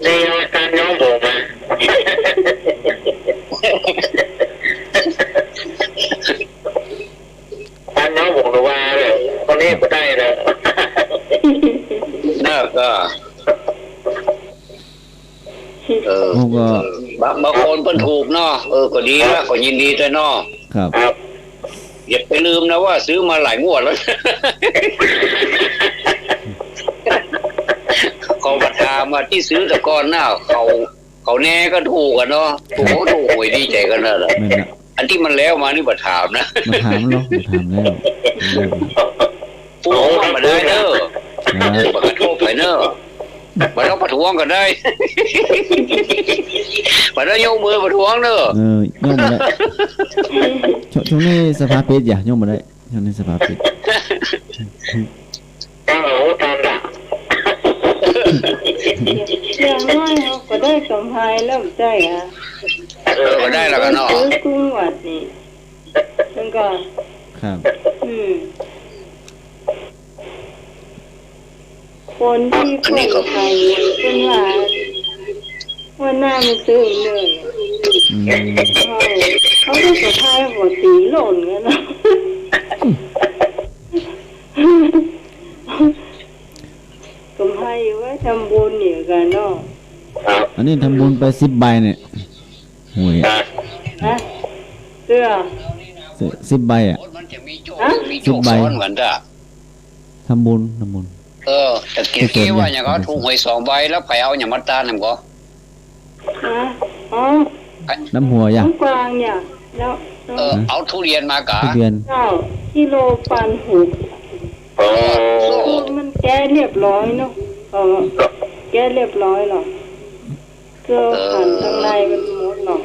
S1: ในการน้องผมการน้องผมรู้ว่าเลยตอนนี้ก็ได้เลย
S4: น่าก็บางคนเพิ่นถูกเนาะก็ดีนะก็ยินดีแต่เนาะ
S7: ครับ
S4: อย่าไปลืมนะว่าซื้อมาหลายงวดแล้วเขาประทามาที่ซื้อแต่ก่อนหน้าเขาแน่ก็ถูกกันเนาะถูกหวยดีใจกันนั่นแหละอันที่มันแล้วมานี่บัดถามนะ
S7: มาถามเนาะถามแล้ว
S4: ปูมาได้เนอะบักระโทษไปเนอะมาต้องประท้วงกันได้มาต้องยกมือประท้วงเนอะ
S7: ยกมาได้ช่วงนี้สภาปิดอย่ายกมาได้ช่วงนี้สภาปิด
S5: อย่างน้อยเขาก็ได้สมภายแล้วใจอ่ะ
S4: ก็ได้แล้วกันเนาะ
S5: กุ้งหวัดนี่นั่นก็
S7: ครับ
S5: คนที่คนไทยเป็นว่าหน้ามันซื้อเลยเขาได้สมภายหัวตีหล่นกันนะสมภายไว้ทำบุญเนี่ยกันเนาะ
S7: อันนี้ทำบุญไป10 ใบเนี่ยหวย
S5: เสื้อ
S7: 10 ใบอ่ะ10 ใบทำบุญ
S4: แต่กี้ว่าอย่างเขาถูกหวย2 ใบแล้วไปเอาอย่างมัดตาหนึ่งก็
S7: น้ำหัวอย่าง
S5: กลางเนี่ยแล้ว
S4: เอาทุเรียนมากะ
S7: ทุเรียน
S5: กิโลปันหุบมันแก้เรียบร้อยเนาะแก้เรียบร้อยหรอเกลือหั่นข้างในมันหมดหรอก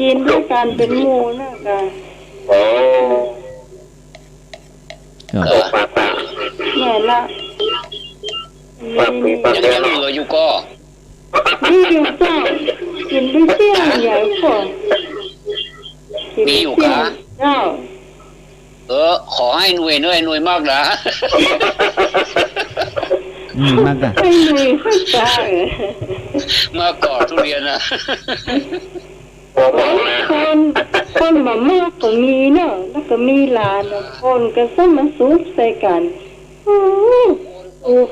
S5: กินด้วยกันเป็นหมูนะกันแม่ละ
S4: ยังเหลืออยู่ก็
S5: นี่อยู่เจ้ากินด้วยเสี่ยงใหญ่กว่า
S4: มีอยู่กะ
S5: เจ้า
S4: ขอให้หน่วยเนยหน่วยมากนะ
S7: มากนะ
S6: ไม่หน่วยค่อยจ้าม
S4: ากก่อทุเรียนนะ
S6: คนมามากก็มีเนาะแล้วก็มีหลานคนก็สมาสุขใส่กัน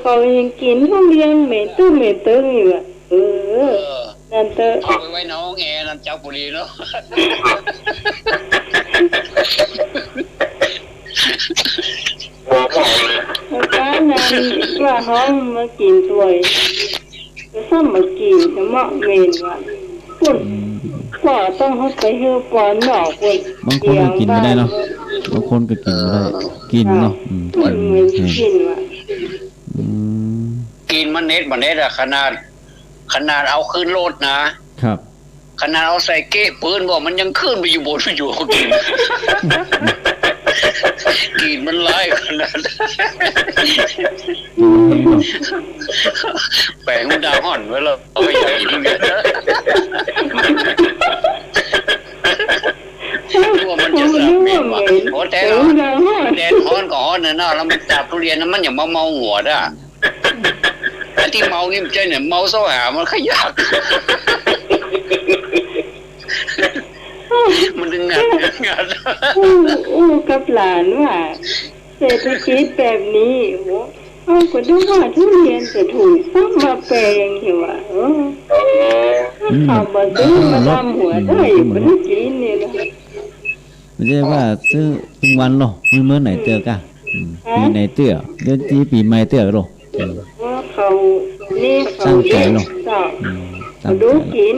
S6: เขายังกินทุเรียนเหม็นตู้เหม็นเติ้งอยู่อ่ะนั่นเตอ
S4: เอาไปไว้น้องแอร์นั่นเจ้าปุรีเนาะ
S6: การนั้นว่าห้องมากินตัวก็ซ้ำมากินจะเหมาะเมนว่ะปุ่นก็ต้องให้ไปเฮือปอนหนอกปุ่น
S7: บางคนก็กินไม่ได้เนาะบางคนก็กินไม่ได้กินเนาะ
S6: ปุ่นเหมือนกินว่ะ
S4: กินมันเน็ตอะขนาดเอาขึ้นโลดนะครับขนาดเอาใส่เก๊ะปืนบอกมันยังขึ้นไปอยู่บนอยู่กินมันไล่ขนาดแปลงมันดาวห่อนไว้แล้วเอาไปใหญ่ที่นี่ว่ามันจะสับเม็ดว่ะโอ้แต่แดดฮ้อนก็ฮ้อนเนาะแล้วมันจับทุเรียนนั้นมันอย่างเมาหัวด้ะไอ้ที่เมานี่มันใจเนี่ยเมาเสาหามันขยักมันดึงงัด
S6: กับหลานว่าเศรษฐกิจแบบนี้โหก็ดูว่าทุเรียนจะถูกซ้ำมาแปลงเหรอวะเอามาซื้อมาทำหัวได้ไม่ได้กินเนี่ยนะ
S7: ไม่ใช่ว่าซื้อทุกวันหรอกเมื่อไหนเตือกะปีไหนเตือเดือนที่ปีใหม่เตือกหรอก
S6: เขานี่เขา
S7: เลี้ยง
S6: เขาดูกิน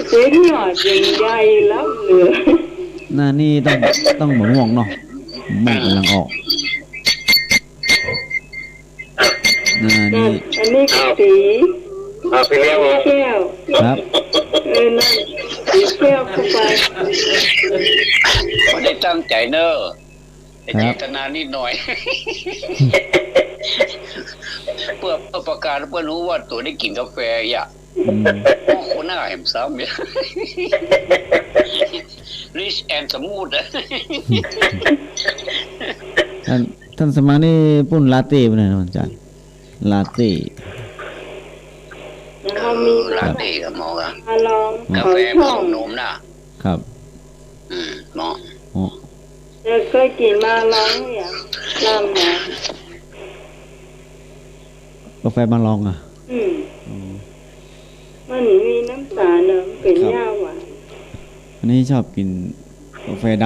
S6: เจ๊หน่อยยังใหญ่แล้วเหลือ
S7: หน้านี่ต้องหมุนวงเนาะหมุนกำลังออกหน้านี่
S6: อันนี้สีแก้ว
S7: ครับ
S6: นั่นสีแก้วเข้าไป
S4: ไม่ได้ตั้งใจเนอะแต่เจตนานิดหน่อยเพื่อประกาศเพื่อรู้ว่าตัวได้กินกาแฟอ่ะคนหน้าเห็นซ้ำเนี่ยริชแอนสมูท
S7: ท่านสมานี่ปุ่นลาเต้ไปไหนนะอาจารย์ลาเต้
S4: ลาเต้กับหมอกะกาแฟผสมนมนะครับหมอ
S6: เคยกินมาลองอย่างลำนะ
S7: กาแฟบางลองอ่ะ
S6: มันมีน้ำตาลเนอะเป็นย่าหวาน
S7: อันนี้ชอบกินกาแฟด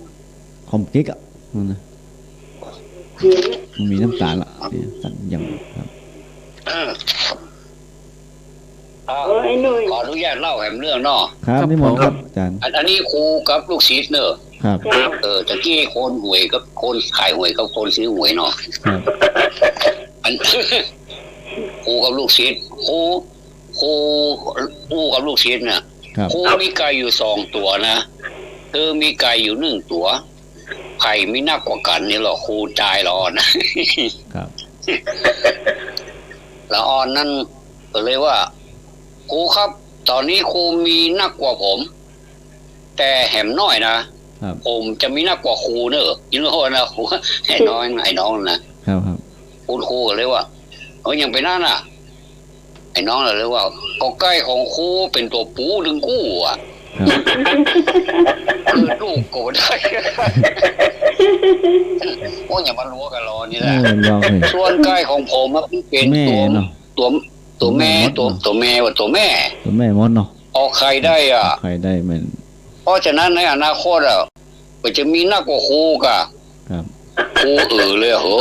S7: ำคอมกิ๊กอ่ะนั่นนะมันมีน้ำตาลละสั่งอย่างครับ
S4: ขออนุญาตเล่าแหมเรื่องเนาะ
S7: ครับนี่หมดครับอาจารย์
S4: อันนี้ครูกับลูกศิษย์เนอะ
S7: ครับ
S4: ตะกี้คนหวยกับคนขายหวยกับคนซื้อหวยเนาะอันครูกับลูกศิษย์ครูกับลูกศิษย์น่ะครูมีไก่อยู่2ตัวนะมีไก่อยู่1ตัวไข่ไม่นักกว่ากันนี่หรอครูจ่ายละอ่อน
S7: ครับ
S4: ละอ่อนนั่นก็เลยว่าครูครับตอนนี้ครูมีนักกว่าผมแต่แหมน้อยนะผมจะมีนักกว่าครูเนอะยินดีนะครูให้น้อยไอ้น้องนะครับคุณครูก็เลยว่ายังไปนั่นน่ะไอ้น้องเลยว่าก็ใกล้ของครูเป็นตัวปูดึงกู้อ่ะลูกก็ได้โอ้อย่ามาลัวกันรอนี่แหละส่วนใกล้ของผมมันเป็นตัวแม่ตัวแม่ว่าตัวแม่
S7: มดเนาะ
S4: ออกไข่ได้อ่ะ
S7: ไข่ได้มัน
S4: เพราะฉะนั้นในอนาคตอ่ะก็จะมีนักกว่าครูกะครูเลยเหรอ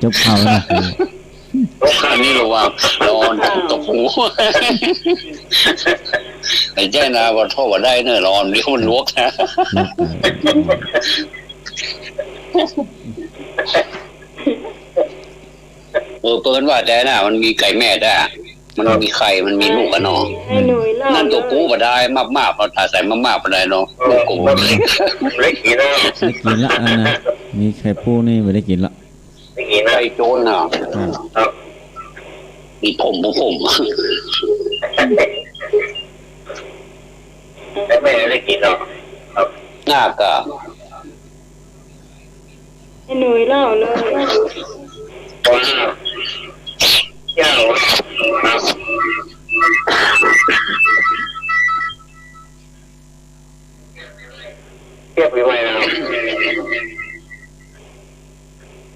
S7: จบข่าวนะ
S4: อันนี้ระวังนอนตกหูไอ้เจ้านาว่าโทษว่าได้เนอะนอนเดี๋ยวมันลวกนะเปิ้นว่าแต่น่ะมันมีไก่แม่ได้มันมีไข่มันมีลูกกันเนาะนั่นตัวกูบ่ได้มากๆพอถ้าใส่มากๆบ่ได้เนาะกู
S1: เล็กกินแล้ว
S7: กินละนะมีไข่ปูนี่ไม่ได้กินละ
S1: ไม่กินไข่โจรน่ะ
S4: มีผม
S1: แต่แม่ได้กินหรอกครับ
S4: น่าก็
S6: ให้หนุ่ยเล่าเลย
S1: ว้าวเจ้าครับเทียบไปไว้แล้ว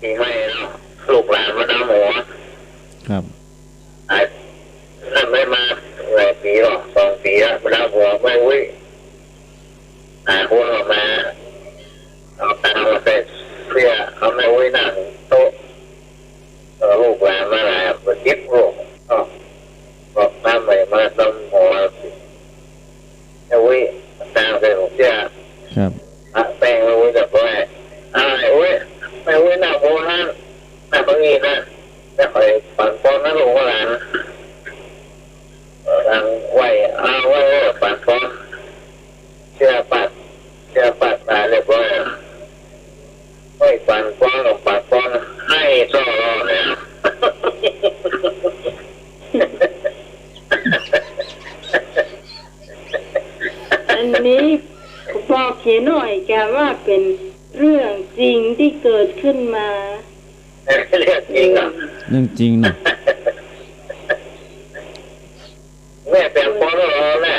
S1: มีไว้แล้วลูกหลานมาน้ำหมู
S7: ครับ
S1: นั่นไม่มาหลายปีหรอก2 ปีแล้วมาน้ำหัวไม่วิ่งหัวออกมาเอาตามาเสร็จเพื่อเอาไม่วิ่งนั่งโต๊ะลูกหลานมาหลายมาจิบลูกบอกน้ำใหม่มาน้ำหัวไม่วิ่งตาเสร็จผมเชื่อ
S7: ครับ
S1: แป้งไม่วิ่งแบบว่าวิ่งไม่วิ่งนั่งหัวนั่งนั่งตรงนี้นะจะคอยปั่นป้อนนั่งลงหลานทางไหวไหวปั่นป้อนเชื่อปัดมาเรียบร้อยไหวปั่นป้อนลงปั่นป้อนให้ซ่อรอเนี่ย
S6: อันนี้บอกเขียนหน่อยแกว่าเป็นเรื่องจริงที่เกิดขึ้นมา
S1: เรื่องจริงอ่ะ
S7: เรื่องจริงเนาะ
S1: แม่เป็นป้อนรอแน่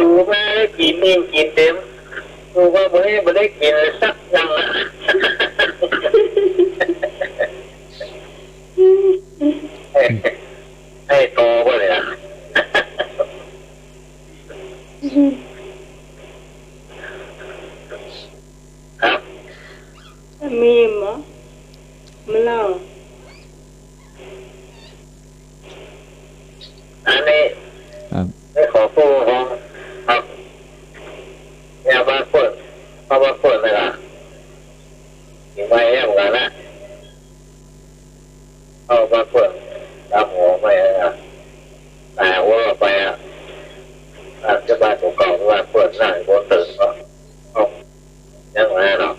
S1: ดูแม่ได้กินนิ่มกินเต็มดูว่าไม่ได้กินสักอย่างละให้โตก็เลยนะครับ
S6: มีมั้ยมาเล่า
S1: อันนี้
S7: ครับ
S1: ไม่ขอพูดของครับอย่ามาเปิดเพราะว่าเปิดเลยล่ะยังไม่เหมือนกันนะเอามาเปิดตามหัวไม่นะแต่ว่าไปอ่ะอาจจะบ้านเก่าๆว่าเปิดหน้าบนตึกก็ยังไงหรอก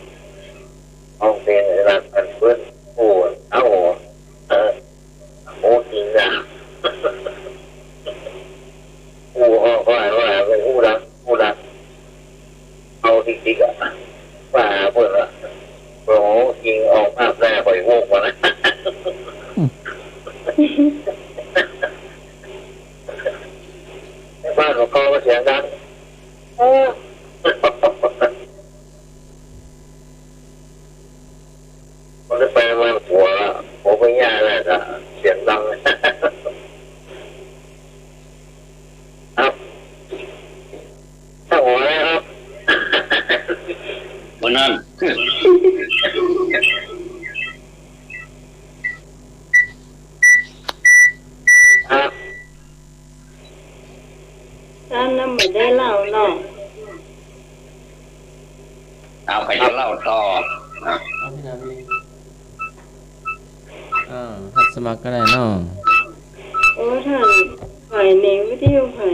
S1: ห้องเตียงในร้านพันพื้นปูเอาหัวโอ้จริงอ่ะปูห้องว่าเป็นผู้รักเอาจริงๆอ่ะว่าเปิดละโอ้จริงออกภาพแรกไปโว้กว่านะบ้านของเขาเสียงดังมันจะไปมาหัวผมไม่ยากเลยอะเสียงดังครับถ้าหัวนะครับ
S4: วันนั้น
S1: ครับ
S6: ท่านนั้นไม่ได้เล่าเนาะ
S4: เอาไปจะเล่าต่อ
S2: เอาพี่นาวีหัดสมัครก็ได้เนาะ
S6: โอ้ท่านไผ่เนงวิทยุไผ่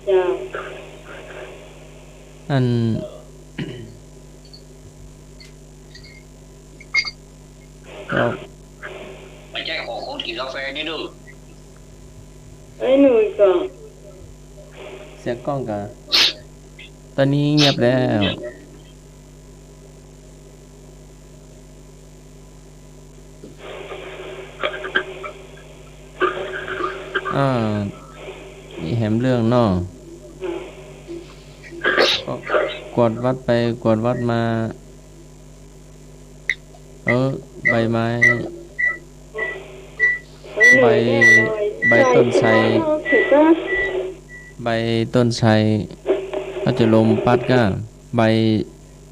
S6: จ้า
S2: อัน ก็
S4: ไม่ใช่ขอคนกินกาแฟนี่ดู
S6: ไอ้หนุ่ยก่อน
S2: เสียงกล้องกันตอนนี้เงียบแล้วนี่แหมเรื่องเนาะก็กวดวัดไปกวดวัดมาใบไม้ใบต้นไทรใบต้นไทรก็จะลมปัดก็ใบ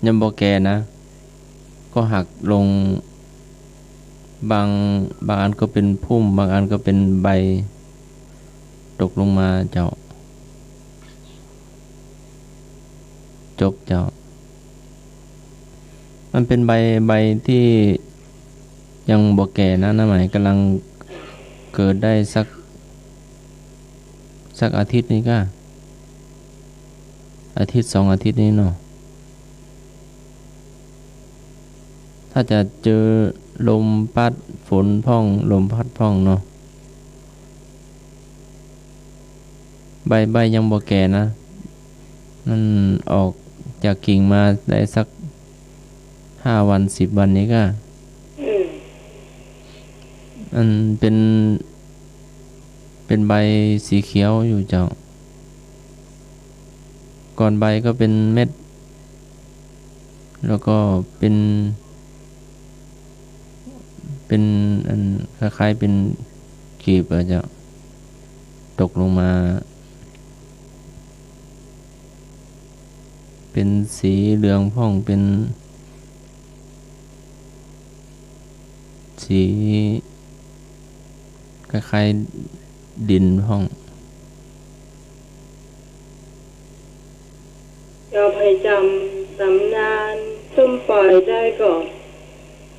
S2: ยำบแก่นะ ก็หักลงบางอันก็เป็นพุ่มบางอันก็เป็นใบตกลงมาเจ้าจบเจ้ามันเป็นใบที่ยังบ่แก่นะหมายกำลังเกิดได้สักอาทิตย์นี้ก็ อาทิตย์2 อาทิตย์นี้เนาะถ้าจะเจอลมพัดฝนพ่องลมพัดพ่องเนาะใบยังบ่แก่นะนั่นออกจากกิ่งมาได้สัก5 วัน10 วันนี้ก็อันเป็นใบสีเขียวอยู่เจ้าก่อนใบก็เป็นเม็ดแล้วก็เป็นอันคล้ายๆเป็นกีบเจ้าตกลงมาเป็นสีเหลืองพ่องเป็นสีคล้ายๆดินพ่อง
S8: เราไปจำตำนานส้มปล่อยได้ก่อน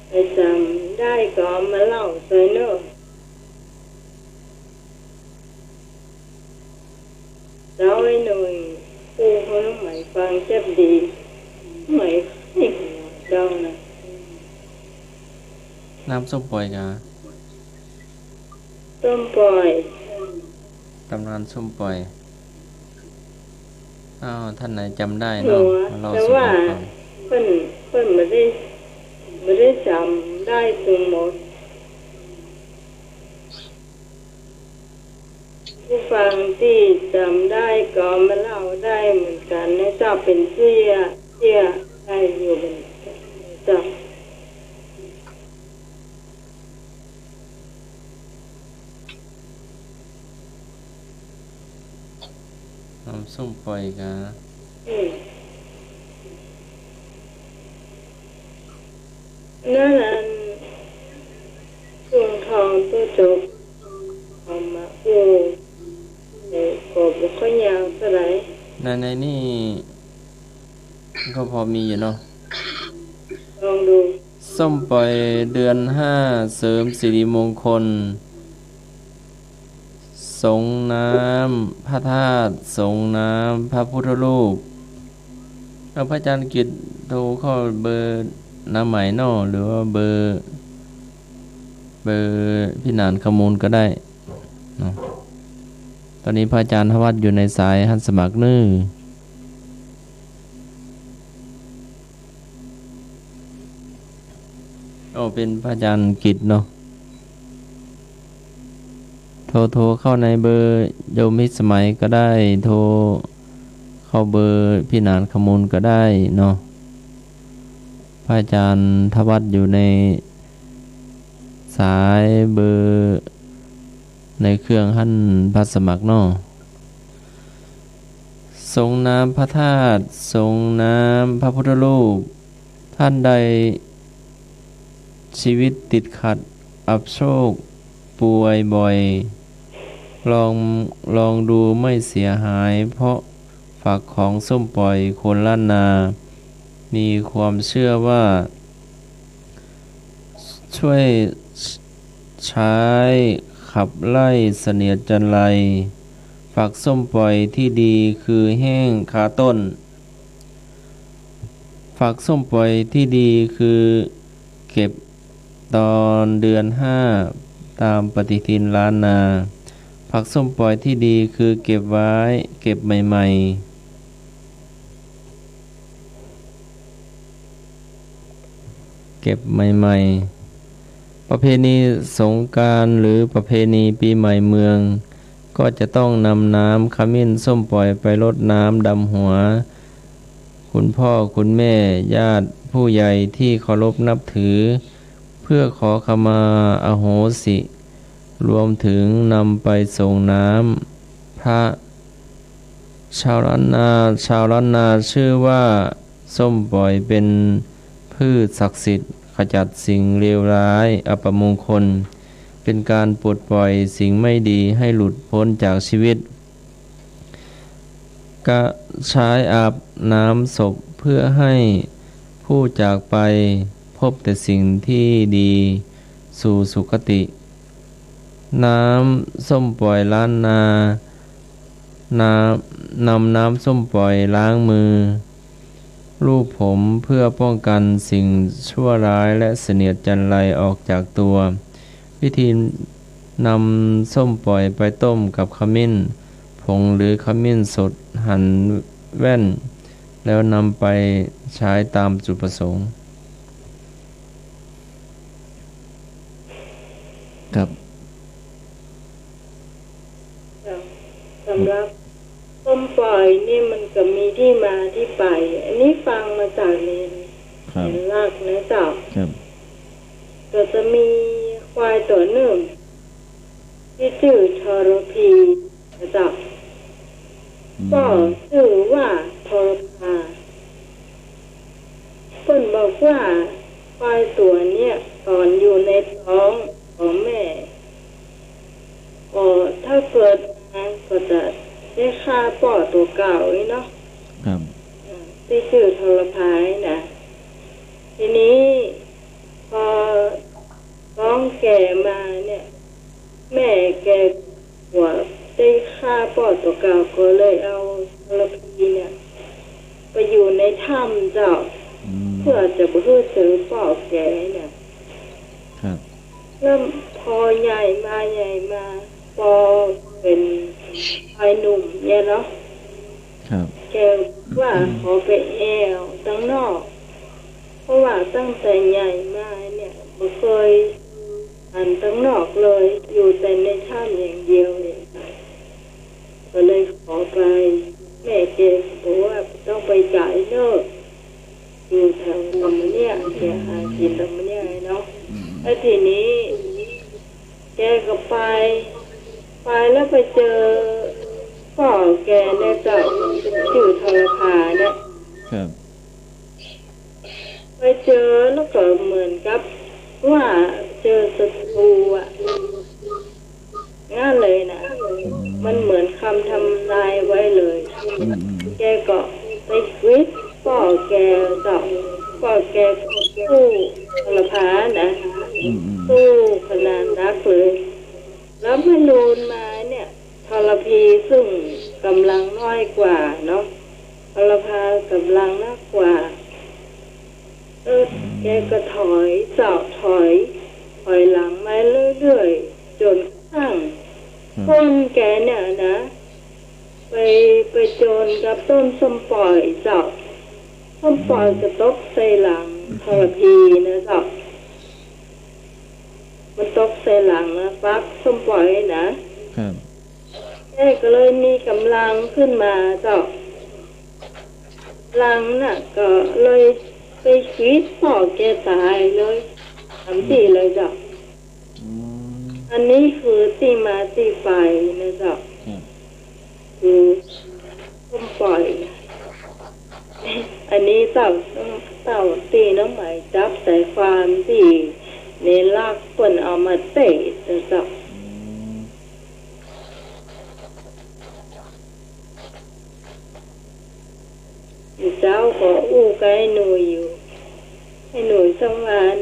S8: ไปจำได้ก่อนมาเล่าใส่เนอะเราไอ้หนุ่ยปูเขาต้องหมายฟังเจ็บดีหมายให้หัวเจ้านะ
S2: น้ำส้มปล่อยกะ
S8: ส้มปล่อย
S2: ตำนานส้มปล่อยท่านไหนจำได้เนาะเราสู่ฟัง
S8: เพิ่นไม่ได้จำได้ทั้งหมดผู้ฟังที่จำได้ก็มาเล่าได้เหมือนกันนะเจ้าเป็นเสี้ยได้อยู่เป็นเจ้า
S2: น้ำส้มปล่อยกะ
S8: นั่นช่วงทองตัวจบออกมากบก็ยาวเท่าไหร่
S2: ในนี่ก็พอมีอยู่เนาะ
S8: ลองดู
S2: ส้มปล่อยเดือน5เสริมสิริมงคลสงน้ำพระธาตุสงน้ำพระพุทธรูปพระอาจารย์กิจโทรเข้าเบอร์น้ำไหมเนาะหรือว่าเบอร์พี่นานขมูลก็ได้เนาะตอนนี้พระอาจารย์ทวัดอยู่ในสายหันสมัครนื่เป็นพระอาจารย์กิจเนาะโทรเข้าในเบอร์โยมมิสมัยก็ได้โทรเข้าเบอร์พี่นานขมูลก็ได้เนาะพระอาจารย์ทวัดอยู่ในสายเบอร์ในเครื่องหั่นพระสมัครเนาะสงน้ำพระธาตุสงน้ำพระพุทธรูปท่านใดชีวิตติดขัดอับโชคป่วยบ่อยลองดูไม่เสียหายเพราะฝักของส้มปล่อยคนล้านนามีความเชื่อว่าช่วยใช้ขับไล่เสนียดจันไรฝักส้มปล่อยที่ดีคือแห้งขาต้นฝักส้มปล่อยที่ดีคือเก็บตอนเดือน5ตามปฏิทินล้านนาผักส้มปล่อยที่ดีคือเก็บไว้เก็บใหม่ๆเก็บใหม่ๆประเพณีสงกรานต์หรือประเพณีปีใหม่เมืองก็จะต้องนำน้ำขมิ้นส้มปล่อยไปรดน้ำดำหัวคุณพ่อคุณแม่ญาติผู้ใหญ่ที่เคารพนับถือเพื่อขอขมาอโหสิรวมถึงนำไปส่งน้ำพระชาวล้านนาชื่อว่าส้มปล่อยเป็นพืชศักดิ์สิทธิ์ขจัดสิ่งเลวร้ายอัปมงคลเป็นการปลดปล่อยสิ่งไม่ดีให้หลุดพ้นจากชีวิตก็ใช้อาบน้ำศพเพื่อให้ผู้จากไปพบแต่สิ่งที่ดีสู่สุคติน้ำส้มปล่อยล้านนา นำน้ำส้มปล่อยล้างมือลูบผมเพื่อป้องกันสิ่งชั่วร้ายและเสนียดจันไรออกจากตัววิธีนำส้มปล่อยไปต้มกับขมิ้นผงหรือขมิ้นสดหั่นแว่นแล้วนำไปใช้ตามจุดประสงค์
S7: ครับ
S8: สำหรับส้มปล่อยนี่มันก็มีที่มาที่ไปอันนี้ฟังมาจากเรียนรากนะเจ้าก็จะมีควายตัวหนึ่งที่ชื่อทรพีนะเจ้าก็ชื่อว่าทรพาเพิ่นบอกว่าควายตัวเนี้ยตอนอยู่ในท้องของแม่ถ้าเกิดมาก็จะได้ฆ่าป่อตัวเก่านี่เนาะที่ชื่อทรพายนะทีนี้พอท้องแก่มาเนี่ยแม่แกหัวได้ฆ่าป่อตัวเก่าก็เลยเอาทรพีเนี่ยไปอยู่ในถ้ำเจ้าเพื่อจะไปซื้อป่อแก่เนี่ยแล้วพอใหญ่มาพอเป็นชายหนุ่มเนี่ยเนาะแกว่าขอไปแอวตั้งนอกเพราะว่าตั้งแต่ใหญ่มาเนี่ยไม่เคยหันตั้งนอกเลยอยู่แต่ในถ้ำอย่างเดียวเลยก็เลยขอไปแม่แกบอกว่าต้องไปจ่ายเลิกอยู่แถวตรงนี้แกหากินตรงนี้เนาะแล้วทีนี้แกก็ไปแล้วไปเจอพ่อแกเนี่ยเจ้าชื่อทรพาเนี่ยไปเจอแล้วก็เหมือนกับว่าเจอศัตรูงั้นเลยนะมันเหมือนคำทำนายไว้เลยแกก็ไปวิทพ่อแกเจ้าพ่อแกสู้ทรพานะสู้ขนาดนักเลยแล้วพลูนมาเนี่ยทรพีซึ่งกำลังน้อยกว่าเนาะทรพากำลังมากกว่าแกก็ถอยหลังมาเรื่อยๆจนข้างคนแกเนี่ยนะไปโจรกับต้นส้มปล่อยเจ้าส้มปล่อยจะตกใส่หลังทรพีนะเจ้ามันตกใส่หลังนะฟักส้มปล่อยนะแกก็เลยมีกำลังขึ้นมาเจ้าหลังน่ะก็เลยไปชีดพ่อแกตายเลยทำที่เลยเจ้าอันนี้คือที่มาที่ไปนะเจ้าคือส้มปล่อยอันนี้เต่าตีน้องใหม่จับใส่ความที่ในลากคนเอามาเตะนะเจ้าเจ้าขออู้กับให้หนูอยู่ให้หนูสังวาน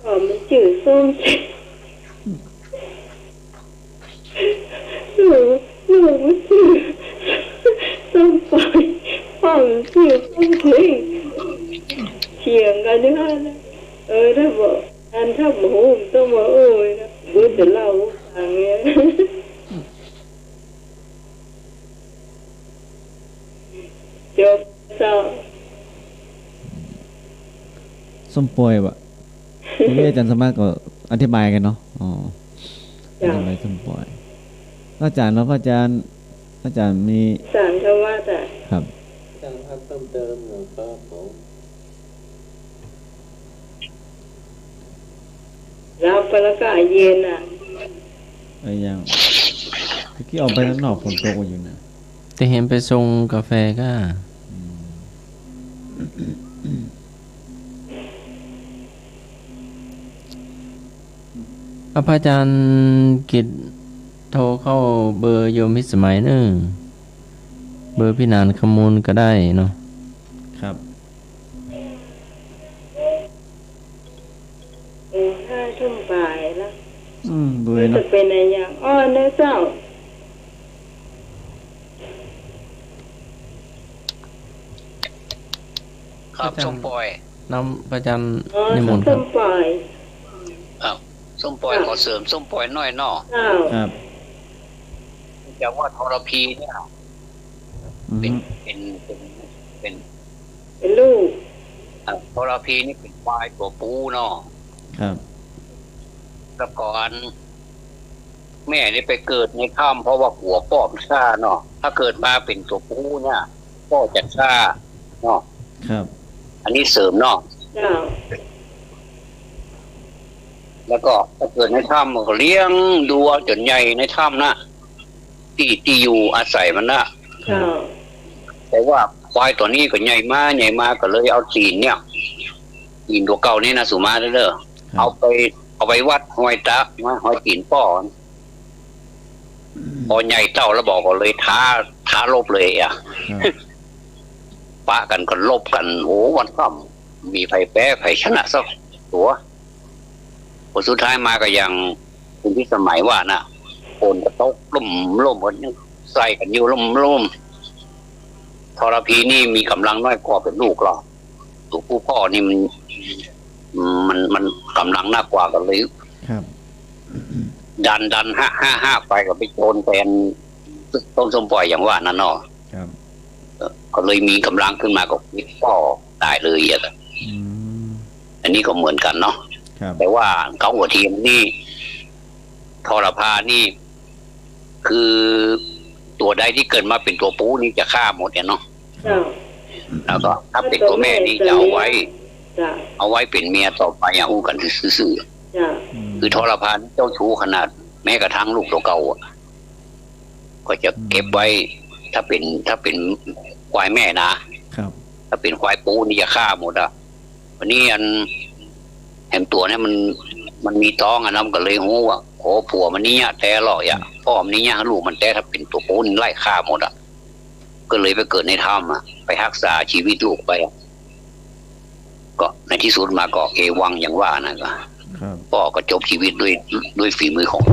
S8: ขอมันจืดส้มหนูมันจืดส้มปล่อยพ่อมันจืดส้มพลิงเถียงกันนี่ค่ะถ้าบอกถ้าหมูต้องมานะบุญจะเล่าอย่างเงี้ยจบ
S7: ส้มปล่อยวะนี่อาจารย์สามารถก็อธิบายกันเนาะอธิบายส้มปล่อยอาจารย์แล้วอาจารย์มี
S8: สารชาวาแต่
S7: ครับ
S2: อาจารย์พักเติมหน่อยครับผม
S8: รับไปแล้วก็เย็น
S7: ยังเมื่อกี้ออกไปข้างนอกฝนตกอยู่นะ
S2: แต่เห็นไปส่งกาแฟก็พระอาจารย์กิจโทรเข้าเบอร์โยมพิสมัยนึงเบอร์พี่นานขมูลก็ได้เนาะ
S7: ครับ
S8: 5 ทุ่มบ่ายแล้ว
S7: เบอร์
S8: จะเป็นอะไรอย่างเนื้อเจ้า
S4: ครับส้มปล่อย
S2: น้ำประจันนิมนต์ครับ
S8: ส้มปล่อย
S4: ครับส้มปล่อยขอเสริมส้มปล่อยน้อยนอ
S7: ครับ
S4: จะว่าทรพีเนี่ย
S8: เป็นลูก
S4: ทรพีนี่เป็นควายตัวปูเนาะ
S7: ครับ
S4: แล้วก่อนแม่นี่ไปเกิดในถ้ำเพราะว่าหัวพ่อมันซ่าเนาะถ้าเกิดมาเป็นตัวปูเนี่ยพ่อจะซ่าเนาะ
S7: ครับ
S4: อันนี้เสริมเนาะแล้วก็ถ้าเกิดในถ้ำมันก็เลี้ยงดูจนใหญ่ในถ้ำนะที่อยู่อาศัยมันนะแต่ว่าควายตัวนี้ก็ใหญ่มากก็เลยเอาจีนเนี่ยจีนตัวเก่านี่นะสุมาเด้อเอาไปวัดหอยตะมาหอยจีนป้อนพอใหญ่เต้าแล้วบอกก็เลยท้าลบเลยอ่ะปะกันก็ลบกันโอ้วันค่ำมีไผ่แพ้ไผ่ชนะสักตัวผลสุดท้ายมาก็ยังคุณที่สมัยว่านะโอนกระตกล่มหมดยังใส่กันอยู่ล่มทรพีนี่มีกำลังน้อยกว่าเป็นลูกหรอกตัวผู้พ่อนี่มันกำลังน่ากว่ากันเลย
S7: ครับ
S4: ดันห้าไปก็ไปโจนแทนต้นส้มปล่อยอย่างว่านั่นเนาะก็เลยมีกำลังขึ้นมาก็พ่อตายเลยอ่ะอันนี้ก็เหมือนกันเนาะแต่ว่าเขาหัวทีมนี่ทรพานี่คือตัวใดที่เกิดมาเป็นตัวปูนี่จะฆ่าหมดเนี่ยเนาะแล้วก็ถ้าเป็นตัวแม่นี่จะเอาไว้เป็นเมียต่อไปอย่างอู้กันซื่อคือทรพาเจ้าชู้ขนาดแม้กระทั่งลูกตัวเก่าก็จะเก็บไว้ถ้าเป็นควายแม่นะถ้าเป็นควายปูนี่จะฆ่าหมดอ่ะวันนี้แห่งตัวเนี่ยมันมีท้องอ่ะน้ำก็เลยหูว่าโอ้ผัวมันนี่เนี่ยแต่หล่อยอ่ะพ่อมันนี่เนี่ยลูกมันแต่ถ้าเป็นตัวปูนี่ไล่ฆ่าหมดอ่ะก็เลยไปเกิดในถ้ำอ่ะไปรักษาชีวิตลูกไปก็ในที่สุดมาก็เอวังอย่างว่านะก็พ่อก็จบชีวิตด้วยฝีมือของ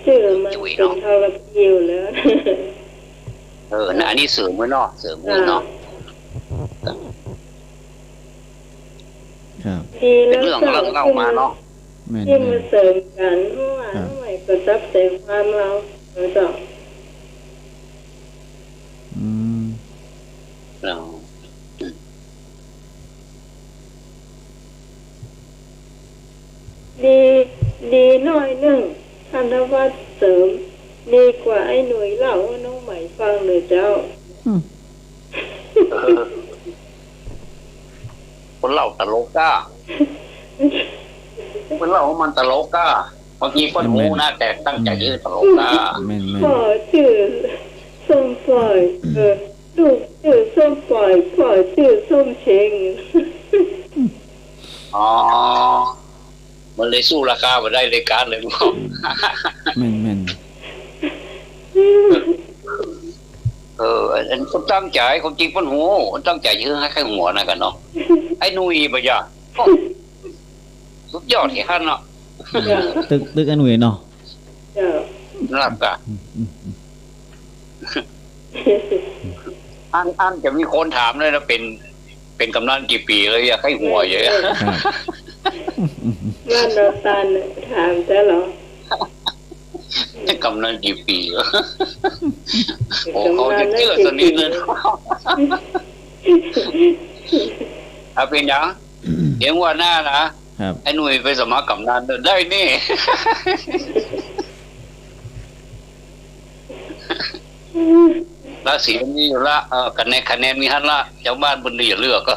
S8: ชื่อมันเป็นทรพีอยู่แล้ว
S4: นะอันนี้เสริมมือเนาะเสริมมือเนาะเป็นเรื่องเล่ามาเนาะ
S8: ที่มาเสริมกันเพราะว่าทำไมก็ซับใส่ความเราต่อดีน้อยหนึ่งทันทวัฒน์เสริมดีกว่าไอ้หน่วยเล่าว่าน้องใหม่ฟังเลยเจ้า
S4: คนเล่าตลกก้าคนเล่าว่ามันตลกก้าบางทีคนหูนะแต่ตั้งใจยืดตลกก้า
S8: พ่อชื่อส้มปล่อยลูกชื่อส้มปล่อยพ่อชื่อส้มเชง
S4: อ๋อมันเลยสู้ราคามาได้ในการเลยพ่อ
S7: แม่น
S4: อันคนตั้งใจคนจริงคนหูคนตั้งใจยื้อให้ใครหัวนะกันเนาะไอ้นุยปะยะสุดยอดที่ขั้นเนาะ
S7: ตึกไอ้นุยเนาะ
S4: รับกะอันจะมีคนถามเลยนะเป็นกำนันกี่ปีเลยอยากให้หัวเยอะ
S8: บ้านเราตันถามแต่หร
S4: อกำนันกี่ปีโอ้เขาจะเชื่อสนิทเลยเอาเป็นยังเดี๋ยววันหน้านะไอ้หนุ่ยไปสมัครกำนันได้นี่ราศีนี้อยู่ละคะแนนมีฮันละเจ้าบ้านบนนี้อย่าเลือกก็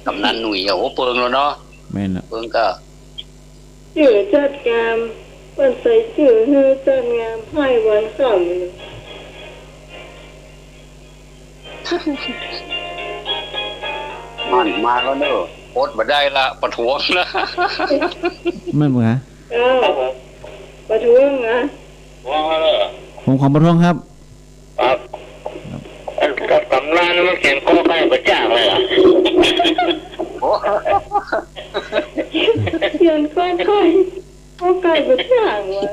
S4: กำนันหนุ่ยโอ้เปิงแล้วเนาะเปิงก็
S8: ชื่อจัดงามวันใส่ชื่อฮือจัดงามให้วันข่าว
S4: มันมาแล้วเนอะโคตรมาได้ละประท้วงละ
S7: ไม่เหมือน
S8: ประท้วงนะ
S7: ผมขอประท้วงครับ
S1: กับกำนันมันเขียนข้อใครประจ้างเลยอ่ะ
S8: เขียนข้อใครประจ้างวะ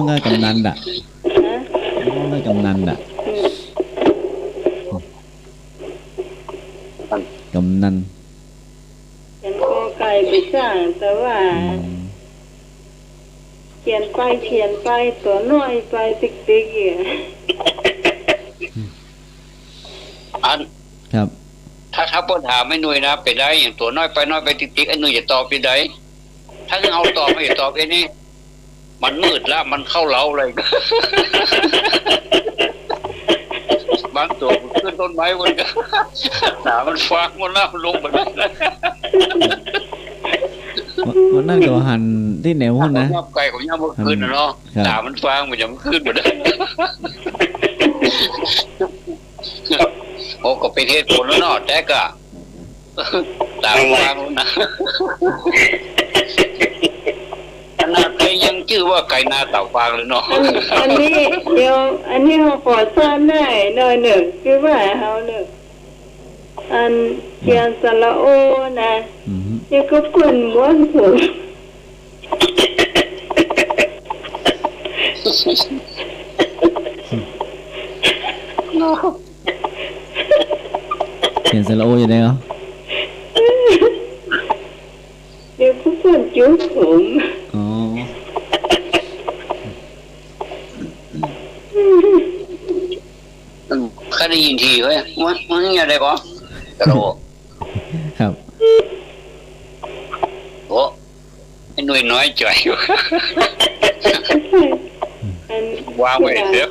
S7: องง่ายกำนันด่ะห้องง่ายกำนันด่ะกำนัน
S8: เขียนกอไก่ไปสร้างแต่ว่าเขียนไปตัวน้อยไปติ๊กๆอย่าง
S4: อัน
S7: ครับ
S4: ถ้าป้นถามไม่หน่วยนะไปได้อย่างตัวน้อยไปติ๊กไอ้หน่วยจะตอบไปได้ถ้าเอาตอบไม่ตอบไอ้นี่มันมืดแล้วมันเข้าเล้าเลยบางตัวขึ้นต้นไม้มันก็หนามันฟากมันแล้วลงไป
S7: วันนั้นก็หันที่แนวหุ่นนะ
S4: ไก่ของย่าเมื่อคืนนะเนาะหนามันฟางมันยังขึ้นอยู่ได้โอ้ก็เป็นเหตุผลแล้วเนาะแต่ก็ตามวางนะขนาดยังชื่อว่าไก่นาเต่าฟางเลยเนาะ
S8: อันนี้เดี๋ยวอันนี้เราปลอดซ่อนได้หน่อยหนึ่งคือว่าเขาหนึ่งอันเขียนสระโอนะยังก็กลุ่นม้วนหัว
S7: เขียนสระโอยังไงเหรอ
S8: เดี๋ยวก็กลุ่นจุ๊บผม
S7: อ๋อ
S4: แค่ได้ยินทีเว้ยมันยังไงก่อนกระโดด
S7: ครับ
S4: โอ้ไอ้หน่วยน้อยใจวางไว้เดี๋ยว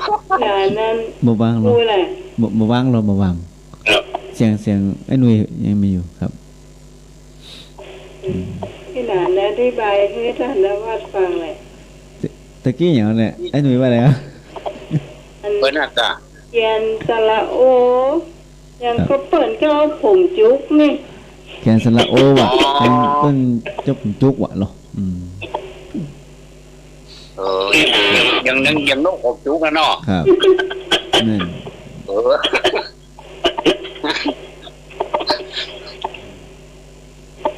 S7: บ่วางหรอบ่วางหรอบ่วางเสียงไอ้หน่วยยังมีอยู่ครับ
S8: ขนาดนั้นได้ใบให้ท่านแล้ววาดฟังเลย
S7: ตะกี้อย่างนั้นแหละไอ้หน่วยว่าอะไรอ่ะ
S4: เปิ้นหน้าตา
S8: เขียนสระโอยังก็เปิดก็ผมจุกนี่
S7: เขียนสระโอว่ะเปิ้นจะผมจุกว่ะหรอ
S4: ยังนกผมจุกนะเนาะ
S7: ครับนั่น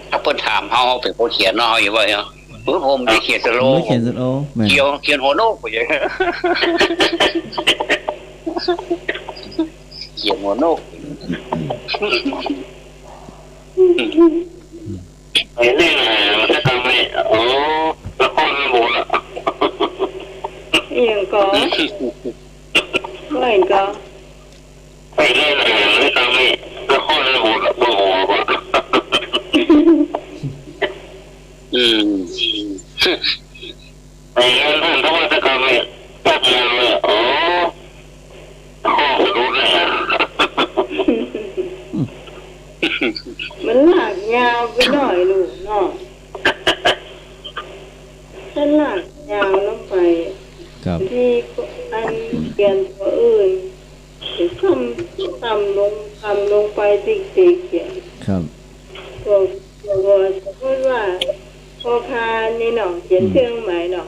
S4: ถ้าเปิ้นถามเฮาเป็นคนเขียนเนาะอยู่ว่าเนาะผมไม่เขียนสระโอ
S7: เขียนสระโอ
S4: เขียนหัวนกไปอย่างเขียนหัวนก
S1: เห็นนี่มันจะทำให้โอ้ละครมันหมดละ
S8: อย่างก็ไม่ก็
S1: ไปเล่นอะไรมันจะทำให้ละครมันหมดละโมโหว่ะไปเล่นเรื่องที่ว่าจะทำให้ตัดยาวเลยโอ้ข้อรู้เลย
S8: มันหลากยาวไปหน่อยลูกเนาะถ้าหลากยาวลงไปที่อันเปลี่ยนตัวอื่นถึงต่ำลงไปติ๊กๆเขียน
S7: ครับ
S8: ตัวสมมติว่าพอพานนี่เนาะเขียนเครื่องหมายเนาะ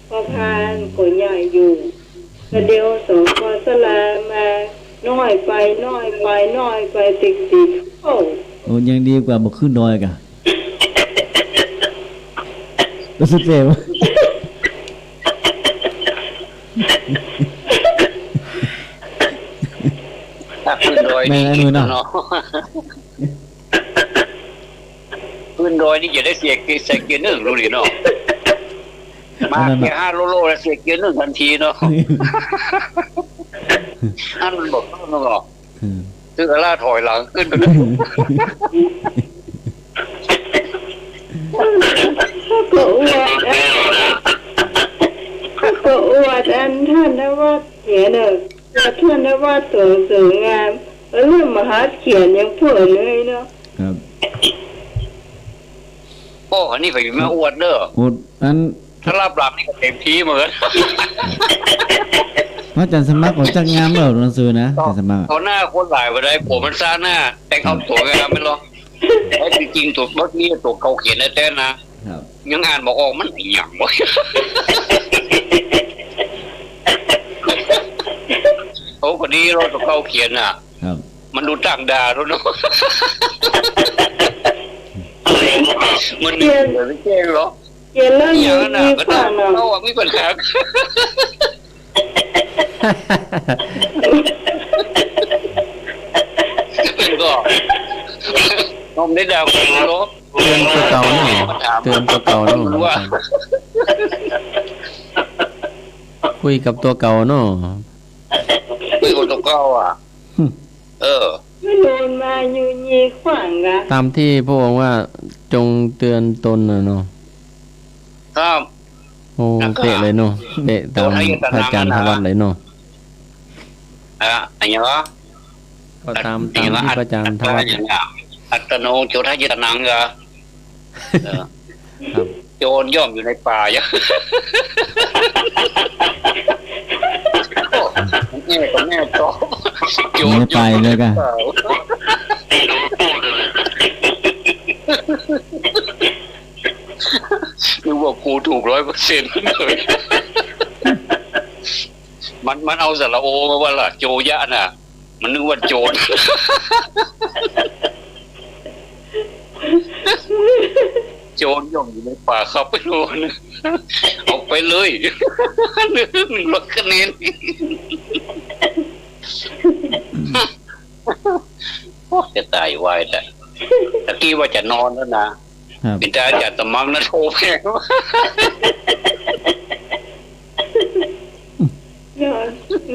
S8: พอพานกดใหญ่อยู่แต่เดียวสองพอสลามาน้อยไปติ๊กๆ
S7: โอ้ยังดีกว่าบ่ขึ้นดอยกะรู้สึกเจ็บ
S4: ขึ้นดอยนี่เนาะขึ้นดอยนี่จะได้เสียเกียร์หนึ่งรู้ดิเนาะมาเกียร์5 โลแล้วเสียเกียร์หนึ่งทันทีเนาะอันมันบอกต้องหรอกซื้อกระลาถอยหลังขึ้นไปเลย
S8: ก็อวดอันท่านนะว่าเขียนท่านนะว่าสวยงามแล้วเรื่องมหาเขียนยังเผื่อเลยเนาะ
S7: ครับ
S4: โอ้อันนี้ไปมาอวดเด้อ
S7: อวดอัน
S4: ถ้ารับหลับนี่ก็เต็มที่เหมือน
S7: พระอาจารย์สมัครของจักงามเปล่าหนังสือนะสมัคร
S4: เขาหน้าคนหลายไปได้ผมมันซ่าหน้าแต่งเอาตัวงามไม่หรอกไอ้จริงตัวรถนี้ตัวเขาเขียนได้แต่นะยังอ่านบอกออกมันหยั่งวะโอ้คนนี้รถตัวเขาเขียนอ่ะมันดูต่างดาวเนาะมันเขียนเลยไม่เก่งหรอ
S8: เ เย็นแล้วอยู่มีข้างเนาะ
S4: เขาว่ามีปัญหาก็น้องได้ดาวกันเนาะ
S2: เตือนตัวเก่าเนาะเตือนตัวเก่าเนาะ
S4: ว่า
S2: คุยกับตัวเก่าเนาะ
S4: คุยกับตัวเก่าอ่ะ
S8: ไม่โดนมาอยู่ยีขวางกะ
S2: ตามที่พระองค์ว่าจงเตือนตนน่ะเนาะ
S4: ครับ
S2: โอ้เป๊ะเลยเนาะเป๊ะตามพระอาจารย์ทวัดเลยเนาะ
S4: อันนี้ก็
S2: ตามที่พระอาจารย์ทวัด
S4: อัตโนโจทยตนังเหรอโจรย่อมอยู่ในป่าอย่างแม่ก็แม่ตอบ
S7: โจรไปเลยกัน
S4: นึกว่ากูถูก100%เลยมันเอาสระโอมาว่าล่ะโจยะน่ะมันนึกว่าโจรโจรย่อมอยู่ในป่าเข้าไปโน่นออกไปเลย1ลดคะแนนจะตายไวแต่ตะกี้ว่าจะนอนแล้วนะเป็นอาจารย์ตะมังนะโทรแพง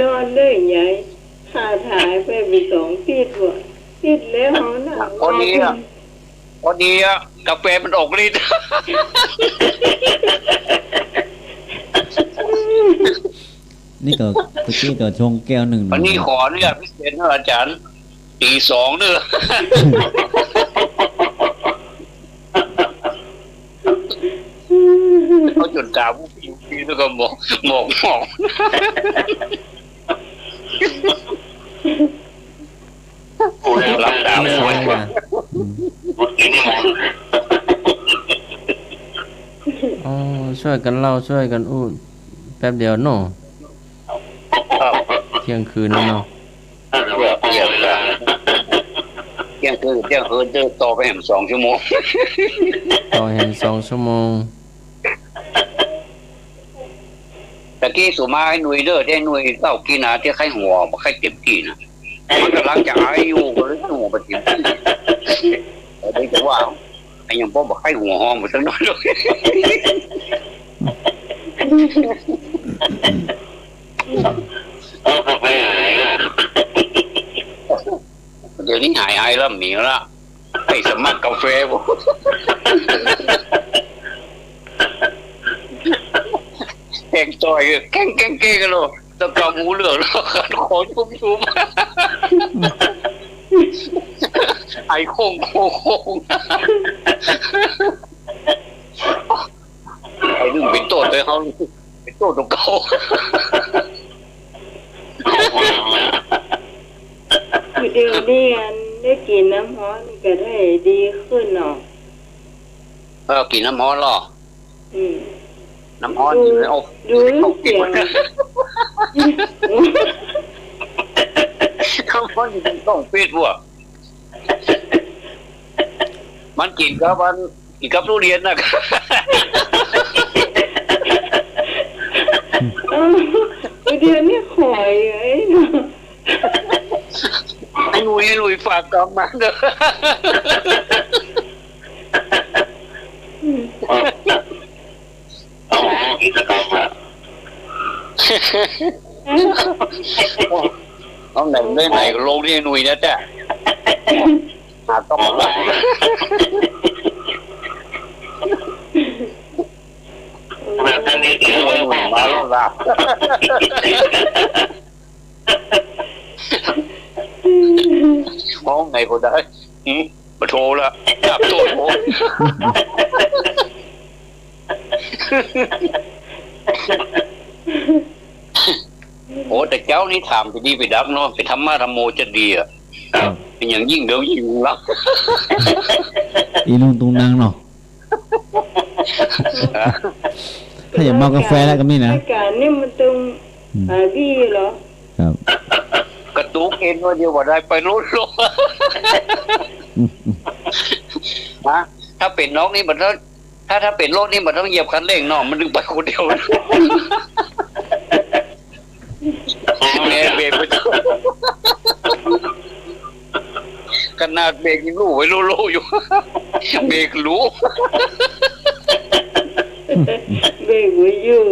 S8: นอนเลยไงถ่ายไปมี2ติดว่ะติดแล้วนะ
S4: พอดีอ่ะกาแฟมันออกฤทธิ์
S7: นี่ก็ตะกี้ก็ชงแก้วหนึ่ง
S4: วันนี้ขอเนี่ยพิเศษนะอาจารย์ตี 2เด้อเขาจนตาผู้พี่แล้วก็หมอกรับดาวสวยกว่า
S2: ช่วยกันเล่าช่วยกันอู้แป๊บเดียวเนาะเที่ยงคืนแล้วเนาะ
S4: เที่ยงคืนเดินต่อไปแหม2 ชั่วโมง
S2: ต่อแหม2 ชั่วโมง
S4: ตะกี้สุมาให้หน่วยเด้อได้หน่วยเล่ากินนะที่ไข้หัวบ่ไข้เต็มที่นะมันกำลังจะอายุก็เลยหัวบ่เต็มที่แต่ได้จะว่าไอ้ยังบ่ไข้หัวห้องบ่ซักน้อยเลยเดี๋ยวนี้หายแล้วหนีแล้วไปสมัครกาแฟบ่แกงต่อยแกงกันโลตะกะหมูเหลืองแล้วขันคอชุ่มไอโค้งไอ้ดึงเป็นโต้เลยเขาเป็นโต้ตรงเก่า
S8: เดี๋ยวนี้ได้กินน้ำฮ้อนก็ได้ดีขึ้นเนาะ
S4: กินน้ำฮ้อนหรอน้ำฮ้อนเอา
S8: ดูเสียง
S4: น้ำฮ้อนอยู่ต้องปิดวัวมันกินกับทุเรียนนะ
S8: เดี๋ยวนี้ข่อย
S4: ไอ้หนุ่ยฝากกลับมาเด้อกิจกรรมอ่ะเอาไหนก็ลงที่หนุ่ยนะจ๊ะต้องมาแล้วล่ะห้องไหนก็ได้มาโทรละจับตัวโทรโอ้แต่เจ้านี่ถามไปดีไปดับเนาะไปทำมาทำโมจะดีอ่ะเป็นอย่างยิ่งเดี๋ยวยิ่งรัก
S7: อีลุงตุงนางเนาะถ้าอย่าเมากาแฟแล้วก็มีนะ
S8: การนี่มันตรงพี่เหรอ
S7: ครับ
S4: กระตุกเองว่าเดียวว่าได้ไปรู้ลงถ้าเป็นน้องนี่มันถ้ ถ้าเป็นรถนี่มันต้องเหยียบคันเร่งเนาะมันดึงไปคนเดียวแม่เบรกไปขนาดเบรกยังรู้ไว้รู้อยู่เบรกรู้
S8: เบรกไว้อยู่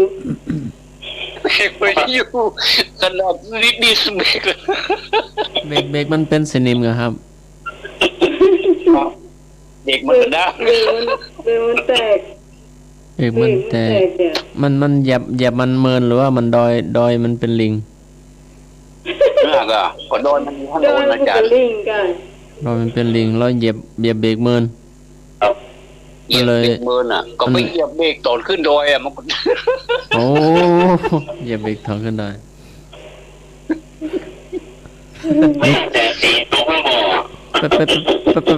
S4: ขนาดนิดเบรก
S2: มันเป็นสนิมเหรอครับ
S4: เด็กมันได้
S8: เบรกมันแตก
S2: มันเหยียบมันเมินหรือว่ามันดอยมันเป็นลิง
S4: น่าก็ดอยมันถนนอาจารย์
S2: ดอยมันเป็นลิงแล้วเหยียบเบรกเมิน
S4: เหยียบเบรกเมินก็ไม่เหยียบเบรกตอนขึ้นดอยมัน
S2: โอ้เหยียบเบรกตอนขึ้นดอย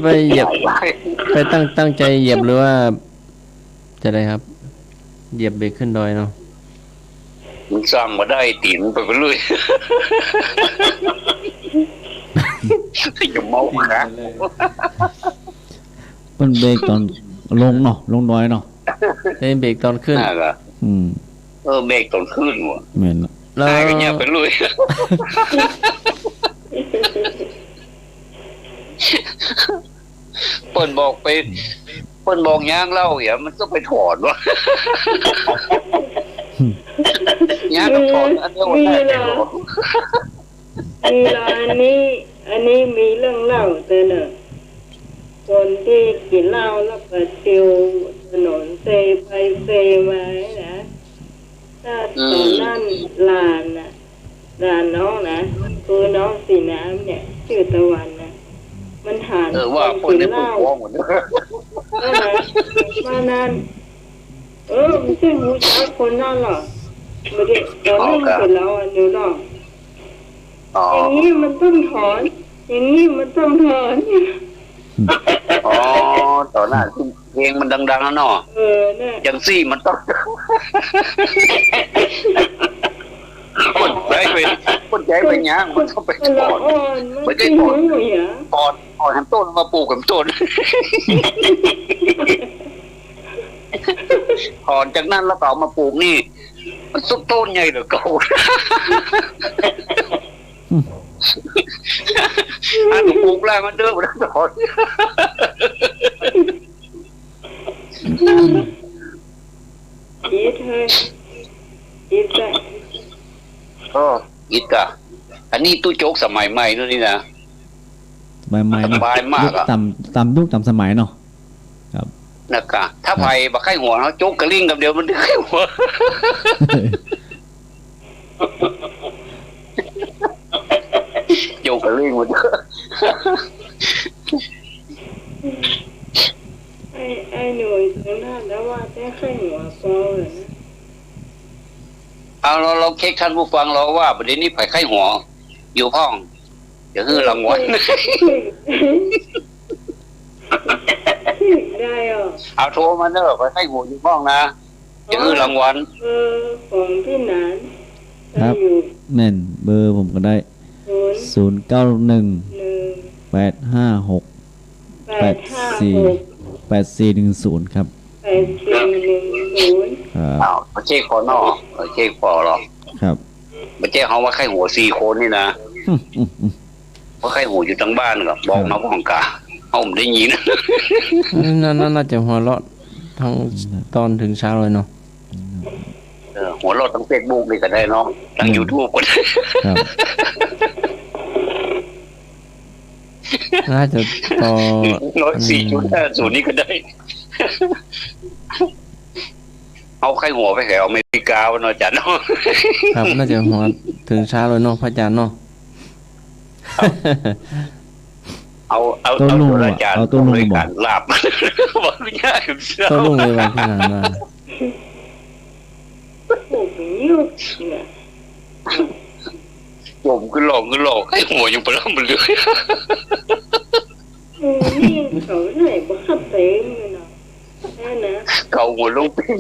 S2: ไปเหยียบไปตั้งใจเหยียบหรือว่าจะได้ครับเหยียบเบรกขึ้นดอยเนาะ
S4: มันสร้างมาได้ตีนไปเลยอย่าเมาขา
S7: เป็นเบรกตอนลงเนาะลงดอยเนาะ
S2: เป็นเบรกตอนขึ้น
S4: เบรกตอนขึ้นวะ
S7: เหม็น
S4: แล้วก็เนี่ยไปเลยเปิ้นบอกย่างเล่าอย่ามันต้องไปถอดวะย่างก็ถอดอันเดียวได้
S8: อันนี้มีเรื่องเล่าแต่เนอะคนที่กินเหล้าแล้วก็ติวถนนเซไปเซมานะถ้าตอนนั้นหลานน้องนะคือน้องสีน้ำเนี่ยชื่อตะวันนะมันหาน
S4: ว่าคนในปุ๊บว่องหมด
S8: มานั้นไม่ใช่หูช้าคนนั่นหรอไม่ได้ตอนนั้นเป็นเราเดี๋ยวน้องอย่างนี้มันต้องถอนอย่างนี้มันต้องถอน
S4: ตอนนั้นเพลงมันดังๆแล้วเนาะอย่างซี่มันต้องคนใจไปย่างมันต้องไปถอนไม่ได้ถอนแฮมต้นมาปลูกแฮมต้นถอนจากนั้นแล้วก็เอามาปลูกนี่มันสุดต้นใหญ่เหลือเกินอันปลูกแล้วมันเดิมมันถอน
S8: อีทเลยอีทเลย
S4: อีทกะอันนี้ตู้โจ๊กสมัยใหม่นู่นนี่นะ
S7: สมัยใหม่
S4: สบายมากอะ
S7: ตามยุคตามสมัยเนาะครับ
S4: กะถ้าไผ่บักไข่หัวเขาโจ๊กกระลิ่งกับเดียวมันไข่หัวโจ๊กกระลิ่งหมด
S8: ไอ้หนุ่ยถึงน่าแล้วว่าแต่ไข่หัวฟอเลยนะ
S4: เอาเราเค้กท่านผู้ฟังเราว่าประเด็นนี้ไผ่ไข่หัวอยู่ห้องเดี๋ยวคือรางวัล
S8: ได้
S4: เอาโทรมาเนอะไผ่ไข่หัวอยู่ห้องนะเดี๋ยวคือรางวัล
S8: ของพี่นาน
S7: ครับแม่นเบอร์ผมก็ได้0918568410ครับ
S4: มาเช็คคอนอเช็คพอหรอ
S7: ครับ
S4: มาเช็คเขาว่าไข้หัว4 คนนี่นะว่าไข้หัวอยู่ทั้งบ้านก็บอกมาบ้องกาเอาผมได้ยิน
S2: นั่นน่าจะหัวเราะทั้งตอนถึงเช้าเลยเนาะ
S4: หัวเราะทั้ง Facebook นี่ก็ได้เนาะทั้ง YouTube ก็ได้
S2: น่าจะต่อ
S4: 104.50นี่ก็ได้เอาไข้หัวไปแถวอเมริกาเนาะจันเนาะ
S2: ครับน่าจะหัวถึงเช้าเลยเนาะพระอาจารย์เนาะ
S4: เอา
S7: ตัวลุง
S4: บอกหลับบอกยาก
S2: ตัวลุงเลยว่าพี่นานมา
S4: ผมก็หลอกไข้หัวยังไปร่ำไปเลย
S8: นี่เขาไหนบ้าเต็มเลยนะ
S4: เก่าหัวลงปิ้ง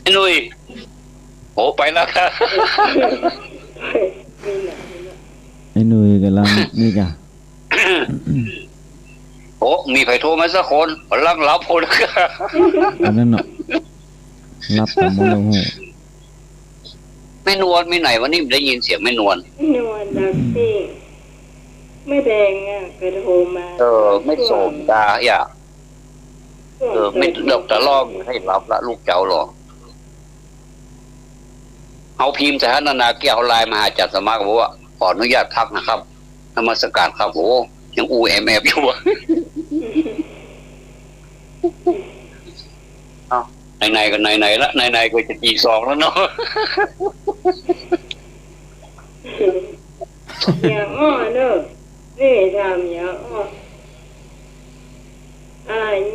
S4: ไอ้นุ้ยโอ้ไปแล้วค่ะ
S7: ไอ้นุ้ยกำลังนี่กะ
S4: โอ้มีใครโทรมาสักคนพลังรับคน
S7: อันนั้นเนาะรับผมบ่รู้
S4: ไม่นวลไม่ไหนวันนี้ได้ยินเสียงไม่นวล
S8: ดับสิไม่แดงอ่ะไปโทรมา
S4: ไม่โสมตาอย่าไม่ดอกตะลอกให้รับละลูกเจ้าหรอกเอาพิมพ์สถานนาแก้วไลน์มาจัดสมัครบอกว่าขออนุญาตพักนะครับนมัสการครับโอ้ยังอูแอมแอบอยู่วะไหนๆก็ไหนๆละไหนๆก็จะจี2แล้วเนาะ
S8: อย่างอ้อเนอะนี่ทำอย่างอ้อ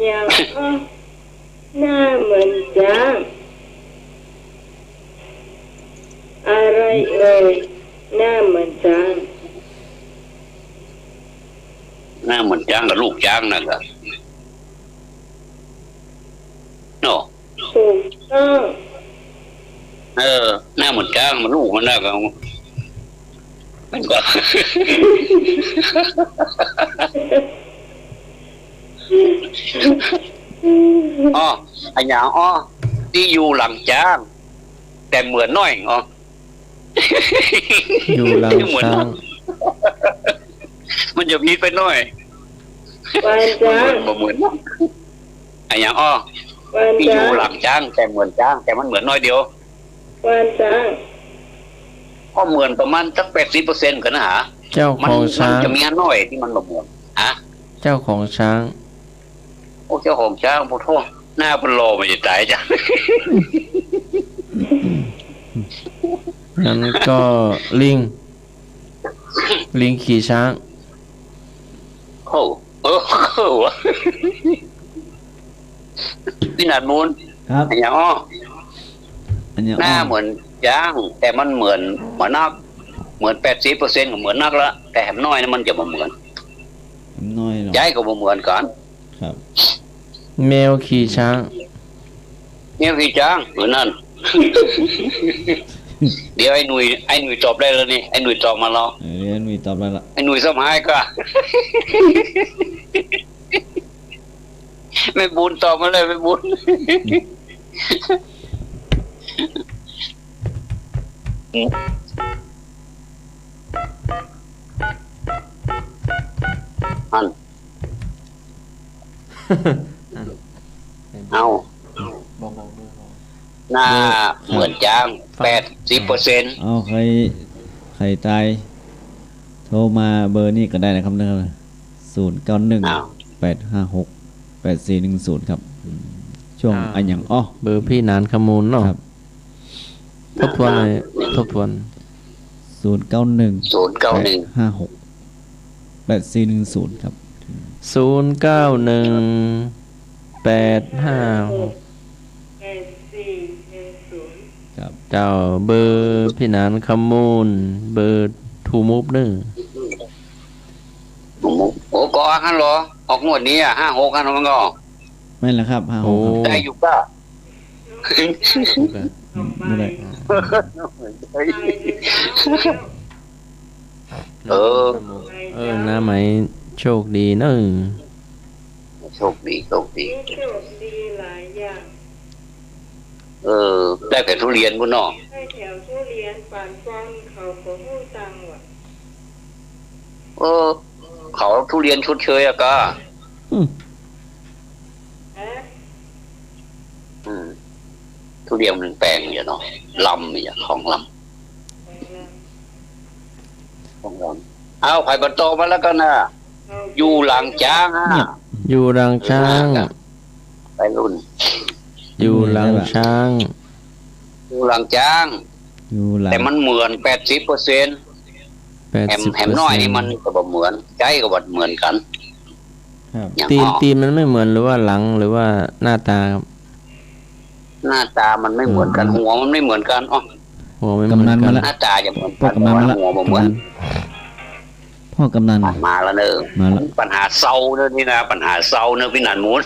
S8: อย่างอ้อหน้าเหมือนจ้างอะไรเอ่ยหน้าเหมือนจ้าง
S4: หน้าเหมือนจ้างกับลูกจ้างนั่นแหละเนาะ
S8: ถูกต้อง
S4: หน้าเหมือนจ้างมันลูกมันน่าก็มันก็อันอย่างที่อยู่หลังจ้างแต่เหมือนน้อย
S2: อยู่หลังจ้าง
S4: มันจะพีดไปน้อยเหมือนอันอย่างที่อยู่หลังจ้างแต่เหมือนจ้างแต่มันเหมือนน้อยเดียว
S8: จ้าง
S4: ก็เหมือนประมาณสัก 80% กันนะฮะ
S2: เจ้าของช้าง
S4: จะมีน้อยที่มันเหมือน
S2: เจ้าของช้าง
S4: โอ้เจ้าของช้างพุทโธหน้าเป็นโลไม่จะตายจ้ะ
S2: นั้นก็ลิงขี่ช้าง
S4: พี่นัดมูล
S7: ครับ
S4: อย่างหน้าเหมือนจ้างแต่มันเหมือนนักเหมือน 80% ของเหมือนนักละแต่แหมน้อยนะมันจะบ่เหมือน
S7: น้อยหรอ
S4: ย้ายก็บ่เหมือนกัน
S7: ครับ
S2: แมวขี่ช้าง
S4: เหมือนนั่นเดี๋ยวไอ้หนุ่ยตอบได้แล้วนี่ไอ้หนุ่ยตอบมาแล้ว
S7: ไอ้หนุ่ยตอบได้ละ
S4: ไอ้หนุ่ยสมัยก็ไม่บุญตอบมาเลยไม่บุญเอาหน้าเหมือนจ้าง 80%
S7: เอาใครตายโทรมาเบอร์นี้ก็ได้นะครับนะครับ091-856-8410ช่วงอันอย่าง
S2: เบอร์พี่นานขมูลเนาะทบทวนเลยทบทวน
S7: 091-856-8410ครับ
S2: 091-856-8410ครับเจ้าเบอร์พี่นานขมูลเบอร์ทูมูฟเด้อ
S4: โอ้ก็ฮัลโหลออกงวดนี้56กันมันก็
S7: ไม่ละครับ56
S4: ได้อยู่ก็
S7: ไม่ได้
S2: หน้าไหมโชคดีเนอะ
S4: โชคดี
S8: หลายอย่าง
S4: ได้แต่ทุเรียนพุ่นเนาะ
S8: ได้แถวทุเรียนปานฟังเขาก็ฮู้ตังว่ะ
S4: เขาทุเรียนชดเชยอะก็ทุเรียนมันแปลงอย่างเนาะลำอย่างของลำเอาไผ่บรรโตมาแล้วกันนะอยู่หลังช้าง
S2: อยู่หลังช้าง
S4: ไปรุ่น
S2: อยู่หลังช้าง
S4: แต่มันเหมือน 80%แหมน้อยนี่มันก็บ่เหมือนใจก็บ่เหมือนกัน
S2: ตีนมันไม่เหมือนหรือว่าหลังหรือว่าหน้าตาครับ
S4: หน้าตามันไม่เหมือนกันหัวมันไม่เหมือนกัน
S2: หัวไม่เหมือนกัน
S4: หน้าตาจะเหมือนกันหัวบ่เหมือน
S7: พ่อกำนัน
S4: มาแล้วเนอะปัญหาเศร้าเนอะนี่นะปัญหาเศร้าเนอะพี่นันมูล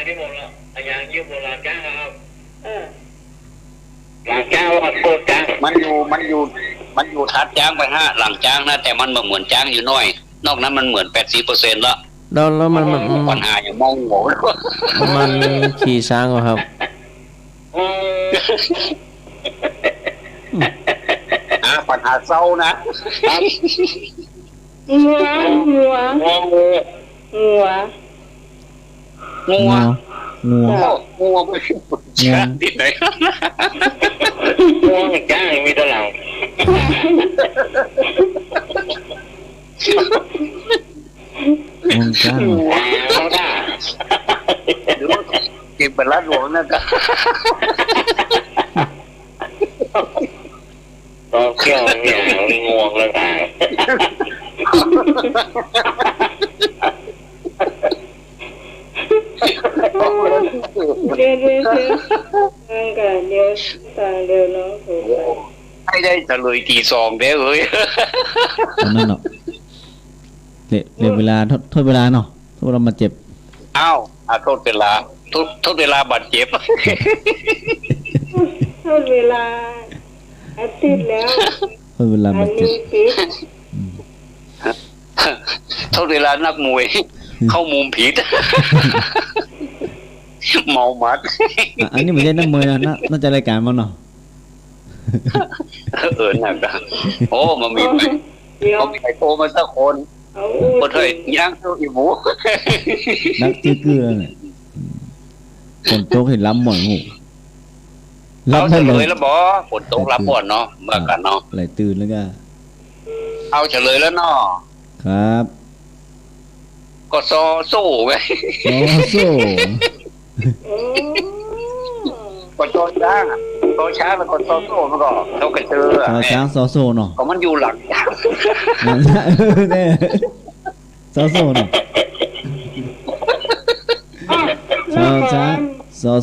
S4: ที่หมดแล้วอย่างยืมโบราณจ้างครับหลังจ้างว่าโคตรจ้างมันอยู่ทัดจ้างไปหลังจ้างนะแต่มันเหมือนจ้างอยู่น้อย นอกนั้นมันเหมือน 80% แล้ว
S2: แล้วมัน
S4: ปัญหาอย่างมองโง่
S2: มันขี่ช้างเหรอครับ
S4: ปัญหาเศร้านะ
S8: งัว
S1: ไม่ช้างที่ไหนงัวอย่างจ้างมีตลาด
S7: งงจ้าง
S1: เขาได้
S4: หรือว่าเก็บเป็นรัดหลวงนะก็
S1: ตอนเที่ยวเนี่ยมีงวงแล้วค่ะ
S8: เดี๋ยวน้องถูก
S4: ให้ได้ตะลุยตีซองเด้อเฮ้ย
S7: นั่นเนาะเดี๋ยวเวลาโทษเวลาเนาะโทษเรามาเจ็บ
S4: อ้าวโทษเวลาโทษเวลาบาดเจ็บ
S8: โทษเวลาอาทิตย์แล้ว
S7: โทษเวลาบาดเจ็บ
S4: โทษเวลานักมวยเข้ามุมผิดเมามัด
S7: อันนี้ไม่ใช่นักมวยนะน่าจะรายการมันเนาะ
S4: หนักโอ้มามีไหมเขามีใครโตมาสักคนคนเฮ้ยย่างตัวอีหมู
S7: นักจื้อเกลือเนี่ยคนโตเห็นล้ำหมอนงู
S4: ล้ำเลยแล้วบอคนโตล้ำหมอนเนาะเมื่อกันเนาะ
S7: ไหลตื่นแล้วก็
S4: เอาเฉลยแล้วเนาะ
S7: ครับ
S4: ก็โซ่ไง
S7: โซ่
S4: ก็โซ่ช้างโซ่ช้างแล้วก็โซ่มันก็เขากระเชือ
S7: ช้างโซ่เนาะ
S4: ก็มันอยู่หลัง
S7: โซ่เนาะช้าง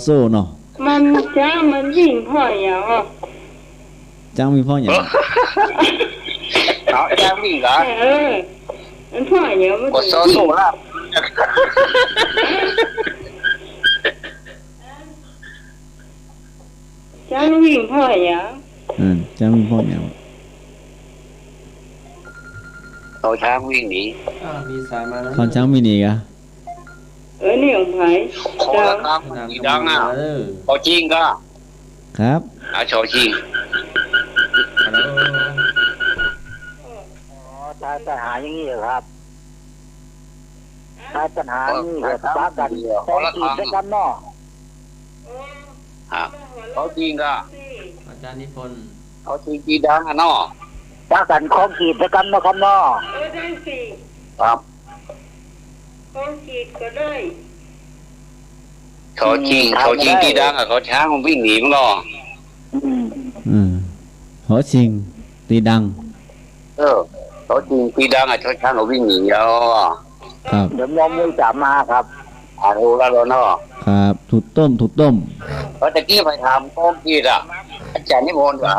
S7: โซ่เนาะ
S8: มันช้างมันวิ่งพ่ออย่างอ่ะ
S7: ช้างมีพ่ออย่าง
S4: ช้างวิ่งเหรอ
S8: มันพ่ออย่างมัน
S4: ก็โซ่ละ
S8: จ้างวิ่งพ่ออย่าง
S7: จ้างวิ่งพ่ออย่าง
S4: เขาช้างวิ่งหนี
S2: มีสายมาแล้ว
S7: เขาช้างวิ่งหนีกะ
S8: นี่ของไผ่
S4: ขอละครับสีดังอ่ะขอจริงก็
S7: ครับ
S4: ชอจริง
S1: ถ้าปัญหาอย่างนี้เหรอครับถ้าปัญหานี่เหรอครับกันขอละครับด้วยกันเนาะ
S4: เขาจริงก็
S2: อาจารย์นิพนธ์
S4: เขาจริงกีดังอ่ะเนาะ
S1: ถ้ากันของขีดด้วยกันเนาะครับเนาะ
S8: ได้สิ
S4: ครับ
S8: ของขีดก็ได้
S4: เขาจริงกีดังอ่ะเขาช้างมันวิ่งหนีมันก็
S7: เขาจริงตีดัง
S4: เขาจริงกีดังอ่ะเขาช้างเขาวิ่งหนีแล้ว
S7: ครับ
S1: เดี๋ยวมองมือจับมาครับ
S4: รู้แล้วเนาะ
S7: ครับถูกต้ม
S4: เพราะตะกี้ไปทำต้มกีดอ่ะอาจารย์นิพนธ์เหรอ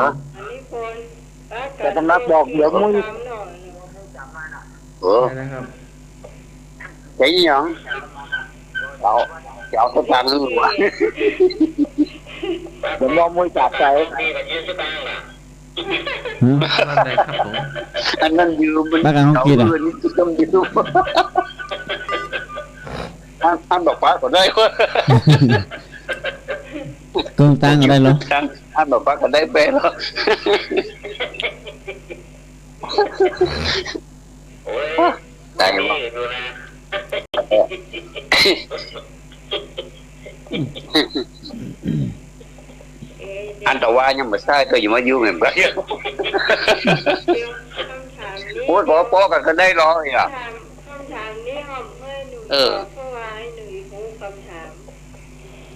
S1: แต่ตำนักบอกเดี๋ยวมือ
S2: นะครับ
S4: ใจยังเอาตัวกลางขึ้นมา
S1: เดี๋ยวมองมือจับใจ
S4: อันนั้นยืมมัน
S7: เขายืม
S4: ต้องยืมท่านบอกป้าก็ได้
S7: ก็ตั้งอะไรหรอ
S4: ท่านบอกป้าก็ได้เป๊ะแล้วได้ไหมอันแต่ว่ายังไม่ใช่ก็อยู่มายุ่งเหมือนกันโอ้ยพอกันก็ได้ร้อยอ่ะ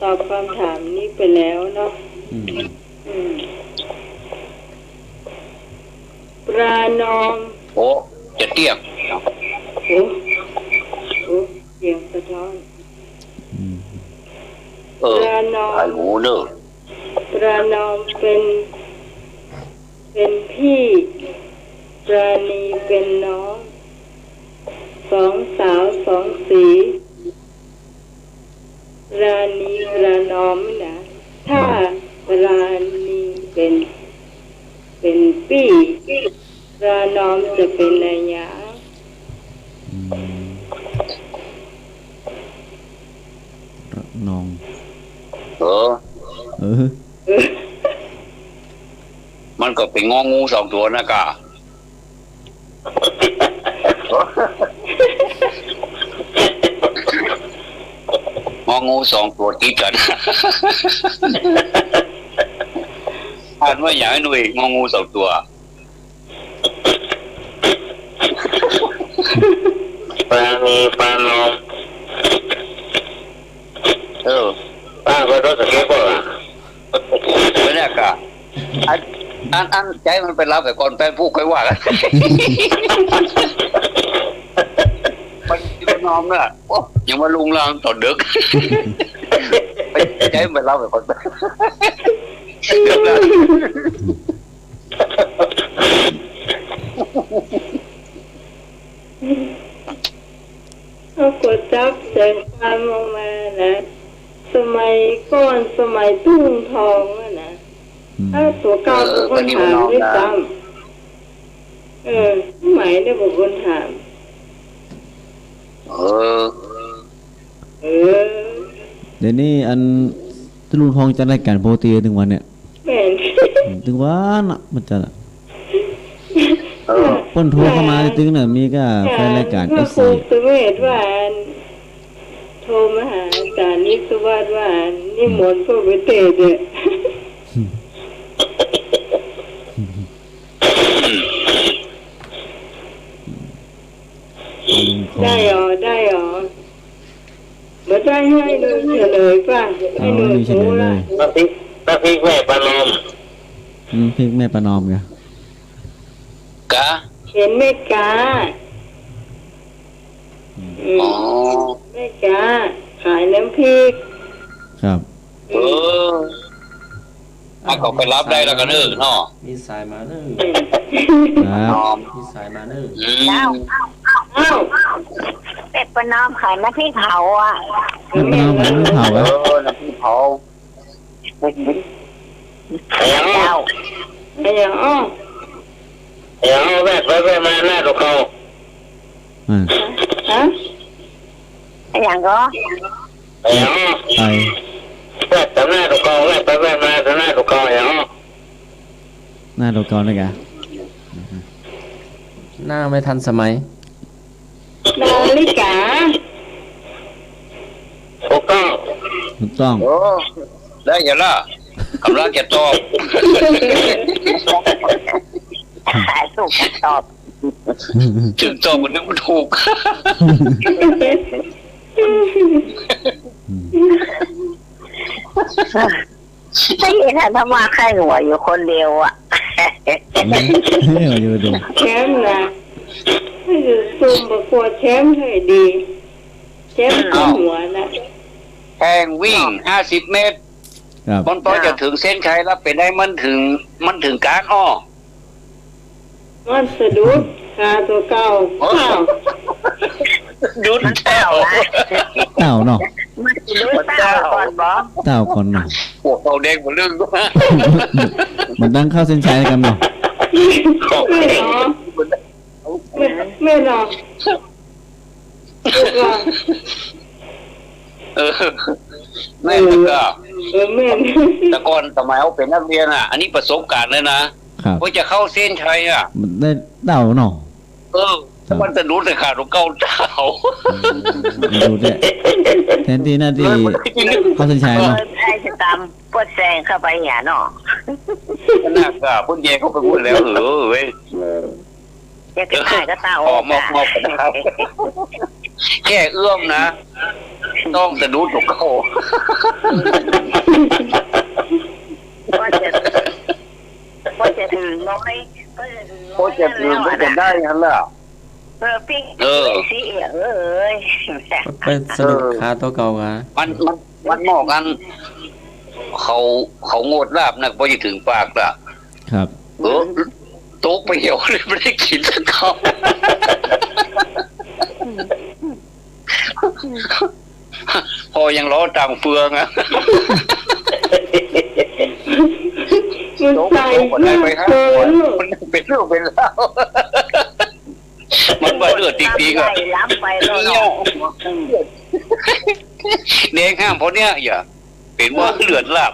S8: ตอบคำถามนี้ไปแล้วเนาะปลานอม
S4: โอ้จะเตี้ย
S8: โอ้เสียงสะท้อนปลานอม
S4: ไอ้หูเนอะ
S8: ปลานอมเป็นพี่ปราณีเป็นน้องสองสาวสองสีราณีรานอมนะถ้าราณีเป็นปี้รานอมจะเป็นนายา
S4: มันก็เป็นงองู2 ตัวนะกะงองู2 ตัวติดกันอ่านว่าอย่างหน่วยงองู2 ตัว
S1: ปลามีปลาลมป้าก็ต้องสังเกตว่า
S4: ไม่แน่กะอันใจมันไปรับแต่ก่อนแฟนผู้ค่อยว่ากันมันนอมน่ะโอ้ยังมาลุงลางต่อดึกใจมันไปรับแต่ก่อน
S8: เขากดจับใจความออกมานะสมัยก่อนสมัยตุ้งทองนะถ้าตัวเก่าบุคคลถามด้วยซ้ำสมัยเนี่ยบุคคลถาม
S7: เดี๋ยวนี้อันตลุงทองจะรายการโปรตีถึงวันเนี่ยถึงวันน่ะมันจะป้นโทรเข้ามาตึงเนี่ยมีก็แฟนรายการก็สิ
S8: สเวทว่าโทรมาหาอาจารย์นิสวัสดิ์ว่านิมนต์พวกไปเตะเนี่ยได้หรอมาได้ให้ดูเฉลยป่ะให้ดูเฉลยเลย
S1: น้ำพริกแม่ปลานอม
S7: พริกแม่ปลานอมไง
S4: กะ
S8: เห็นแม่กาแม่กาขายน้ำพริก
S7: ครับ
S4: ถ้าเขาไปรับได้แล้วก็เนิ่งเนาะ
S2: มีสายมาเนิ่งมีสายมาเนิ่ง
S5: เป็ดปนอมขายน้ำพริกเผาอ่ะ
S7: น้ำพริกเผา
S4: น้ำพริกเผา
S1: แม่ไปมาหน้าตัวเขา
S5: อย่างก็
S7: ไป
S1: แม่ตำหน้าตัวเขาแม่ไปมาตำหน้าตัวเขาอย่าง
S7: หน้าตัวเขาเลยกะ
S2: หน้าไม่ทันสมัย
S8: นาฬิกา
S1: ถูก
S7: ต้อง
S4: ได้ยังล่ะกำลังจะตอบ
S5: ถูกตอบ
S4: ถึงตอบมันนึกว่าถูก
S5: ไม่เห็นธรรมะใครหัวอยู่คนเดียวอ่ะ
S8: แชมป์นะให้ดูซูมประกวดแชมป์ให้ดีแชมป์หัวนะ
S4: แข่งวิ่ง50 เมตรบอลจะถึงเส้นชัยแล้วเป็นได้มันถึงกลางอ้อ
S8: มันสะดุดขาตัวเก่า
S4: ดุดเต่า
S7: เนาะ
S5: มันดุดเต่าก่อนบ่
S7: เต่าก่อนเนาะ
S4: พวกเราแดงหมดเรื่อง
S7: มันตั้งเข้าเส้นชัยกันเนาะ
S8: ไม่หรอก
S4: แม่ก็แต่ก่อนสมัยเขาเป็นนักเรียนอ่ะอันนี้ประสบการณ์เลยนะว่าจะเข้าเส้นชัยอ่ะ
S7: มันได้เต่าเนาะ
S4: มันจะรู้แต่ขาดเก่าเต่า
S7: ดูดิแทนที่หน้าที่เข้าเส้นชัยเนาะ
S5: ใช่จะตามปวดแซงเข้าไปหยาเนาะ
S4: น่ากะพุ่นแย่เขาไปพูดแล้วเว้ย
S5: จะกระต่ายก็เต่าม
S4: อกนะครับแค่เอื้อมนะต้องจะดูถูกเขา
S5: ว่าจะถึงน้อย
S4: ก็จะถึงก็จะได้งั้นแหละ
S5: ปิ๊กสี
S2: ไปสนุกขาตัวเก่าอ่ะ
S4: มันหมอกกันเขาโงดลาบนักพอจะถึงปากละ
S7: ครับ
S4: โต๊ะไปเหี่ยวเลยไม่ได้กินสักคำพอยังล้อต่างเฟืองอ่ะ
S8: มันใจ
S4: ไปฮะมันเป็นเรื่องเป็นเล่ามันว่าเลือดติ๊กๆอ่ะเด็กห้ามเพราะเนี้ยอย่า เป็นว่าเลือดลาบ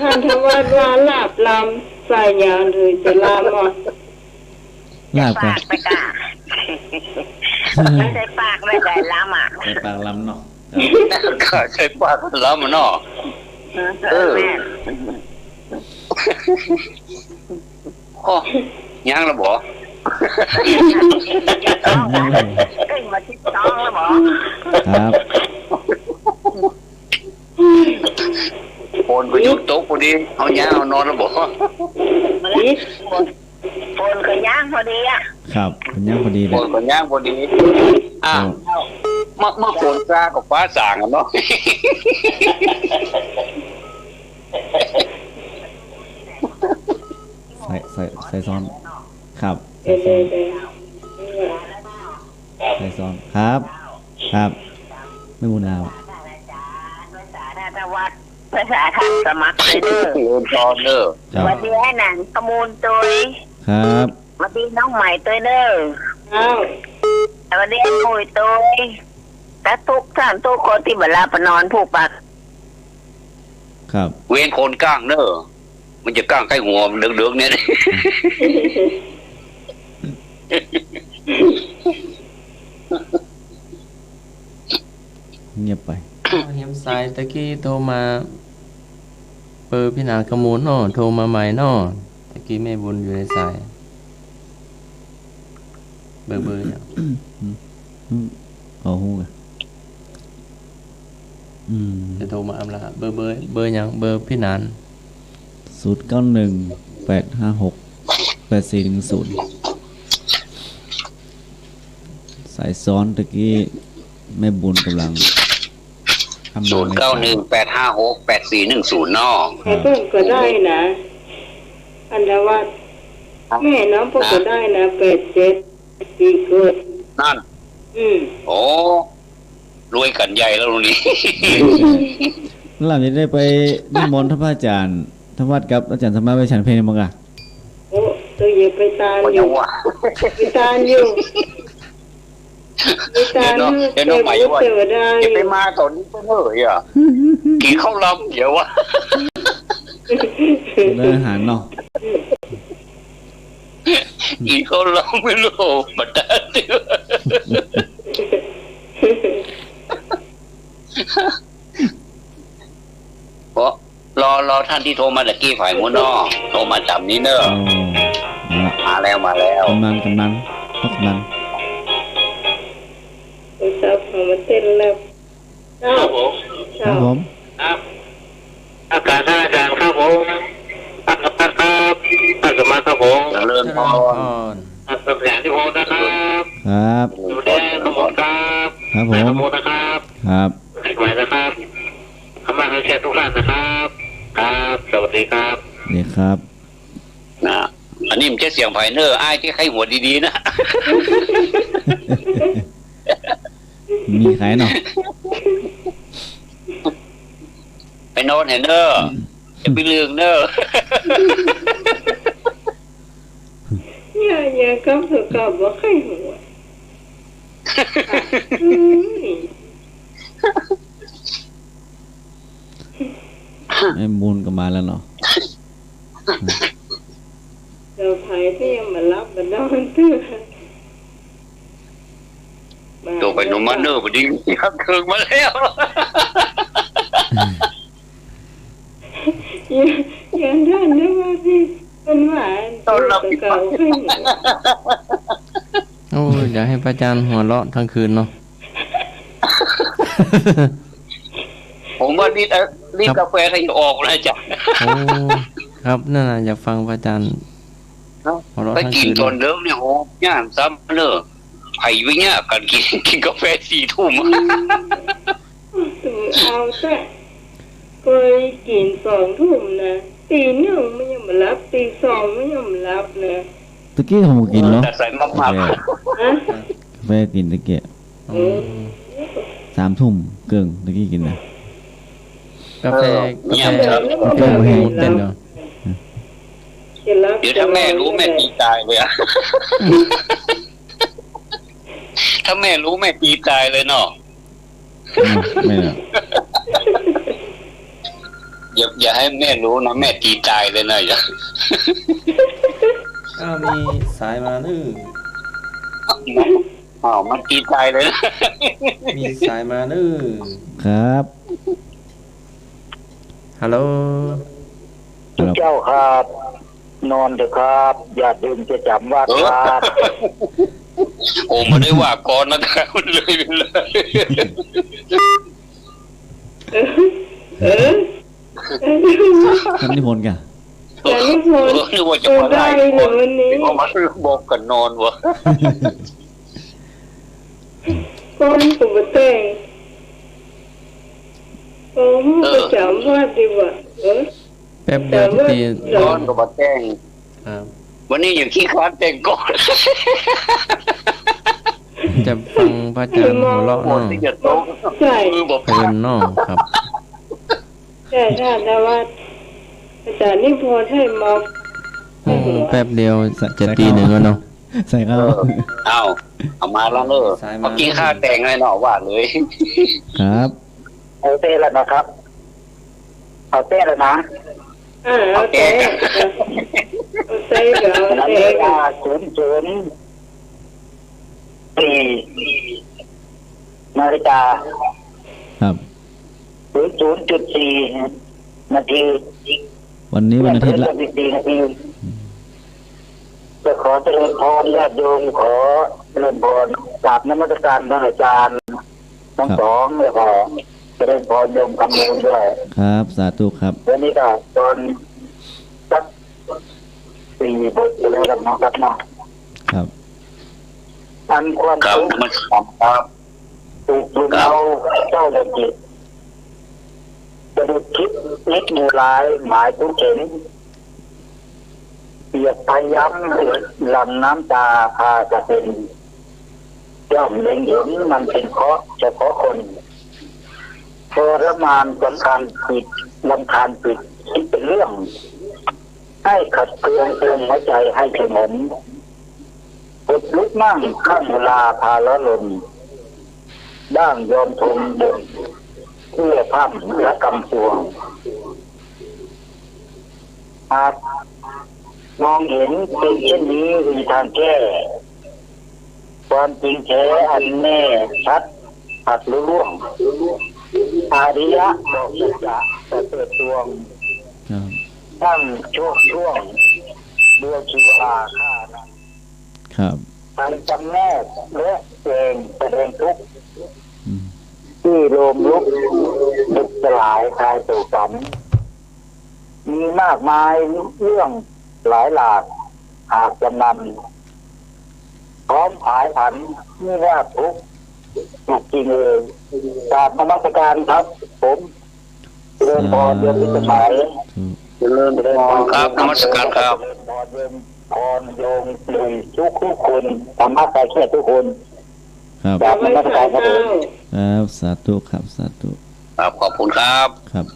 S8: ท่านทวัดว่าลาบลำใส่ยางหรือจะลามอ่ะ
S7: ลาบกัน
S5: ไม่กล้าไม่ใช่ปากไม่ใช่ลำอ่ะ
S7: ใส่ปากลำเนาะ
S4: ก็ใส่ปากลำเนาะโอ้ยังละบ่
S5: ขึ้นมาที่ต้องแล้วบ่
S7: ครับ
S4: โอนก็ยุดโต๊ะพอดีเอาย่างเอานอนแล้วบ่
S5: โอนก็ย่างพอดีอ่ะ
S7: ครับเป็นย่างพอดีเลย
S4: โอนก็ย่างพอดีมาโอนซากับฟ้าสางเนาะ
S7: ใส่ซ้อนครับใส่ซ้อนครับไม่มุนเอา
S5: ภาษาทางสมัครเด้อวันนี้ให้หนังขมูลตัว
S7: ครับ
S5: วันนี้น้องใหม่ตัวเด้อวันนี้มวยตัวแต่ทุกท่านทุกคนที่เวลาไปนอนผูกปาก
S7: ครับ
S4: เว้นคนก้างเด้อมันจะก้างใกล้หัวมันเดือดๆเนี่ย
S7: เงียบไป
S2: เฮียมสายตะกี้โทรมาเปิดพี่นาขมูลเนาะโทรมาใหม่เนาะตะกี้แม่บุญอยู่ในสายเบอร์เนี่ย
S7: เอาหูกัน
S2: จะโทรมาอำละเบอร์ยังเบอร์พี่นาน
S7: 0918568410สายซ้อนตะกี้แม่บุญกำลัง
S4: 0918568410เนาะ
S8: เพิ่มก็ได้นะอันละว่าแม่น้องพวกก็ได้นะ87ปีเกิด
S4: นั่นโอ้รวยกันใหญ่แล้วตรงนี้
S7: หลังจะได้ไปนิมนต์ท่านพระอาจารย์ท่านวัดกับอาจารย์สมมาไปฉันเพลงมั้งอ่ะ
S8: โอ้ตัวอยู่ไปตามอยู่ไปตามอยู่
S4: เดี๋ยวน้องใหม่ว่าจะไปมาตอนนี้เพื่อเลยอ่ะกี่ข้าวลำเดี๋ยววะ
S7: เนื้อหาเนาะ
S4: กี่ข้าวลำไม่รู้มาได้เดียวเพราะรอท่านที่โทรมาตะกี้ฝ่ายมุนนอโทรมาจับนี้เนอะมาแล้ว
S7: กำนัน
S8: ครับมาเต้นแล้ว
S4: ครับผม
S1: ครับอาการท่านอาจารย์ครับผมท่านสมัครครับผม
S4: เริ่มพอ
S1: ท่านสมัครที่โพสนะครับ
S7: ครับ
S1: ดูแลขโมยครับ
S7: ผม
S1: ขโมยนะครับ
S7: ครับ
S1: ให้ไว้นะครับขอบคุณแขกทุกท่านนะครับครับสวัสดีครับ
S7: นี่ครับ
S4: นะอันนี้มันแค่เสียงไพเนอร์ไอ้ที่ใครหัวดีๆนะ
S7: มีใครเนาะ
S4: ไปนอนเห็นเนอจะไปลืมเนอ
S8: อย่ากับเธอกับว่าใครหัว
S7: ไอ้มูลก็มาแล้วเนาะ
S8: เดี๋ยวไผ่ที่ยังมารับมันนอนตื้อ
S4: ตัวไปนมาเนอร์พอดีครับเคิงมาแล้ว
S8: ยังท่านได้ว่าที่เป็นหวานตอนเราเก่าขึ้น
S2: โอ้ยอยากให้พระอาจารย์หัวเราะทั้งคืนเนาะ
S4: ผมว่านี่กาแฟใครออกนะจ๊ะ
S2: โอ้ครับนั่นน่ะอยากฟังพระอาจารย์
S4: หัวเราะทั้งคืนตอนเดิมเนี่ยโหย่านซ้ำเนอะไผ่วิญญากันกินกาแฟ4 ทุ่ม
S8: เอาแต่เคยกิน2 ทุ่มนะตี 1ไม่ยังมารับตี 2ไม่ยังมารับนะ
S7: ตะกี้ผมกินเนาะ
S4: แต่ใส่มากๆ
S7: กาแฟกินตะเกีย3 ทุ่มเกิงตะกี้กินนะ
S2: กาแฟ
S7: แห้งเต้นเนาะ
S4: เดี๋ยวถ้าแม่รู้แม่ตีตายเลยอะถ้าแม่รู้แม่ตีตายเลยเนาะ
S7: ไม่เนาะ
S4: อย่าให้แม่รู้นะแม่ตีตายเลยนะอย่า
S2: มีสายมานึ
S4: มันตีตายเลย
S2: มีสายมานึ
S7: ครับ
S2: ฮัลโหล
S1: เจ้าครับนอนเถอะครับอย่าดื่มจะจำว่าครับ
S4: โอ้ไม่ได้ว่าก่อนนะครับเลย
S7: ท่านนิพนธ์กัน
S8: นิพนธ์
S4: นึกว่าจะมาได้วันนี้มาบอกกันนอนวะ
S8: ก้อนผมมาแต่งผมก็จำว่าดีว่า
S2: แป๊บเดียวที
S4: ก้อนก็มาแต่งวันนี้อย่างขี้คลาดแต่งก่อน
S2: จะฟังพระอาจารย์หัวเราะน้อง
S8: ใช่
S2: เพลินน้องครับ
S8: ใช่แต่ว่าอาจารย์นิพนธ์ให้มา
S2: แป๊บเดียวจะตีหนึ่งแล้วเนาะ
S7: ใส่เข้า
S4: เอามาแล้วเนอะเมื่อกี้ข้าแต่งให้หน่อว่าเลย
S7: ครับ
S1: เอาเต้แล้วนะครับเอาเต้แล้วนะ
S8: เอาเต้เอาเต้เดี๋ยวเอาเต้
S1: 0:04 นาฬิกา
S7: ครับ
S1: 0:04 นาที
S7: วันนี้วันอาทิตย์ละ
S1: 14 นาทีจะขอเจริญพรญาติโยมขอเจริญพรกราบนมัสการท่านอาจารย์ทั้งสองเลยขอเจริญพรโยมคำมูลด้วย
S7: ครับสาธุครับ
S1: วันนี้ก็ตอนสัก4 บทเลยครับน้องครับ
S7: ครับ
S1: อันความทุกข์ครับถูกดุเอาเจ้าเลยจิตจะดูคิดนิดมือร้ายหมายทุกเห็นเปียกพย้ำลำน้ำตาพากระเซ็นย่อมเล็งเห็นมันเป็นเคราะห์เฉพาะคนทรมานสำคัญปิดลำคาญปิดคิดเป็นเรื่องให้ขัดเคืองเตือนหัวใจให้สงบปดลุกนั่งข้างเวลาพาละลมด้างยอมทนเดินเพื่อพัฒและกำปวงหากมองเห็นเป็นเช่นนี้มีทางแก้ความจริงแท้อันแน่ชัดหัดล่วงอาริยะบอกจะเปิดดวงตั้งช่วงดวงชีวาข้านะครับทางจำแนกและเองแสดงทุกข์ที่โลมลุกบุกสลายคลายสู่ฝันมีมากมายเรื่องหลายหลากหากจำนำพร้อมผายผันนี่ว่าทุกข์จริงเลยกราบนมัสการครับผมเจริญพรเดือนพิสมัยเจริญพร
S4: ครับนมัสการครับ
S1: พรโยมเลยทุกคนธรรมะใจเชื่อทุกคน
S7: ครับ
S1: กราบนมัสการครับ
S7: ครับสาธุครับสาธุ
S4: ครับขอบคุณครับ
S7: ครับ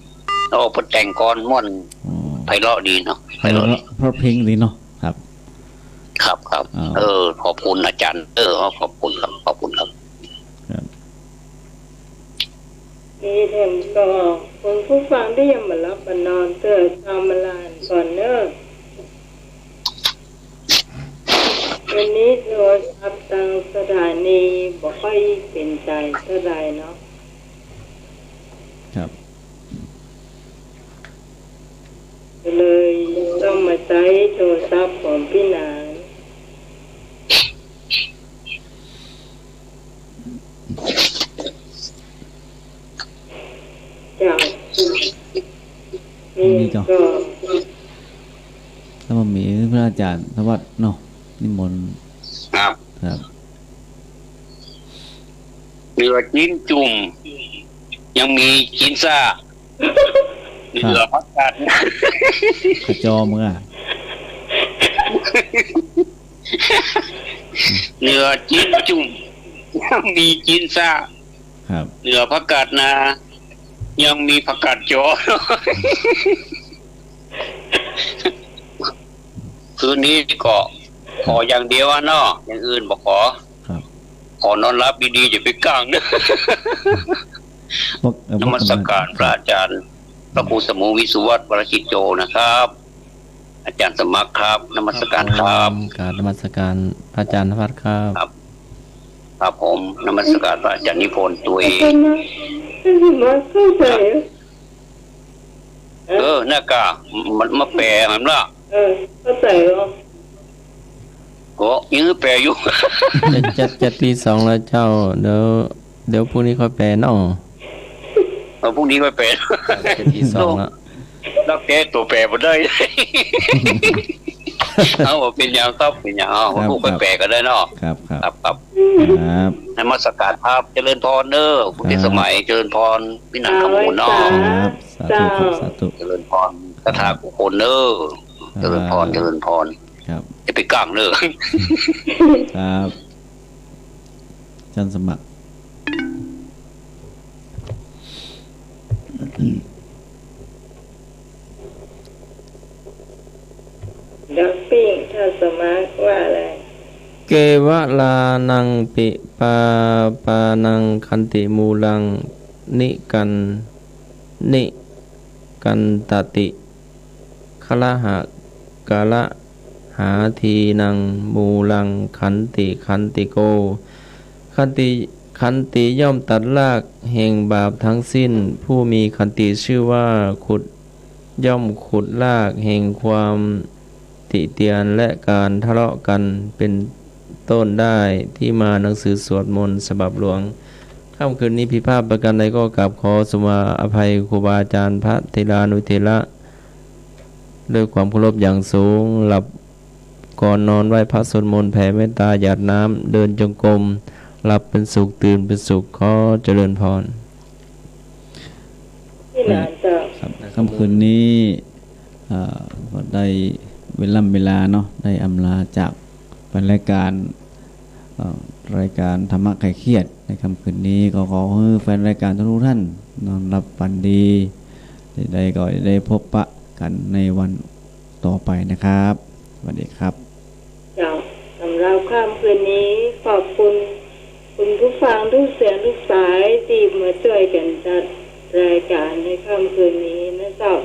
S4: โอ้พอแต่งก่อนม่วนไพเราะดีเนาะ
S7: ไพเราะเพราะเพลงดีเนาะครับ
S4: ครับขอบคุณอาจารย์ขอบคุณครับขอบคุณครับ
S8: นี่เทมก็คุณผู้ฟังที่ยังมารับมานอนเตือนตามมาลานก่อนเนอะวันนี้โทรศัพท์ทางสถานีบอกค่อยเป็นใจเท่าไรเนาะ
S7: ครับ
S8: เลยต้องมาใช้โทรศัพท์ของพี่นางจาก
S7: นี่ก็ถ้ามันมีพระอาจารย์ทวัดเนาะนิมนต์
S4: ครับ
S7: ครับ
S4: เรือจิ้นจุ่มยังมีกินซ่าเรือพักกัน
S7: กระจอมือ
S4: เรือจิ้นจุ่มยังมีกินซ่า
S7: ครับ
S4: เรือพักกัดนายังมีผักกาดจอคืนนี้ก็ขออย่างเดียวเนาะอย่างอื่นบอกขอนอนรับดีๆอย่าไปกลางเด้อนมัสการพระอาจารย์ พระครูสมุวิสุวัตวรกิจโจนะครับอาจารย์สมัครครับนมัสการครับ
S2: การนมัสการอาจารย์นภัสครับ
S4: ครับผมนมัสการพระอาจารย์นิพนธ์ตัวเองหน้ากากมันมาแปลมันละ
S8: เข้าใจเหรอ
S4: ก็ยื้อแปลอยู่
S2: จะตีสองแล้วเจ้าเดี๋ยวพรุ่งนี้ค่อยแปลเนาะ
S4: พรุ่งนี้ค่อยแปล
S2: จะตีสองแล้ว
S4: นักแก้ตัวแปลมาได้เอาเป็นอย่างครับเป็นอย่างพวกไปแปลก็ได้เนาะ
S7: ครับ
S4: นมัสการครับเจริญพรเด้อคุณเดชสมัยเจริญพรพี่นันขมูลเนาะ
S7: สาธุ
S4: เจริญพรคาถากุโคนเด้อเจริญพร
S7: ครับ
S4: จะไปก้างเด้อ
S7: ครับจันสมัคร
S8: ดักปิ้งถ้าสมัครว่าอะไร
S2: เกวะลานังปิปาปานังคันติมูลังนิกันตติคละหะกะละหาทีนังมูลังขันติโกขันติย่อมตัดรากแห่งบาปทั้งสิ้นผู้มีขันติชื่อว่าย่อมขุดรากแห่งความติเตียนและการทะเลาะกันเป็นต้นได้ที่มาหนังสือสวดมนต์ฉบับหลวงค่ำคืนนี้พิพาทประการใดก็กราบขอสมาอภัยครูบาอาจารย์พระเทรานุเทระด้วยความเคารพอย่างสูงหลับก่อนนอนไหว้พระสวดมนต์แผ่เมตตาหยาดน้ำเดินจงกรมหลับเป็นสุขตื่นเป็นสุขขอเจริญพร
S7: ค่ำคืนนี้ก็ได้เวลาเนาะได้อำลาจากเป็นรายการธรรมะไขเครียดในค่ำคืนนี้ก็ขอให้แฟนรายการทุกท่านนอนหลับฝันดีได้ก็ได้พบปะกันในวันต่อไปนะครับสวัสดีครับ
S8: สำหรับค่ำคืนนี้ขอบคุณผู้ฟังทุกเสียงทุกสายที่มาช่วยกันจัดรายการในค่ำคืนนี้นะเจ้า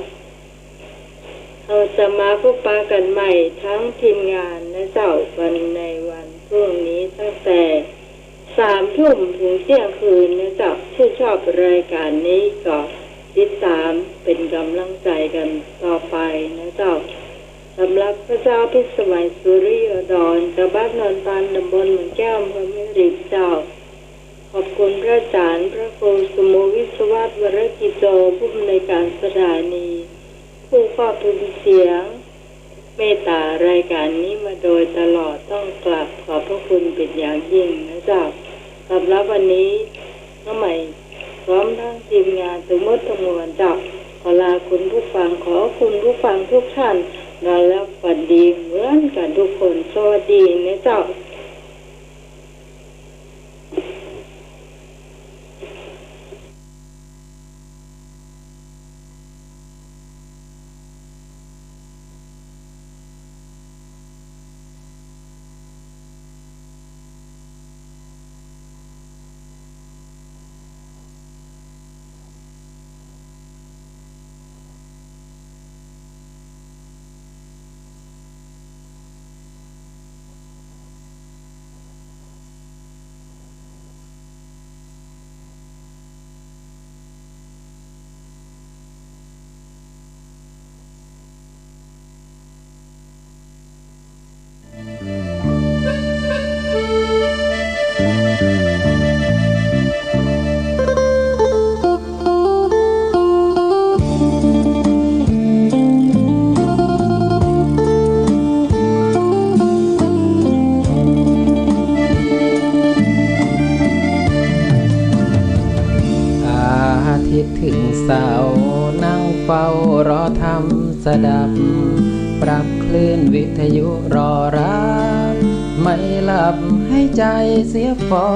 S8: เราจะมาพบปะกันใหม่ทั้งทีมงานนะเจ้าวันในวันพรุ่งนี้ตั้งแต่3 ทุ่มถึงเที่ยงคืนนะเจ้าที่ชอบรายการนี้ก็ติดตามเป็นกำลังใจกันต่อไปนะเจ้าสำหรับพระเจ้าพิสมัยสุริยดรจากบ้านนนตันตำบลเมืองแก้วอำเภอแม่ริมเจ้าขอบคุณพระอาจารย์พระครูสมุวิศววรกิจโจผู้อำนวยการสถานีผู้ครอบคลุมเสียงเมตตารายการนี้มาโดยตลอดต้องกราบขอบพระคุณเป็นอย่างยิ่งนะเจ้าสำหรับวันนี้น้องใหม่พร้อมทั้งทีมงานทั้งหมดทั้งมวลเจ้าขอลาคุณผู้ฟังขอคุณผู้ฟังทุกท่านนอนหลับฝันดีเหมือนกันทุกคนสวัสดีนะเจ้า
S2: รอทำสดับปรับคลื่นวิทยุรอรับไม่หลับให้ใจเสียฟอ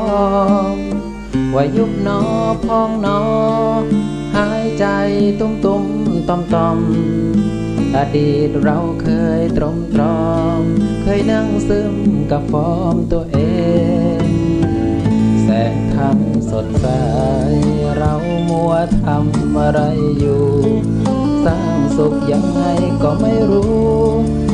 S2: งว่ายุบหนอพองหนอหายใจตุ้มตุ้มต่อมต่อมอดีตเราเคยตรมตรอมเคยนั่งซึมกับฟอร์มตัวเองแสงธรรมสดใสเรามัวทำอะไรอยู่
S9: สุขยังไงก็ไม่รู้